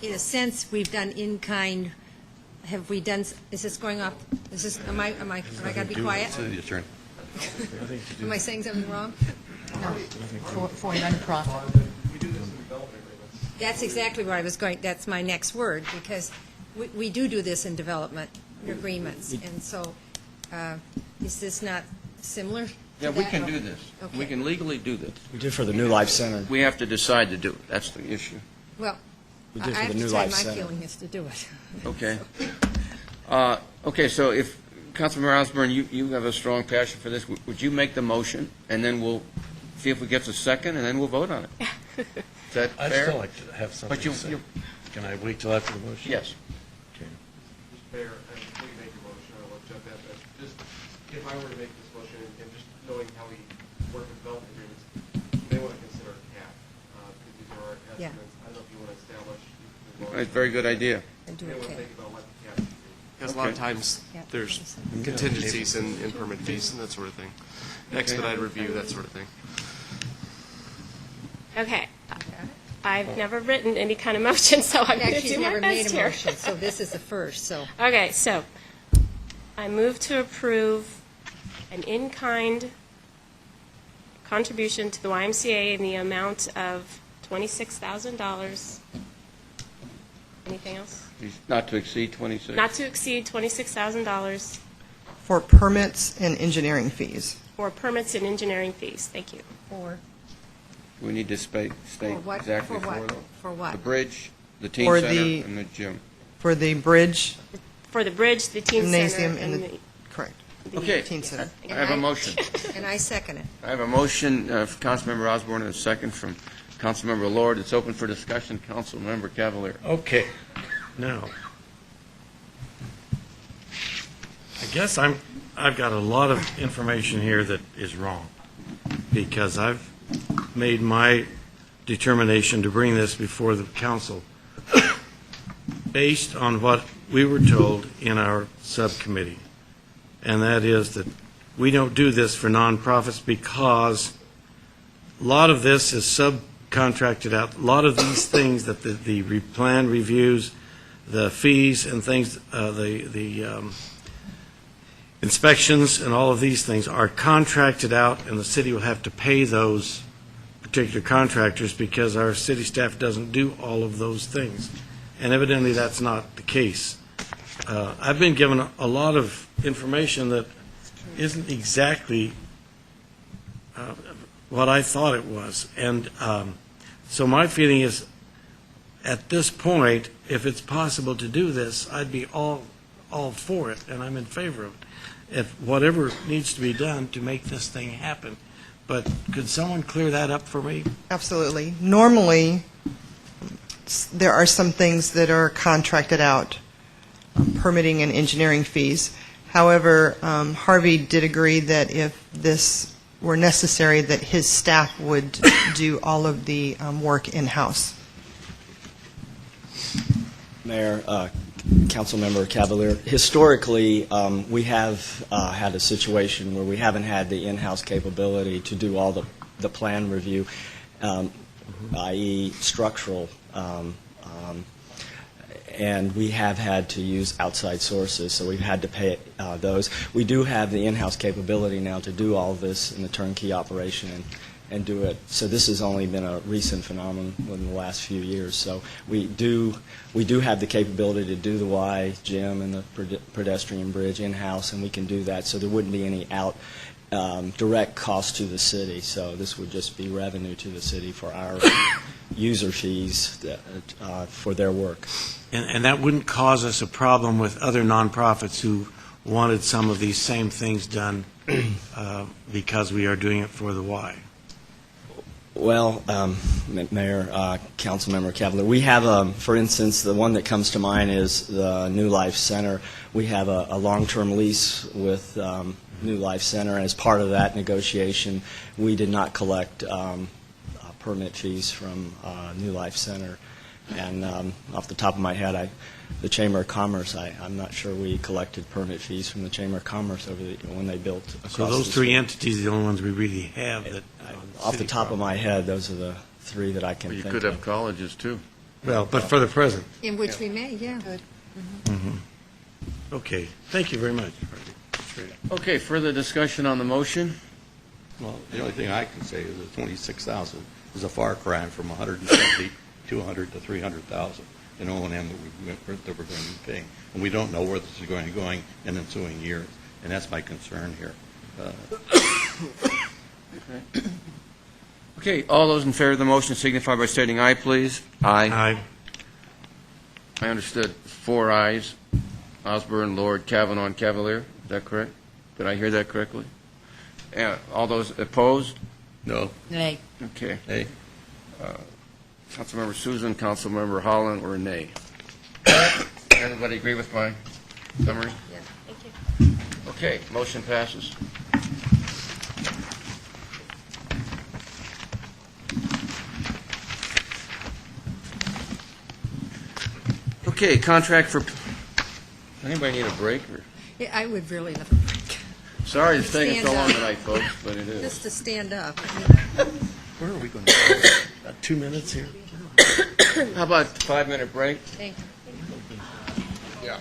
in a sense, we've done in-kind, have we done, is this going up? Is this, am I got to be quiet? City attorney. Am I saying something wrong? No, for nonprofit. That's exactly where I was going, that's my next word, because we do this in development agreements, and so is this not similar to Yeah, we that? can do this. Okay. We can legally do this. We did for the New Life Center. We have to decide to do it. That's the issue. Well, We I did for have the to New tell you, Life my Center. feeling is to do it. Okay. Okay, so if Councilmember Osborne, you have a strong passion for this. Would you make the motion, and then we'll see if we get a second, and then we'll vote on it? Is that fair? I'd still like to have something But you- to say. you- Can I wait till after the motion? Yes. Okay. Mayor, before you make your motion, I will jump at that. Just, if I were to make this motion, and just knowing how we work with development agreements, you may want to consider a cap, because these are our Yeah. estimates. I don't know if you want to establish. That's a very good idea. And do You may a want to cap. think about what the cap should be. Because a lot of Okay. times, Yeah. there's contingencies in permit fees and that sort of thing. Expedited review, that sort of thing. Okay. I've never written any kind of motion, so I'm going to Actually, do she's my never made best a here. motion, so this is the first, so. Okay, so I move to approve an in-kind contribution to the YMCA in the amount of $26,000. Anything else? Not to exceed 26. Not to exceed $26,000 For permits and engineering fees. for permits and engineering fees. Thank you. For We need to state what? exactly For what? though. For what? The bridge, the teen Or center, the- and the gym. For the bridge, For the bridge, the teen gymnasium, center, and and the, correct, the Okay. teen center. I have a motion. And I second it. I have a motion from Councilmember Osborne and a second from Councilmember Lord. It's open for discussion. Councilmember Cavalier. Okay. Now, I guess I've got a lot of information here that is wrong, because I've made my determination to bring this before the council based on what we were told in our subcommittee, and that is that we don't do this for nonprofits because a lot of this is subcontracted out. A lot of these things that the plan reviews, the fees and things, the inspections and all of these things are contracted out, and the city will have to pay those particular contractors because our city staff doesn't do all of those things. And evidently, that's not the case. I've been given a lot of information that isn't exactly what I thought it was. And so my feeling is, at this point, if it's possible to do this, I'd be all for it, and I'm in favor of it. If whatever needs to be done to make this thing happen. But could someone clear that up for me? Absolutely. Normally, there are some things that are contracted out, permitting and engineering fees. However, Harvey did agree that if this were necessary, that his staff would do all of the work in-house. Mayor, Councilmember Cavalier, historically, we have had a situation where we haven't had the in-house capability to do all the plan review, i.e. structural, and we have had to use outside sources, so we've had to pay those. We do have the in-house capability now to do all this in the turnkey operation and do it. So this has only been a recent phenomenon in the last few years. So we do have the capability to do the Y gym and the pedestrian bridge in-house, and we can do that. So there wouldn't be any direct cost to the city. So this would just be revenue to the city for our user fees for their work. And that wouldn't cause us a problem with other nonprofits who wanted some of these same things done because we are doing it for the Y. Well, Mayor, Councilmember Cavalier, we have, for instance, the one that comes to mind is the New Life Center. We have a long-term lease with New Life Center. As part of that negotiation, we did not collect permit fees from New Life Center. And off the top of my head, the Chamber of Commerce, I'm not sure we collected permit fees from the Chamber of Commerce when they built across So those the three street. entities are the only ones we really have that. Off the top of my head, those are the three that I can You think could of. have colleges, too. Well, but for the present. In which we may, yeah. Okay, thank you very much. Okay, further discussion on the motion? Well, the only thing I can say is that 26,000 is a far cry from 170, 200 to 300,000 in O&M that we're going to be paying. And we don't know where this is going in ensuing years, and that's my concern here. Okay, all those in favor of the motion signify by stating aye, please. Aye. Aye. I understood. 4 ayes. Osborne, Lord, Kavanaugh, and Cavalier. Is that correct? Did I hear that correctly? All those opposed? No. Nay. Okay. Nay. Councilmember Susan, Councilmember Holland, or nay? Everybody agree with my summary? Yeah, thank you. Okay, motion passes. Okay, contract for, anybody need a break? Or? Yeah, I would really love a break. Sorry it's taking so Stand long up. tonight, folks, but it is. Just to stand up. Where are we going to go? About 2 minutes here? How about 5-minute break? Thank you. Yeah.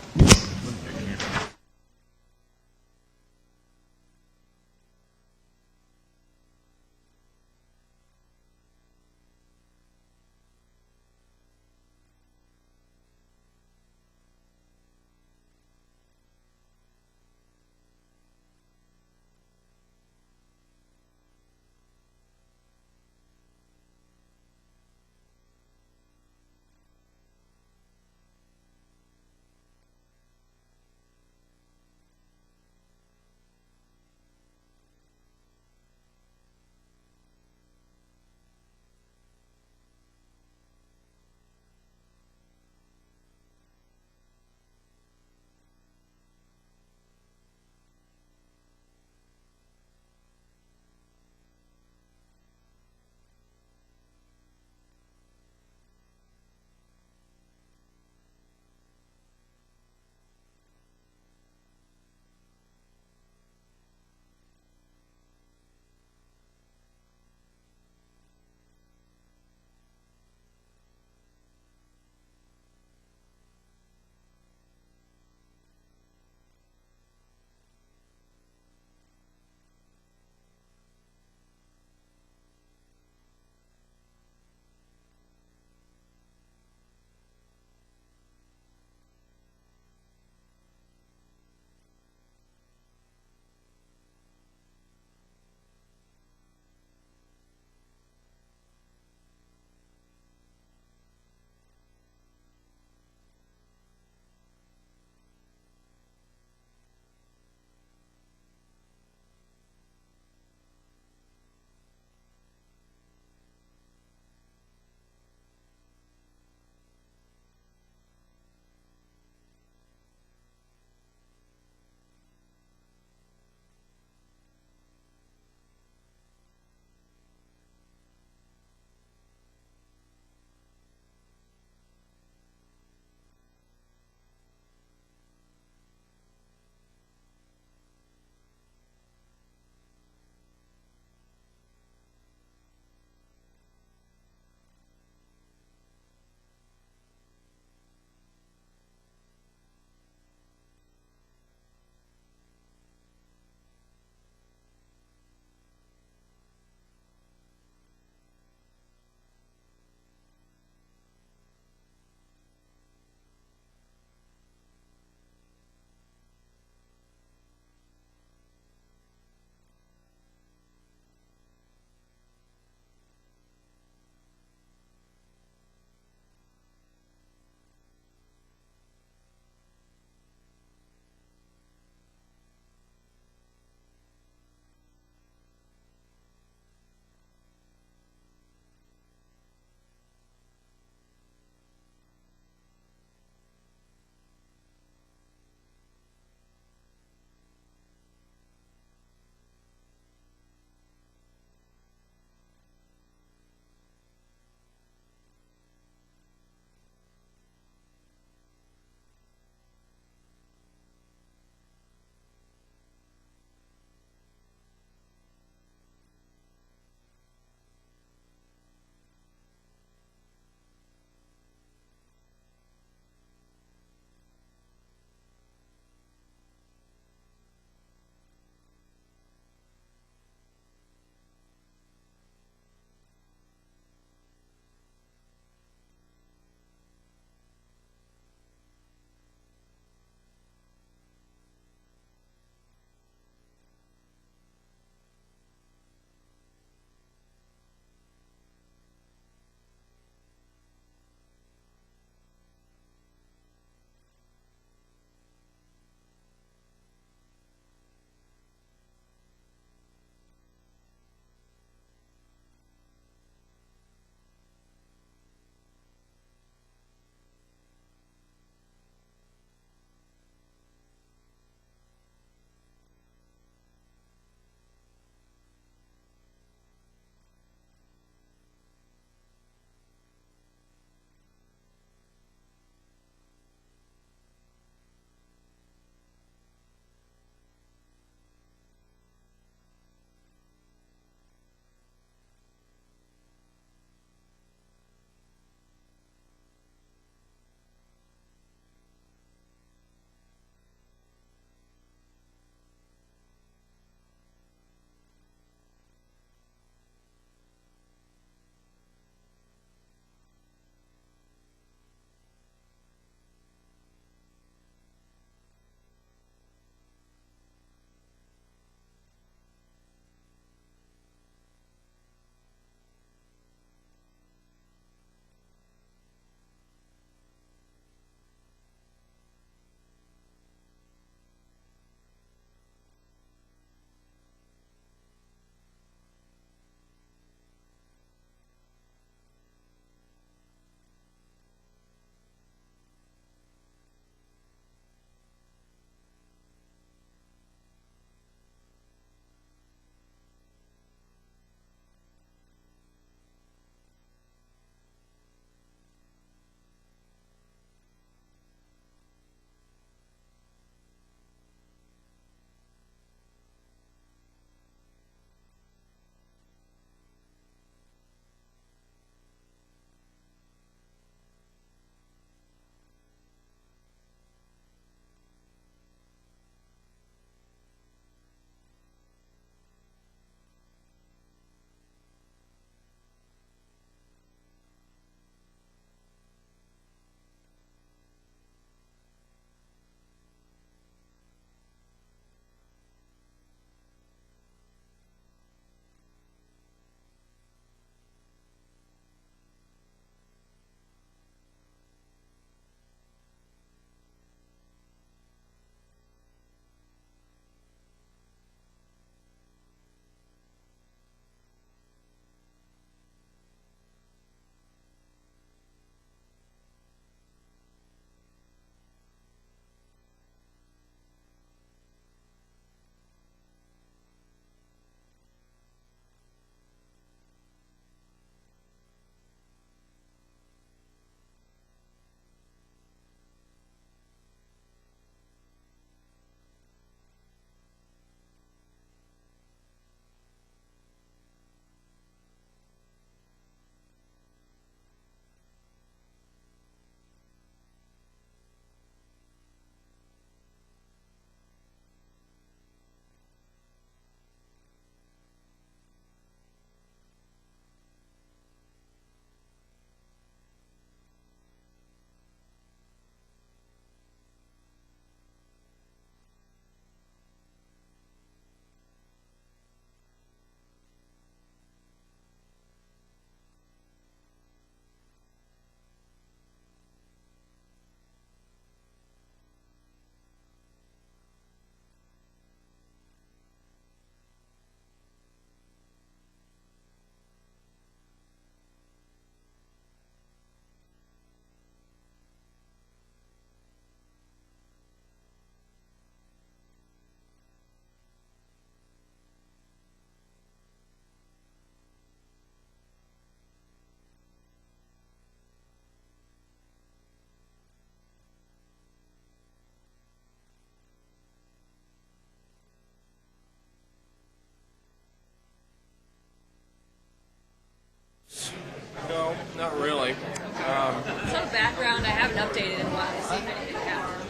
Not really. Some background, I haven't updated in a while to see if anything happened.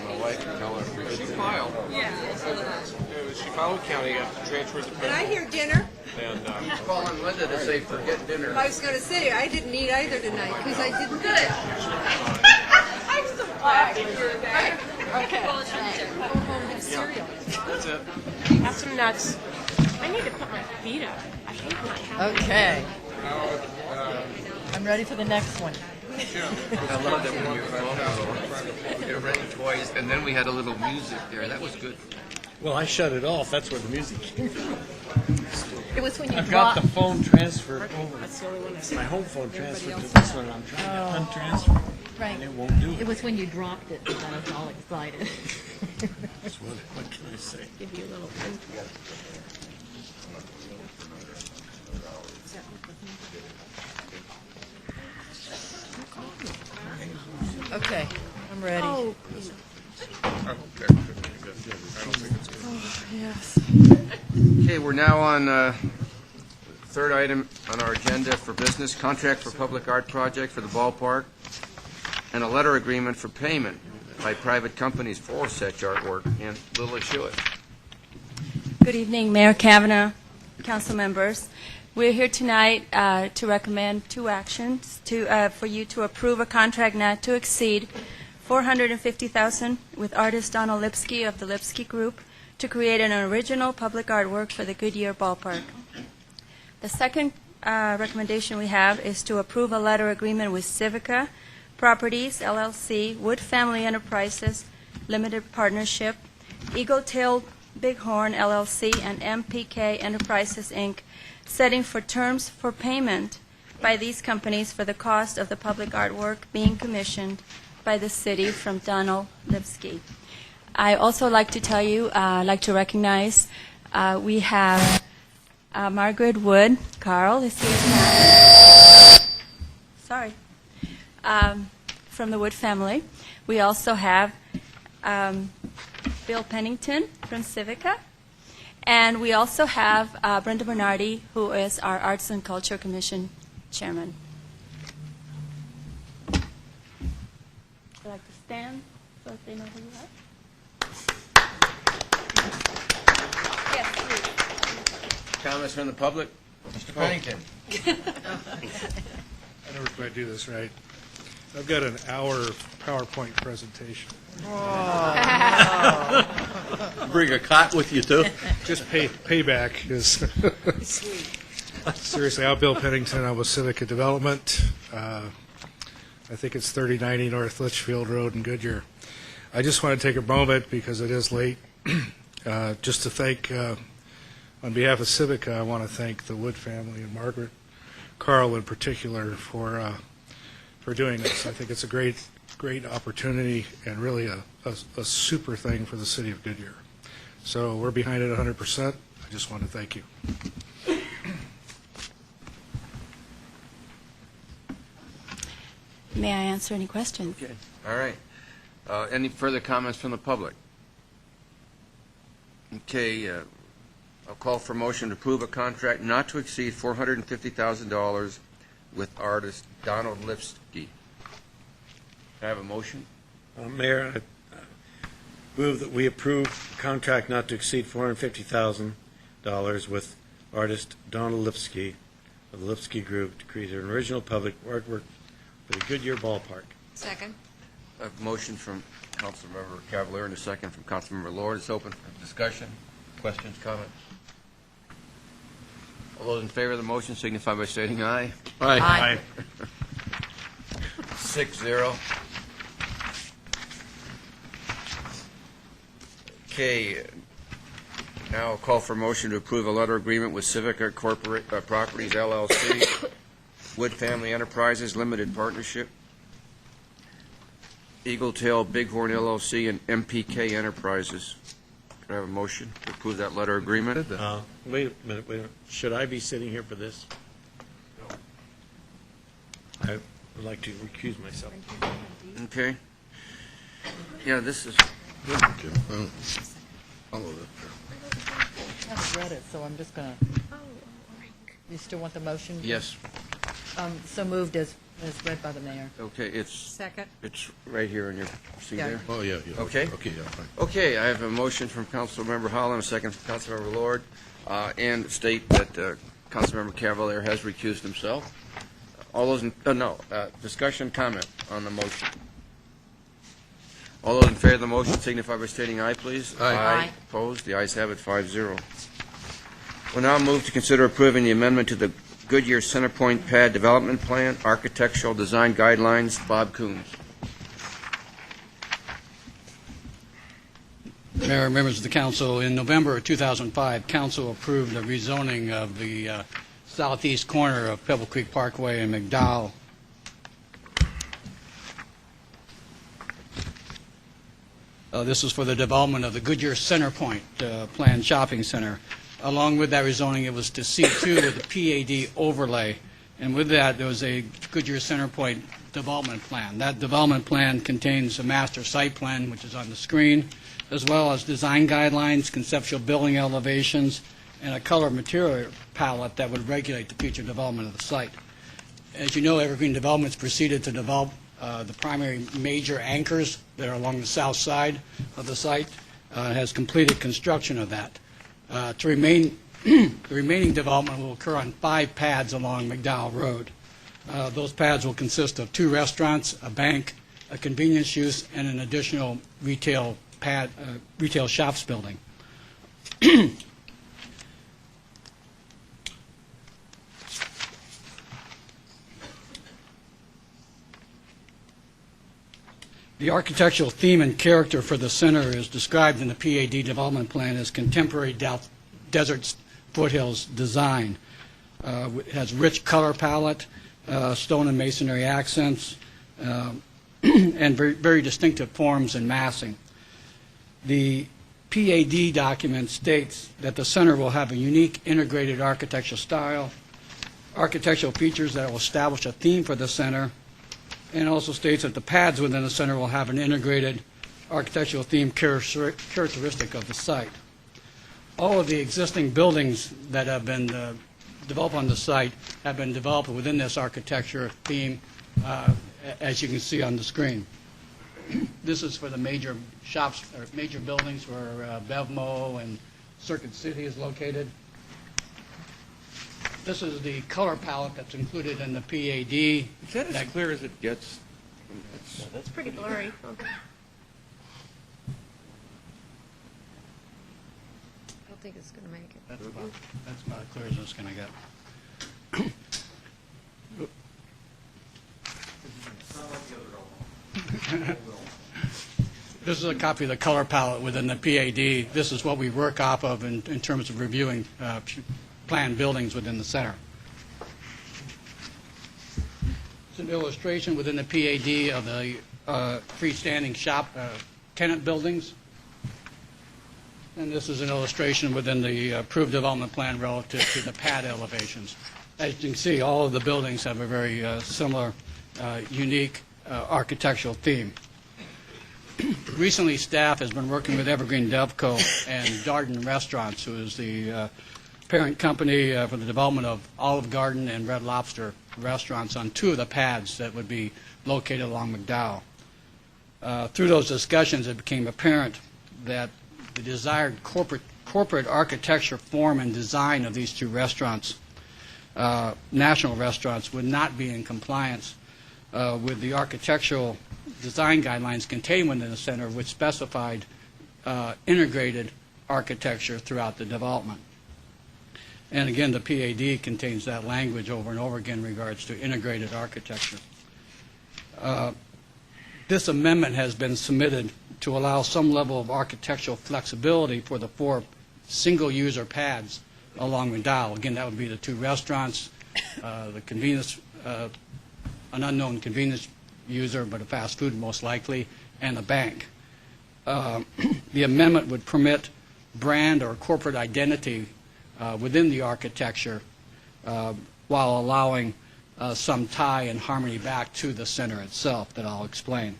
My wife can tell her. She filed. She filed with county after transferred to Did I hear dinner? And He's calling Linda to say forget dinner. I was going to say, I didn't eat either tonight because I didn't get it. I'm so glad you're there. Okay. Go home and have cereal. that's it. Have some nuts. I need to put my feet up. I hate not having Okay. I'm ready for the next one. I love that when we get renting toys, and then we had a little music there. That was good. Well, I shut it off. That's where the music came from. It was when you I've got the phone transferred over. That's the only one I see. My home phone transferred to this one. I'm trying to untransfer it. Right. And it won't do it. It was when you dropped it that I was all excited. What can I say? Give you a little. Okay, I'm ready. Oh, Yes. Okay, we're now on third item on our agenda for business, contract for public art project for the ballpark, and a letter agreement for payment by private companies for such artwork. And Lily Schuett. Good evening, Mayor Kavanaugh, council members. We're here tonight to recommend two actions for you to approve a contract not to exceed $450,000 with artist Donald Lipsky of the Lipsky Group to create an original public artwork for the Goodyear Ballpark. The second recommendation we have is to approve a letter agreement with Civica Properties, LLC, Wood Family Enterprises, Limited Partnership, Eagle-Tailed Bighorn, LLC, and MPK Enterprises, Inc., setting for terms for payment by these companies for the cost of the public artwork being commissioned by the city from Donald Lipsky. I also like to tell you, like to recognize, we have Margaret Wood. Carl is here. Sorry. From the Wood family. We also have Bill Pennington from Civica. And we also have Brenda Bernardi, who is our Arts and Culture Commission chairman. Would you like to stand so that they know who you are? Yes, please. Comments from the public? Mr. Pennington. I never quite do this right. I've got an hour PowerPoint presentation. Bring a cot with you, too? Just payback is... Seriously, I'm Bill Pennington. I'm with Civica Development. I think it's 3090 North Litchfield Road in Goodyear. I just want to take a moment, because it is late, just to thank, on behalf of Civica, I want to thank the Wood family and Margaret, Carl in particular, for doing this. I think it's a great opportunity and really a super thing for the city of Goodyear. So we're behind it 100%. I just want to thank you. May I answer any questions? Okay. All right. Any further comments from the public? Okay. I'll call for motion to approve a contract not to exceed $450,000 with artist Donald Lipsky. Can I have a motion? Mayor, I move that we approve a contract not to exceed $450,000 with artist Donald Lipsky of the Lipsky Group to create an original public artwork for the Goodyear Ballpark. Second. A motion from Councilmember Cavalier and a second from Councilmember Lord. It's open for discussion, questions, comments. All those in favor of the motion signify by stating aye. Aye. 6-0. Okay. Now I'll call for motion to approve a letter agreement with Civica Properties, LLC, Wood Family Enterprises, Limited Partnership, Eagle-Tailed Bighorn, LLC, and MPK Enterprises. Can I have a motion to approve that letter agreement? Wait a minute. Should I be sitting here for this? I would like to recuse myself. Okay. Yeah, this is... I haven't read it, so I'm just going to... You still want the motion? Yes. So moved as read by the mayor. Okay, it's Second. it's right here in your, see Yeah. there? Oh, yeah. Okay. Okay, yeah, fine. Okay, I have a motion from Councilmember Holland, a second from Councilmember Lord, and state that Councilmember Cavalier has recused himself. All those, discussion, comment on the motion. All those in favor of the motion signify by stating aye, please. Aye. Aye. Opposed? The ayes have it, 5-0. We'll now move to consider approving the amendment to the Goodyear Centerpoint Pad Development Plan, Architectural Design Guidelines. Bob Coons. Mayor, members of the council, in November of 2005, council approved the rezoning of the southeast corner of Pebble Creek Parkway and McDowell. This is for the development of the Goodyear Centerpoint planned shopping center. Along with that rezoning, it was to C2 with the PAD overlay. And with that, there was a Goodyear Centerpoint development plan. That development plan contains a master site plan, which is on the screen, as well as design guidelines, conceptual building elevations, and a color material palette that would regulate the future development of the site. As you know, Evergreen Developments proceeded to develop the primary major anchors that are along the south side of the site, has completed construction of that. The remaining development will occur on 5 pads along McDowell Road. Those pads will consist of 2 restaurants, a bank, a convenience use, and an additional retail shops building. The architectural theme and character for the center is described in the PAD development plan as contemporary desert foothills design. It has rich color palette, stone and masonry accents, and very, very distinctive forms and massing. The PAD document states that the center will have a unique integrated architectural style, architectural features that will establish a theme for the center, and also states that the pads within the center will have an integrated architectural theme characteristic of the site. All of the existing buildings that have been developed on the site have been developed within this architecture theme, as you can see on the screen. This is for the major shops, or major buildings where Bevmo and Circuit City is located. This is the color palette that's included in the PAD. Is that as clear as it gets? It's pretty blurry. I don't think it's going to make it. That's about as clear as it's going to get. This is a copy of the color palette within the PAD. This is what we work off of in terms of reviewing planned buildings within the center. It's an illustration within the PAD of the freestanding shop tenant buildings. And this is an illustration within the approved development plan relative to the pad elevations. As you can see, all of the buildings have a very similar, unique architectural theme. Recently, staff has been working with Evergreen Devco and Darden Restaurants, who is the parent company for the development of Olive Garden and Red Lobster restaurants on 2 of the pads that would be located along McDowell. Through those discussions, it became apparent that the desired corporate architecture form and design of these 2 restaurants, national restaurants, would not be in compliance with the architectural design guidelines contained within the center, which specified integrated architecture throughout the development. And again, the PAD contains that language over and over again in regards to integrated architecture. This amendment has been submitted to allow some level of architectural flexibility for the 4 single-user pads along McDowell. Again, that would be the 2 restaurants, the convenience, an unknown convenience user, but a fast food most likely, and a bank. The amendment would permit brand or corporate identity within the architecture while allowing some tie and harmony back to the center itself that I'll explain.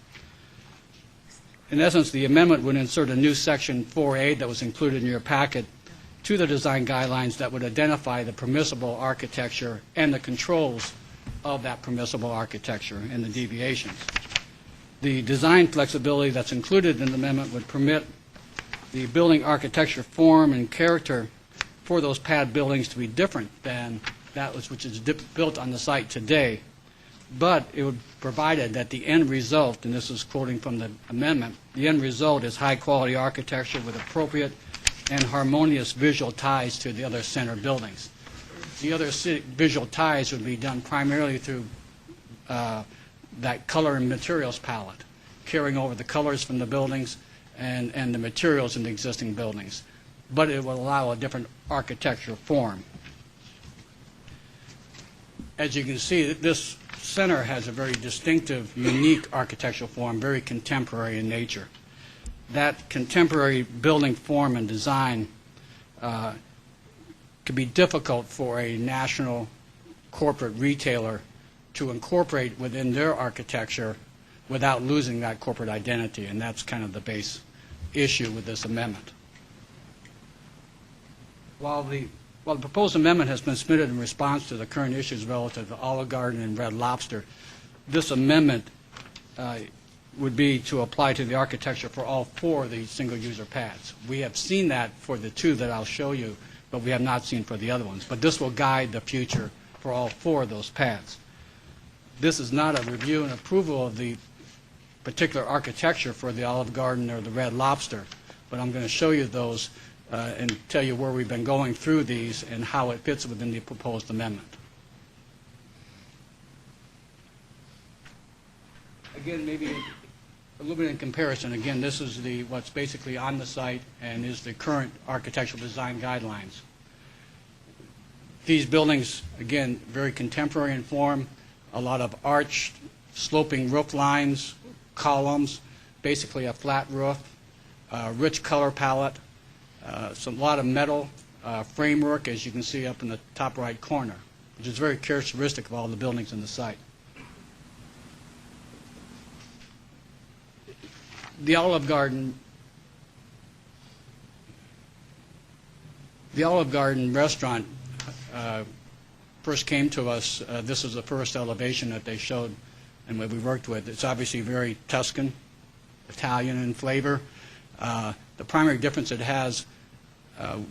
In essence, the amendment would insert a new section 4A that was included in your packet to the design guidelines that would identify the permissible architecture and the controls of that permissible architecture and the deviations. The design flexibility that's included in the amendment would permit the building architecture form and character for those pad buildings to be different than that which is built on the site today. But it would provided that the end result, and this is quoting from the amendment, the end result is high-quality architecture with appropriate and harmonious visual ties to the other center buildings. The other visual ties would be done primarily through that color and materials palette, carrying over the colors from the buildings and the materials in the existing buildings. But it will allow a different architectural form. As you can see, this center has a very distinctive, unique architectural form, very contemporary in nature. That contemporary building form and design could be difficult for a national corporate retailer to incorporate within their architecture without losing that corporate identity, and that's kind of the base issue with this amendment. While the proposed amendment has been submitted in response to the current issues relative to Olive Garden and Red Lobster, this amendment would be to apply to the architecture for all 4 of the single-user pads. We have seen that for the 2 that I'll show you, but we have not seen for the other ones. But this will guide the future for all 4 of those pads. This is not a review and approval of the particular architecture for the Olive Garden or the Red Lobster, but I'm going to show you those and tell you where we've been going through these and how it fits within the proposed amendment. Again, maybe a little bit in comparison. Again, this is what's basically on the site and is the current architectural design guidelines. These buildings, again, very contemporary in form, a lot of arched, sloping roof lines, columns, basically a flat roof, rich color palette, a lot of metal framework, as you can see up in the top right corner, which is very characteristic of all the buildings in the site. The Olive Garden restaurant first came to us. This is the first elevation that they showed and what we worked with. It's obviously very Tuscan, Italian in flavor. The primary difference it has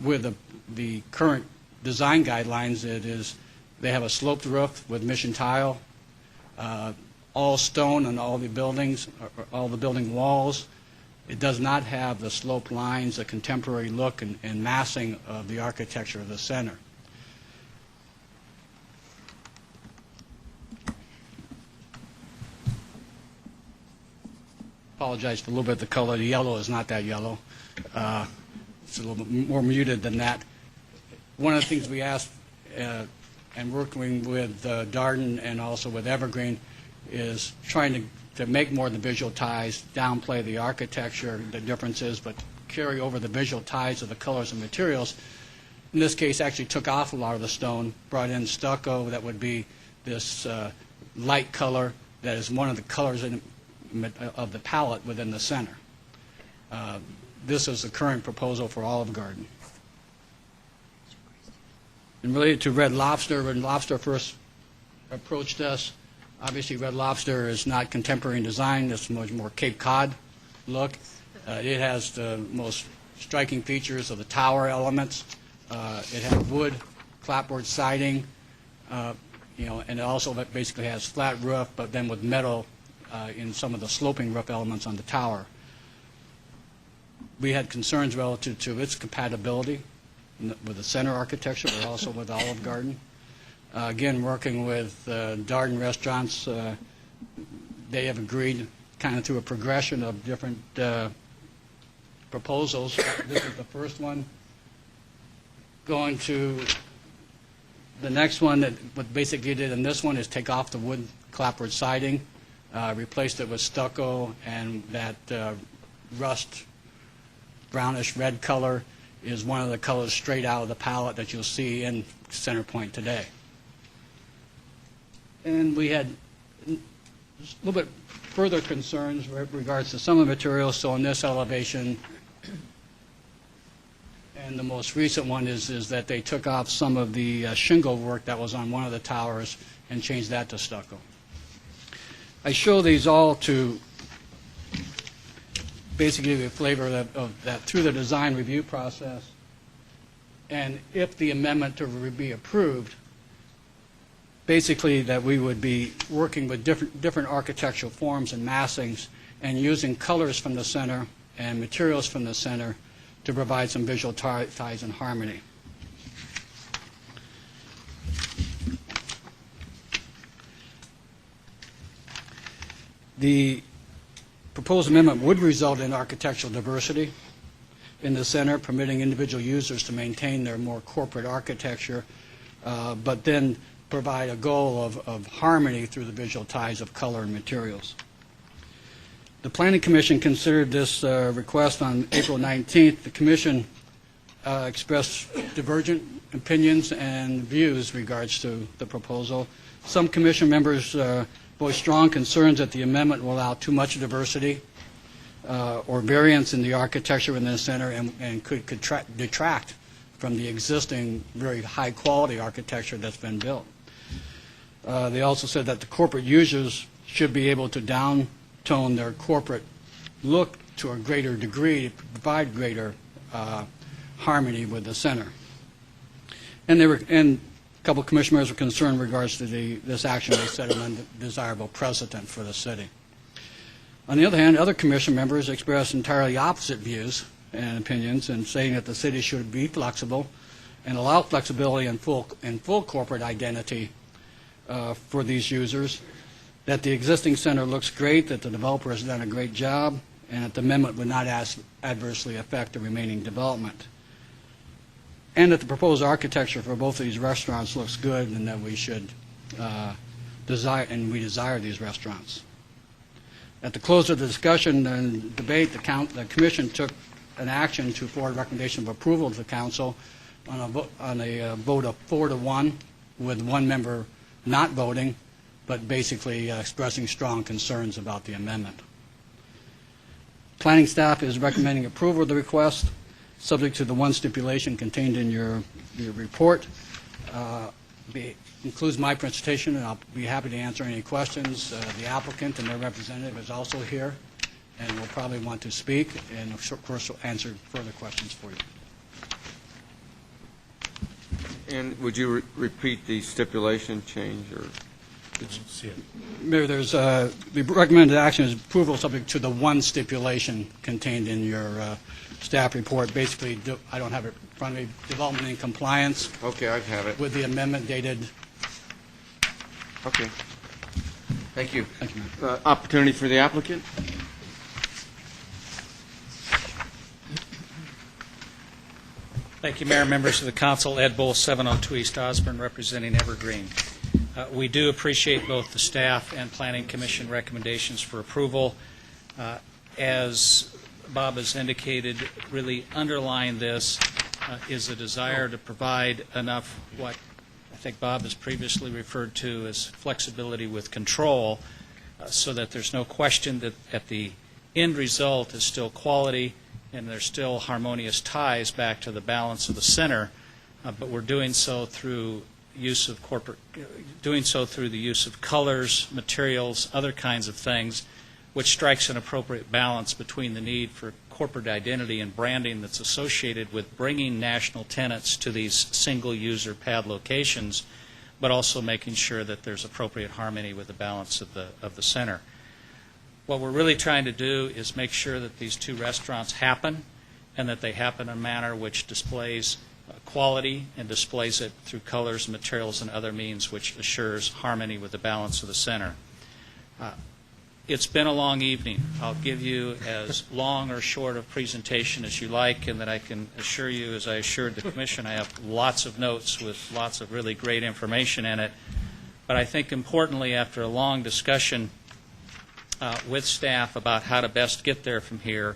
with the current design guidelines, it is they have a sloped roof with mission tile, all stone on all the buildings, all the building walls. It does not have the sloped lines, the contemporary look and massing of the architecture of the center. Apologize for a little bit of the color. The yellow is not that yellow. It's a little bit more muted than that. One of the things we asked and working with Darden and also with Evergreen is trying to make more of the visual ties, downplay the architecture, the differences, but carry over the visual ties of the colors and materials. In this case, actually took off a lot of the stone, brought in stucco that would be this light color that is one of the colors of the palette within the center. This is the current proposal for Olive Garden. And related to Red Lobster, Red Lobster first approached us. Obviously, Red Lobster is not contemporary in design. It's much more Cape Cod look. It has the most striking features of the tower elements. It has wood, clapboard siding, and it also basically has flat roof, but then with metal in some of the sloping roof elements on the tower. We had concerns relative to its compatibility with the center architecture, but also with Olive Garden. Again, working with Darden Restaurants, they have agreed kind of through a progression of different proposals. This is the first one. Going to the next one, that what basically did in this one is take off the wood clapboard siding, replaced it with stucco, and that rust brownish red color is one of the colors straight out of the palette that you'll see in Center Point today. And we had a little bit further concerns with regards to some of the materials. So in this elevation, and the most recent one is that they took off some of the shingle work that was on one of the towers and change that to stucco. I show these all to basically give you a flavor of that through the design review process, and if the amendment to be approved, basically that we would be working with different architectural forms and massings and using colors from the center and materials from the center to provide some visual ties and harmony. The proposed amendment would result in architectural diversity in the center, permitting individual users to maintain their more corporate architecture, but then provide a goal of harmony through the visual ties of color and materials. The Planning Commission considered this request on April 19th. The Commission expressed divergent opinions and views regards to the proposal. Some Commission members voiced strong concerns that the amendment will allow too much diversity or variance in the architecture in the center and could detract from the existing very high-quality architecture that's been built. They also said that the corporate users should be able to downtone their corporate look to a greater degree to provide greater harmony with the center. And a couple of commission members were concerned in regards to this action. They set an undesirable precedent for the city. On the other hand, other commission members expressed entirely opposite views and opinions, and saying that the city should be flexible and allow flexibility and full corporate identity for these users, that the existing center looks great, that the developer has done a great job, and that the amendment would not adversely affect the remaining development. And that the proposed architecture for both of these restaurants looks good, and that we should desire these restaurants. At the close of the discussion and debate, the Commission took an action to forward a recommendation of approval to the Council on a vote of 4-1, with one member not voting, but basically expressing strong concerns about the amendment. Planning staff is recommending approval of the request, subject to the one stipulation contained in your report. Includes my presentation, and I'll be happy to answer any questions. The applicant and their representative is also here, and will probably want to speak, and of course will answer further questions for you. And would you repeat the stipulation change, or? Mayor, the recommended action is approval subject to the one stipulation contained in your staff report. Basically, I don't have it in front of me, development in compliance. Okay, I have it. With the amendment dated. Okay. Thank you. Thank you, opportunity for the applicant? Thank you, Mayor, members of the Council. Ed Bull, 702 East Osborne, representing Evergreen. We do appreciate both the staff and Planning Commission recommendations for approval. As Bob has indicated, really underlying this is a desire to provide enough what I think Bob has previously referred to as flexibility with control, so that there's no question that the end result is still quality and there's still harmonious ties back to the balance of the center, but we're doing so through the use of colors, materials, other kinds of things, which strikes an appropriate balance between the need for corporate identity and branding that's associated with bringing national tenants to these single-user pad locations, but also making sure that there's appropriate harmony with the balance of the center. What we're really trying to do is make sure that these two restaurants happen, and that they happen in a manner which displays quality and displays it through colors, materials, and other means, which assures harmony with the balance of the center. It's been a long evening. I'll give you as long or short a presentation as you like, and that I can assure you, as I assured the Commission, I have lots of notes with lots of really great information in it. But I think importantly, after a long discussion with staff about how to best get there from here,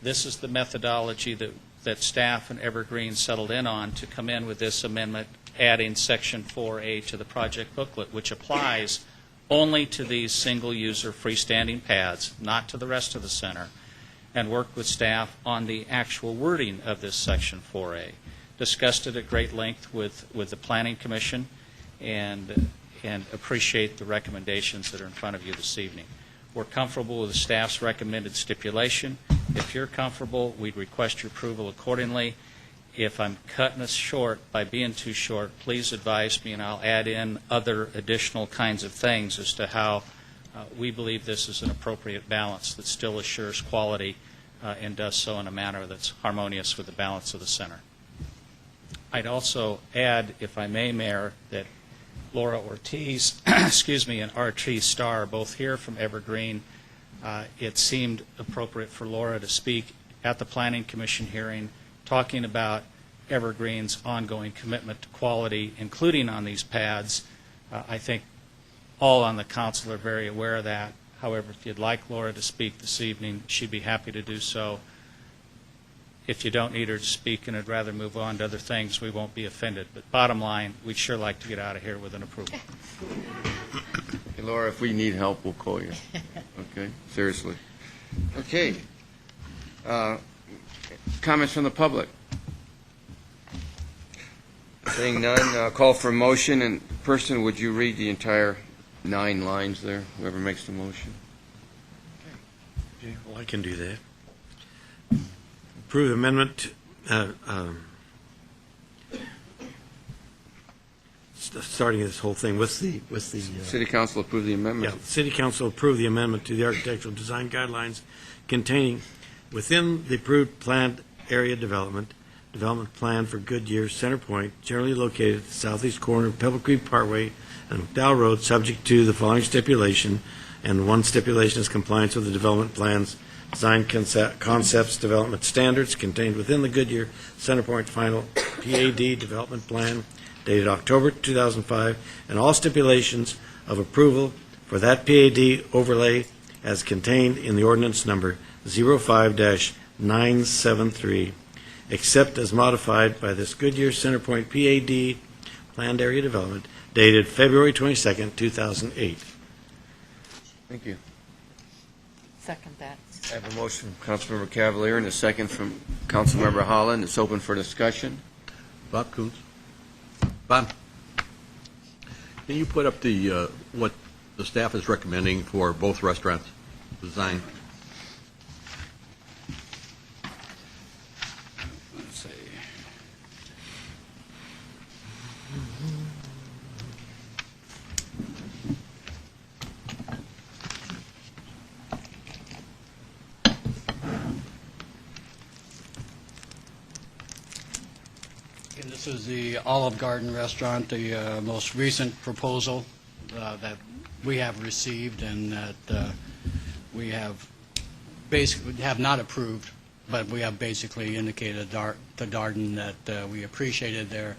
this is the methodology that staff and Evergreen settled in on to come in with this amendment, adding Section 4A to the project booklet, which applies only to these single-user freestanding pads, not to the rest of the center, and worked with staff on the actual wording of this Section 4A. Discussed it at great length with the Planning Commission, and and appreciate the recommendations that are in front of you this evening. We're comfortable with the staff's recommended stipulation. If you're comfortable, we'd request your approval accordingly. If I'm cutting us short by being too short, please advise me, and I'll add in other additional kinds of things as to how we believe this is an appropriate balance that still assures quality and does so in a manner that's harmonious with the balance of the center. I'd also add, if I may, Mayor, that Laura Ortiz, excuse me, and R.T. Starr are both here from Evergreen. It seemed appropriate for Laura to speak at the Planning Commission hearing, talking about Evergreen's ongoing commitment to quality, including on these pads. I think all on the council are very aware of that. However, if you'd like Laura to speak this evening, she'd be happy to do so. If you don't need her to speak and would rather move on to other things, we won't be offended. But bottom line, we'd sure like to get out of here with an approval. Hey, Laura, if we need help, we'll call you. Okay? Seriously. Okay. Comments from the public? Seeing none, call for a motion. And person, would you read the entire 9 lines there, whoever makes the motion? Okay, well, I can do that. Approve amendment, starting this whole thing with the City Council approve the amendment. Yeah, City Council approve the amendment to the architectural design guidelines containing within the approved planned area development plan for Goodyear Center Point, generally located at the southeast corner of Pebble Creek Parkway and McDowell Road, subject to the following stipulation, and one stipulation is compliance with the development plans, design concepts, development standards contained within the Goodyear Center Point final PAD development plan dated October 2005, and all stipulations of approval for that PAD overlay as contained in the ordinance number 05-973, except as modified by this Goodyear Center Point PAD planned area development dated February 22nd, 2008. Thank you. Second that. I have a motion from Councilmember Cavalier and a second from Councilmember Holland. It's open for discussion. Bob Coons. Bob, can you put up the what the staff is recommending for both restaurants design? Let's see. And this is the Olive Garden restaurant, the most recent proposal that we have received and that we have basically have not approved, but we have basically indicated to Darden that we appreciated their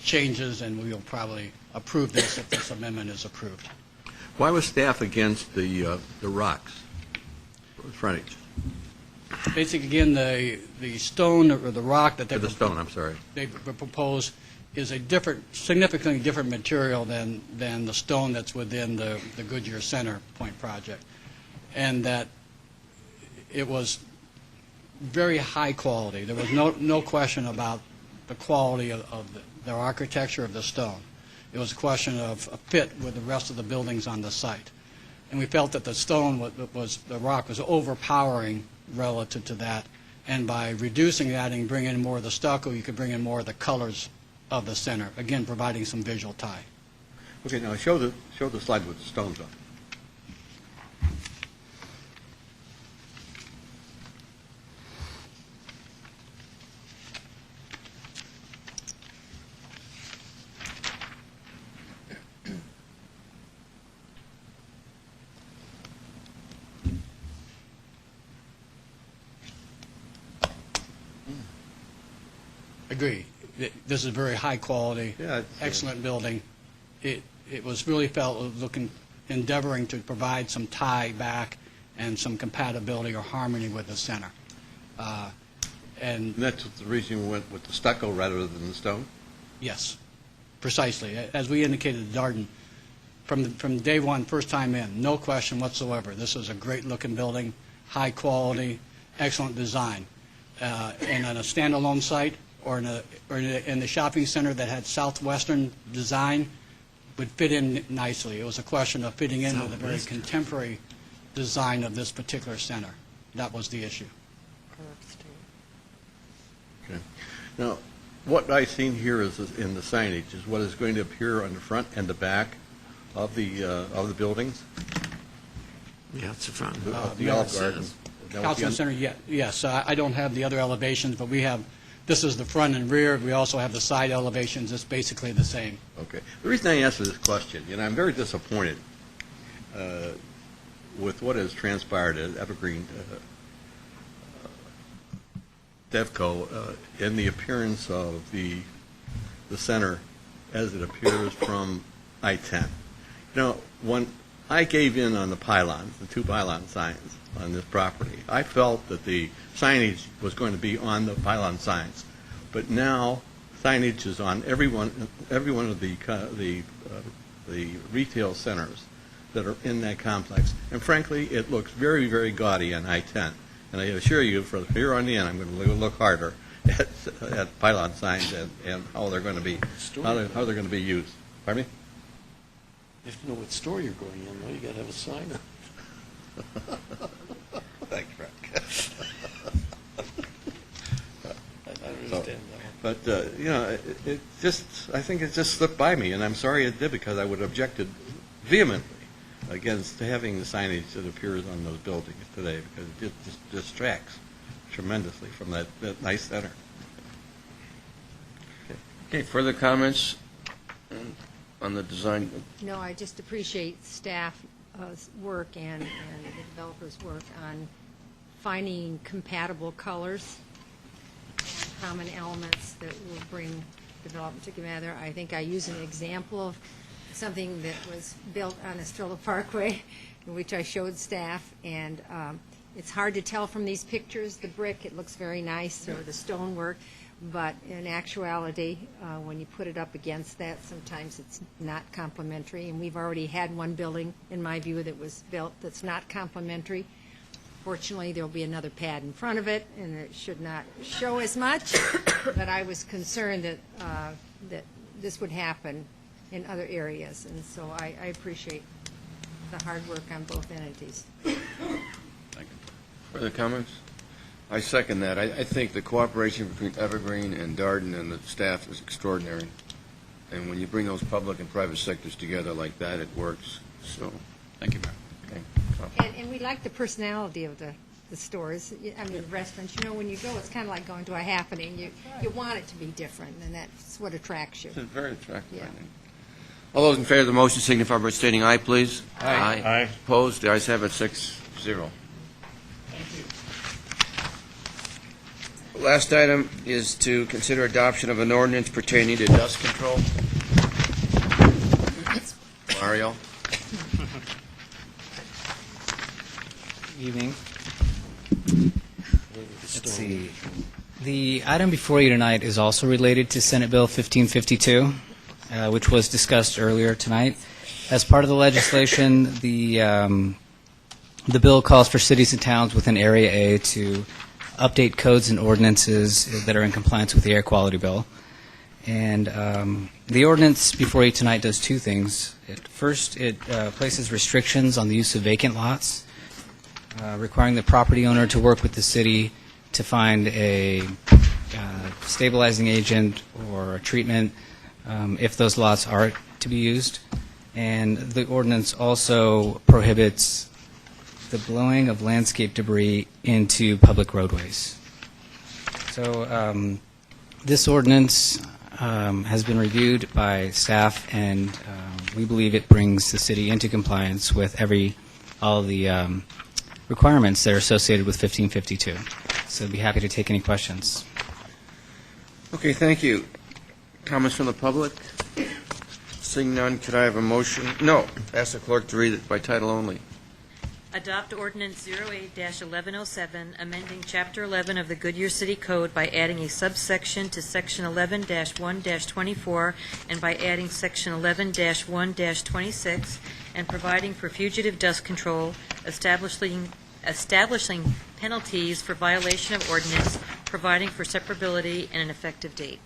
changes and we will probably approve this if this amendment is approved. Why was staff against the rocks frontage? Basically, again, the stone or the rock that they propose is a significantly different material than the stone that's within the Goodyear Center Point project, and that it was very high quality. There was no question about the quality of the architecture of the stone. It was a question of a fit with the rest of the buildings on the site, and we felt that the stone the rock was overpowering relative to that, and by reducing that and bringing in more of the stucco, you could bring in more of the colors of the center, again providing some visual tie. Okay, now show the slide with the stones on. Agree. This is very high quality, excellent building. It was really endeavoring to provide some tie back and some compatibility or harmony with the center. And that's the reason you went with the stucco rather than the stone? Yes, precisely. As we indicated to Darden, from day one, first time in, no question whatsoever. This is a great looking building, high quality, excellent design. And on a standalone site, or in the shopping center that had southwestern design, would fit in nicely. It was a question of fitting in with a very contemporary design of this particular center. That was the issue. Okay. Now, what I've seen here is in the signage is what is going to appear on the front and the back of the buildings. Yeah, it's the front. The Olive Garden. Councilman Center, yes. I don't have the other elevations, but we have, this is the front and rear. We also have the side elevations. It's basically the same. Okay. The reason I asked this question, I'm very disappointed with what has transpired at Evergreen Devco in the appearance of the center as it appears from I-10. When I gave in on the pylons, the 2 pylon signs on this property, I felt that the signage was going to be on the pylon signs, but now signage is on every one of the retail centers that are in that complex, and frankly, it looks very, very gaudy on I-10. And I assure you, from here on in, I'm going to look harder at pylon signs and how they're going to be how they're going to be used. Pardon me? You have to know what store you're going in, though. You got to have a sign up. Thanks, Frank. I understand that. But I think it just slipped by me, and I'm sorry it did, because I would have objected vehemently against having the signage that appears on those buildings today, because it just distracts tremendously from that nice center. Okay, further comments on the design? No, I just appreciate staff's work and the developers' work on finding compatible colors, common elements that will bring development together. I think I use an example of something that was built on Estrella Parkway, in which I showed staff, and it's hard to tell from these pictures, the brick, it looks very nice, or the stonework, but in actuality, when you put it up against that, sometimes it's not complementary, and we've already had one building, in my view, that was built that's not complementary. Fortunately, there'll be another pad in front of it, and it should not show as much, but I was concerned that this would happen in other areas, and so I appreciate the hard work on both entities. Thank you. Further comments? I second that. I think the cooperation between Evergreen and Darden and the staff is extraordinary, and when you bring those public and private sectors together like that, it works. So, thank you, Mayor. Okay. And we like the personality of the stores. I mean, the restaurants, when you go, it's kind of like going to a happening. You want it to be different, and that's what attracts you. It's very attractive, Yeah. I think. All those in favor of the motion signify by stating aye, please. Aye. Aye. Opposed? The ayes have it, 6-0. Last item is to consider adoption of an ordinance pertaining to dust control. Mario? Evening. Let's see. The item before you tonight is also related to Senate Bill 1552, which was discussed earlier tonight. As part of the legislation, the bill calls for cities and towns within Area A to update codes and ordinances that are in compliance with the air quality bill. And the ordinance before you tonight does 2 things. First, it places restrictions on the use of vacant lots, requiring the property owner to work with the city to find a stabilizing agent or a treatment if those lots are to be used. And the ordinance also prohibits the blowing of landscape debris into public roadways. So this ordinance has been reviewed by staff, and we believe it brings the city into compliance with all of the requirements that are associated with 1552. So I'd be happy to take any questions. Okay, thank you. Comments from the public? Seeing none, could I have a motion? No. Ask the clerk to read it by title only. Adopt Ordinance 08-1107, amending Chapter 11 of the Goodyear City Code by adding a subsection to Section 11-1-24 and by adding Section 11-1-26 and providing for fugitive dust control, establishing penalties for violation of ordinance, providing for separability and an effective date.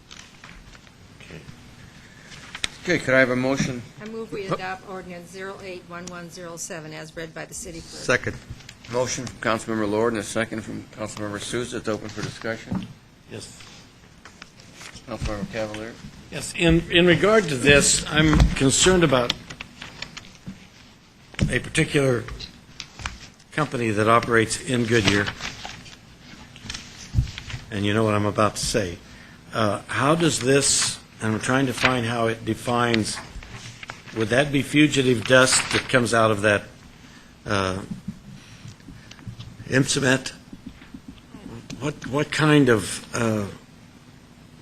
Okay, could I have a motion? I move we adopt ordinance 081107 as read by the city clerk. Second. Motion from Councilmember Lord and a second from Councilmember Souza. It's open for discussion. Yes. Councilmember Cavalier. Yes, in regard to this, I'm concerned about a particular company that operates in Goodyear, and you know what I'm about to say. How does this, and I'm trying to find how it defines, would that be fugitive dust that comes out of that cement? What kind of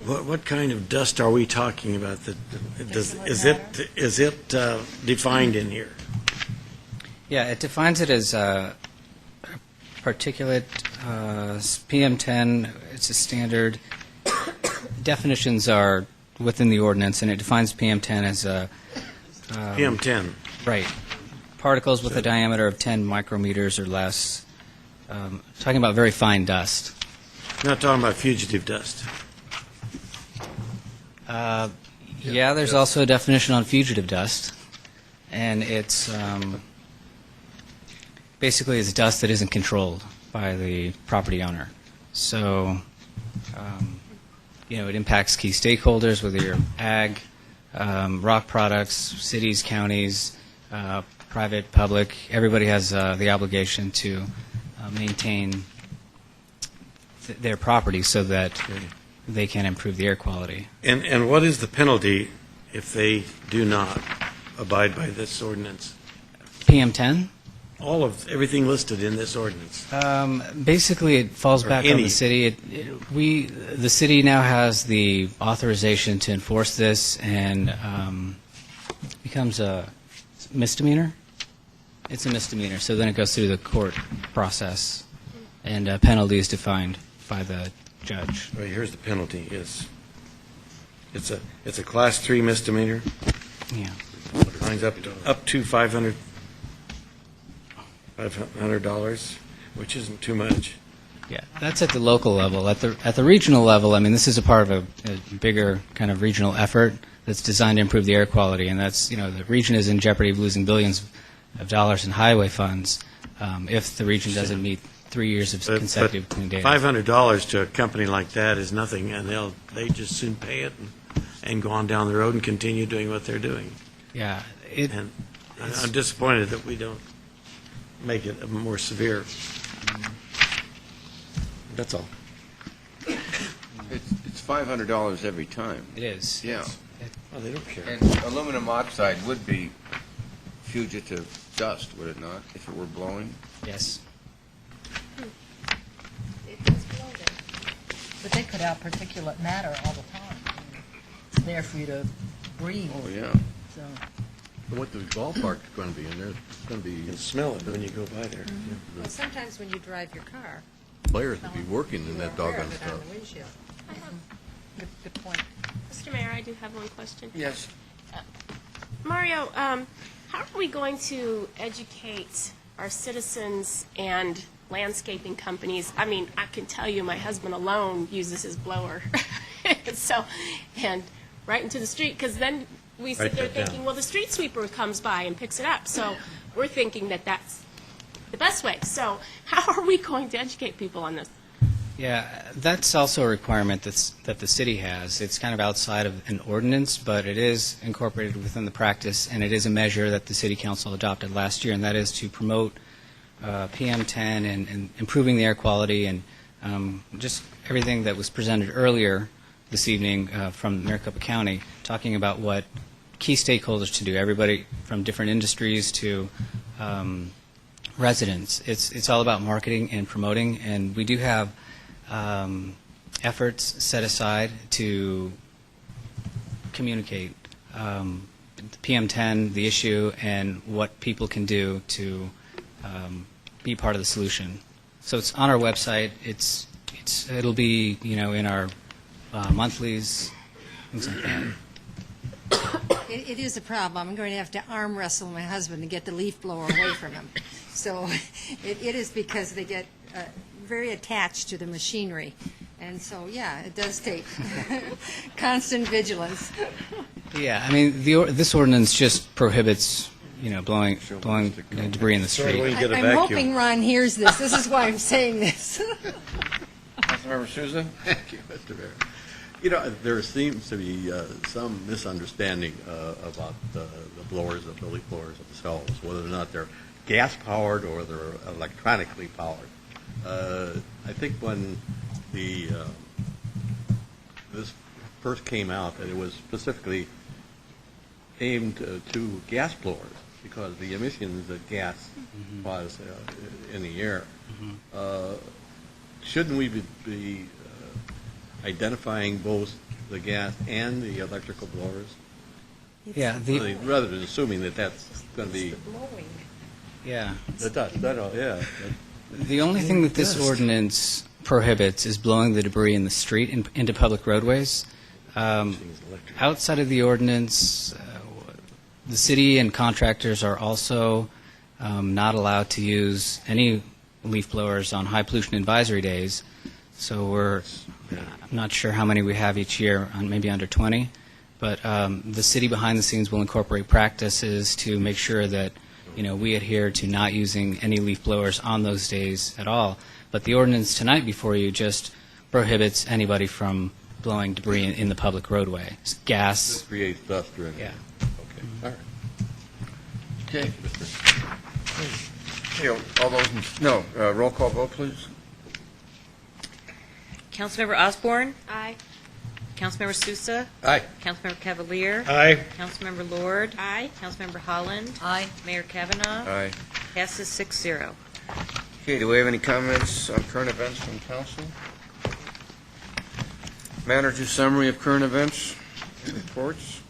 what kind of dust are we talking about? Is it defined in here? Yeah, it defines it as particulate PM10. It's a standard. Definitions are within the ordinance, and it defines PM10 as a PM10. Right. Particles with a diameter of 10 micrometers or less. Talking about very fine dust. Not talking about fugitive dust. Yeah, there's also a definition on fugitive dust, and it's basically it's dust that isn't controlled by the property owner. So, it impacts key stakeholders, whether you're ag, rock products, cities, counties, private, public. Everybody has the obligation to maintain their property so that they can improve the air quality. And what is the penalty if they do not abide by this ordinance? PM10? Everything listed in this ordinance. Basically, it falls Or back on the city. The city now has the authorization to enforce this, and becomes a misdemeanor. It's a misdemeanor, so then it goes through the court process, and a penalty is defined by the judge. Right, here's the penalty. It's a class 3 misdemeanor. Yeah. Fines up to $500, which isn't too much. Yeah, that's at the local level. At the regional level, I mean, this is a part of a bigger kind of regional effort that's designed to improve the air quality, and that's, the region is in jeopardy of losing billions of dollars in highway funds if the region doesn't meet 3 years of consecutive clean data. $500 to a company like that is nothing, and they just soon pay it and go on down the road and continue doing what they're doing. Yeah. And I'm disappointed that we don't make it more severe. That's all. It's $500 every time. It is. Yeah. Oh, they don't care. And aluminum oxide would be fugitive dust, would it not, if it were blowing? Yes. But they put out particulate matter all the time. It's there for you to breathe. Oh, yeah. So. What the ballpark's going to be in there, it's going to be... You can smell it when you go by there. Well, sometimes when you drive your car, Players would be working in that you're aware doggone of it on stuff. the windshield. Good point. Mr. Mayor, I do have one question. Yes. Mario, how are we going to educate our citizens and landscaping companies? I mean, I can tell you my husband alone uses his blower. And right into the street, because then we sit there thinking, well, the street sweeper comes by and picks it up. So we're thinking that that's the best way. So how are we going to educate people on this? Yeah, that's also a requirement that the city has. It's kind of outside of an ordinance, but it is incorporated within the practice, and it is a measure that the city council adopted last year, and that is to promote PM10 and improving the air quality and just everything that was presented earlier this evening from Maricopa County, talking about what key stakeholders to do, everybody from different industries to residents. It's all about marketing and promoting, and we do have efforts set aside to communicate PM10, the issue, and what people can do to be part of the solution. So it's on our website. It'll be in our monthlies, things like that. It is a problem. I'm going to have to arm wrestle my husband to get the leaf blower away from him. So it is because they get very attached to the machinery And so, yeah, it does take constant vigilance. Yeah, I mean, this ordinance just prohibits, blowing debris in the street. I'm hoping Ron hears this. This is why I'm saying this. Councilmember Souza? Thank you, Mr. Mayor. There seems to be some misunderstanding about the blowers, the leaf blowers themselves, whether or not they're gas-powered or they're electronically powered. I think when this first came out, that it was specifically aimed to gas blowers because the emissions that gas cause in the air. Shouldn't we be identifying both the gas and the electrical blowers? Yeah, rather than assuming that that's going to be. Yeah. It does. Yeah. The only thing that this ordinance prohibits is blowing the debris in the street into public roadways. Outside of the ordinance, the city and contractors are also not allowed to use any leaf blowers on high pollution advisory days. So I'm not sure how many we have each year, maybe under 20. But the city behind the scenes will incorporate practices to make sure that we adhere to not using any leaf blowers on those days at all. But the ordinance tonight before you just prohibits anybody from blowing debris in the public roadway. It's gas. This creates dust or anything. Yeah. Okay. All right. Okay. Roll call vote, please. Councilmember Osborne? Aye. Councilmember Sousa? Aye. Councilmember Cavalier? Aye. Councilmember Lord? Aye. Councilmember Holland? Aye. Mayor Kavanaugh? Aye. Passes 6-0. Okay, do we have any comments on current events from council? Manager's summary of current events, reports.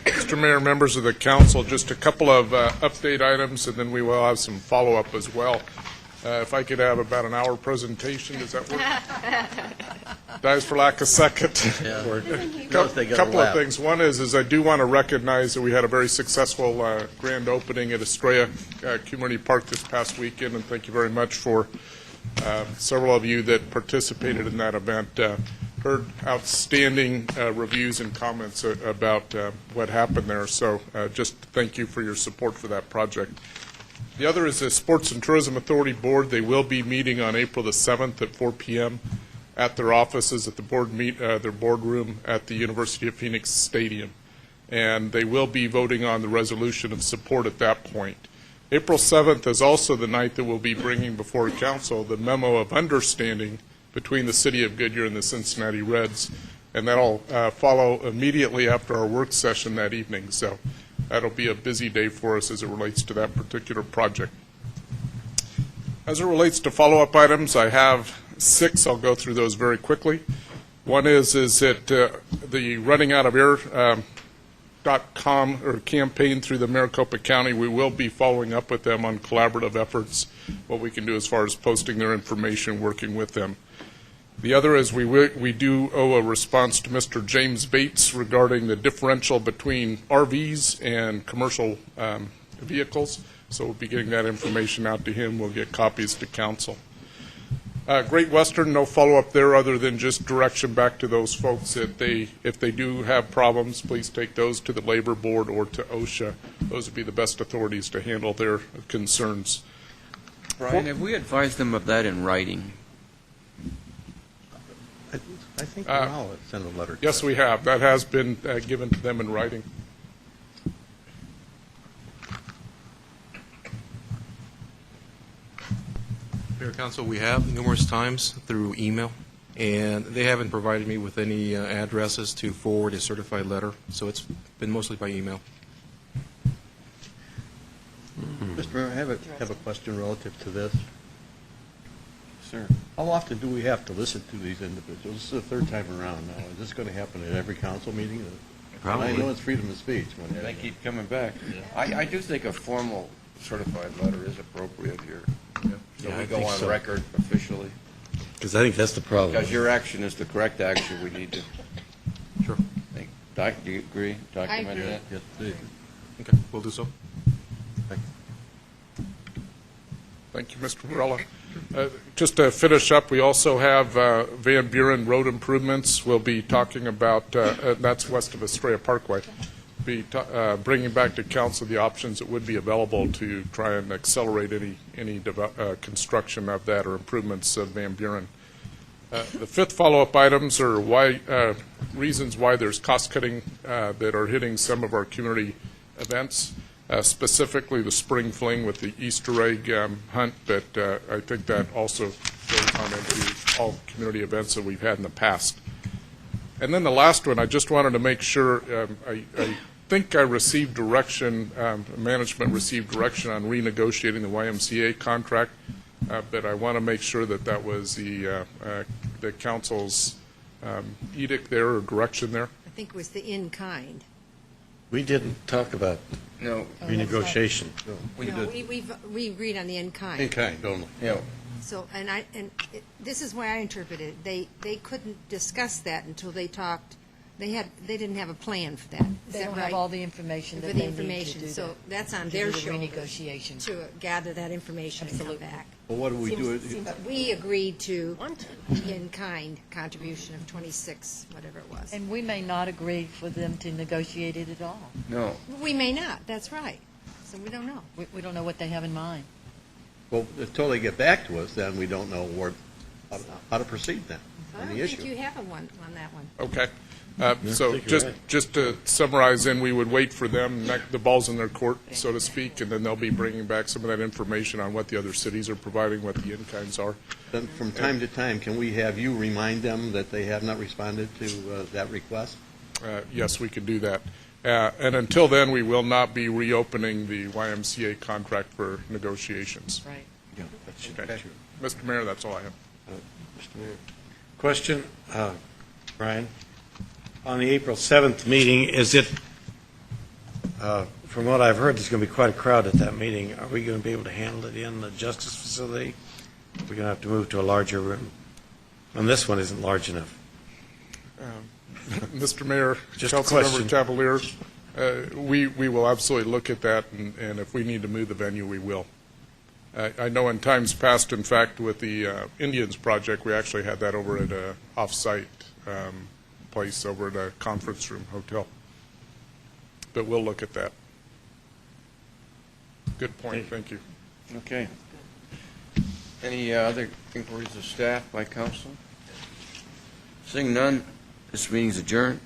Mr. Mayor, members of the council, just a couple of update items, and then we will have some follow-up as well. If I could have about an hour presentation, does that work? Dies for lack of second. Couple of things. One is I do want to recognize that we had a very successful grand opening at Estrella Community Park this past weekend, and thank you very much for several of you that participated in that event. Heard outstanding reviews and comments about what happened there, so just thank you for your support for that project. The other is the Sports and Tourism Authority Board. They will be meeting on April the 7th at 4 p.m. at their offices at the their boardroom at the University of Phoenix Stadium. And they will be voting on the resolution of support at that point. April 7th is also the night that we'll be bringing before council the memo of understanding between the City of Goodyear and the Cincinnati Reds. And that'll follow immediately after our work session that evening. So that'll be a busy day for us as it relates to that particular project. As it relates to follow-up items, I have 6. I'll go through those very quickly. One is that the running out of air.com or campaign through the Maricopa County, we will be following up with them on collaborative efforts, what we can do as far as posting their information, working with them. The other is we do owe a response to Mr. James Bates regarding the differential between RVs and commercial vehicles. So we'll be getting that information out to him. We'll get copies to council. Great Western, no follow-up there other than just direction back to those folks that if they do have problems, please take those to the Labor Board or to OSHA. Those would be the best authorities to handle their concerns. Brian, have we advised them of that in writing? I think Raul sent a letter. Yes, we have. That has been given to them in writing. Mayor Council, we have numerous times through email, and they haven't provided me with any addresses to forward a certified letter, so it's been mostly by email. Mr. Mayor, I have a question relative to this. Sir. How often do we have to listen to these individuals? This is the third time around now. Is this going to happen at every council meeting? Probably. I know it's freedom of speech. They keep coming back. I do think a formal certified letter is appropriate here. So we go on record officially. Because I think that's the problem. Because your action is the correct action. We need to. Sure. Do you agree? Document that? Yes, please. Okay, we'll do so. Thank you, Mr. Varela. Just to finish up, we also have Van Buren Road improvements. We'll be talking about, that's west of Estrella Parkway, bringing back to council the options that would be available to try and accelerate any construction of that or improvements of Van Buren. The fifth follow-up items are reasons why there's cost-cutting that are hitting some of our community events. Specifically the spring fling with the Easter egg hunt, but I think that also goes on into all community events that we've had in the past. And then the last one, I just wanted to make sure, I think I received direction, management received direction on renegotiating the YMCA contract, but I want to make sure that that was the council's edict there or direction there. I think it was the in-kind. We didn't talk about renegotiation. We agreed on the in-kind. In-kind only. Yeah. So, this is why I interpreted it. They couldn't discuss that until they talked. They didn't have a plan for that. Is They that don't right? have all the information that For the they need to information. do So that. that's on To their do the shoulders renegotiation. to gather that information and come back. Well, what do we do? But we agreed to in-kind contribution of 26, whatever it was. And we may not agree for them to negotiate it at all. No. We may not, that's right. So we don't know. We don't know what they have in mind. Well, until they get back to us, then we don't know how to proceed then I on don't the think issue. you have one on that one. Okay. I So think you're just to summarize, then we would wait for them, the ball's in their court, so to speak, and then they'll be bringing back some of that information on what the other cities are providing, what the in-kinds are. Then from time to time, can we have you remind them that they have not responded to that request? Yes, we could do that. And until then, we will not be reopening the YMCA contract for negotiations. Right. Yeah, that should Okay. be true. Mr. Mayor, that's all I have. Mr. Mayor. Question, Brian? On the April 7th meeting, is it, from what I've heard, there's going to be quite a crowd at that meeting. Are we going to be able to handle it in the Justice Facility? We're going to have to move to a larger room. And this one isn't large enough. Mr. Mayor, Just a Councilmember question. Cavalier, we will absolutely look at that, and if we need to move the venue, we will. I know in times past, in fact, with the Indians project, we actually had that over at a off-site place over at a conference room hotel. But we'll look at that. Good point, thank you. Okay. Any other inquiries of staff by council? Seeing none, this meeting is adjourned.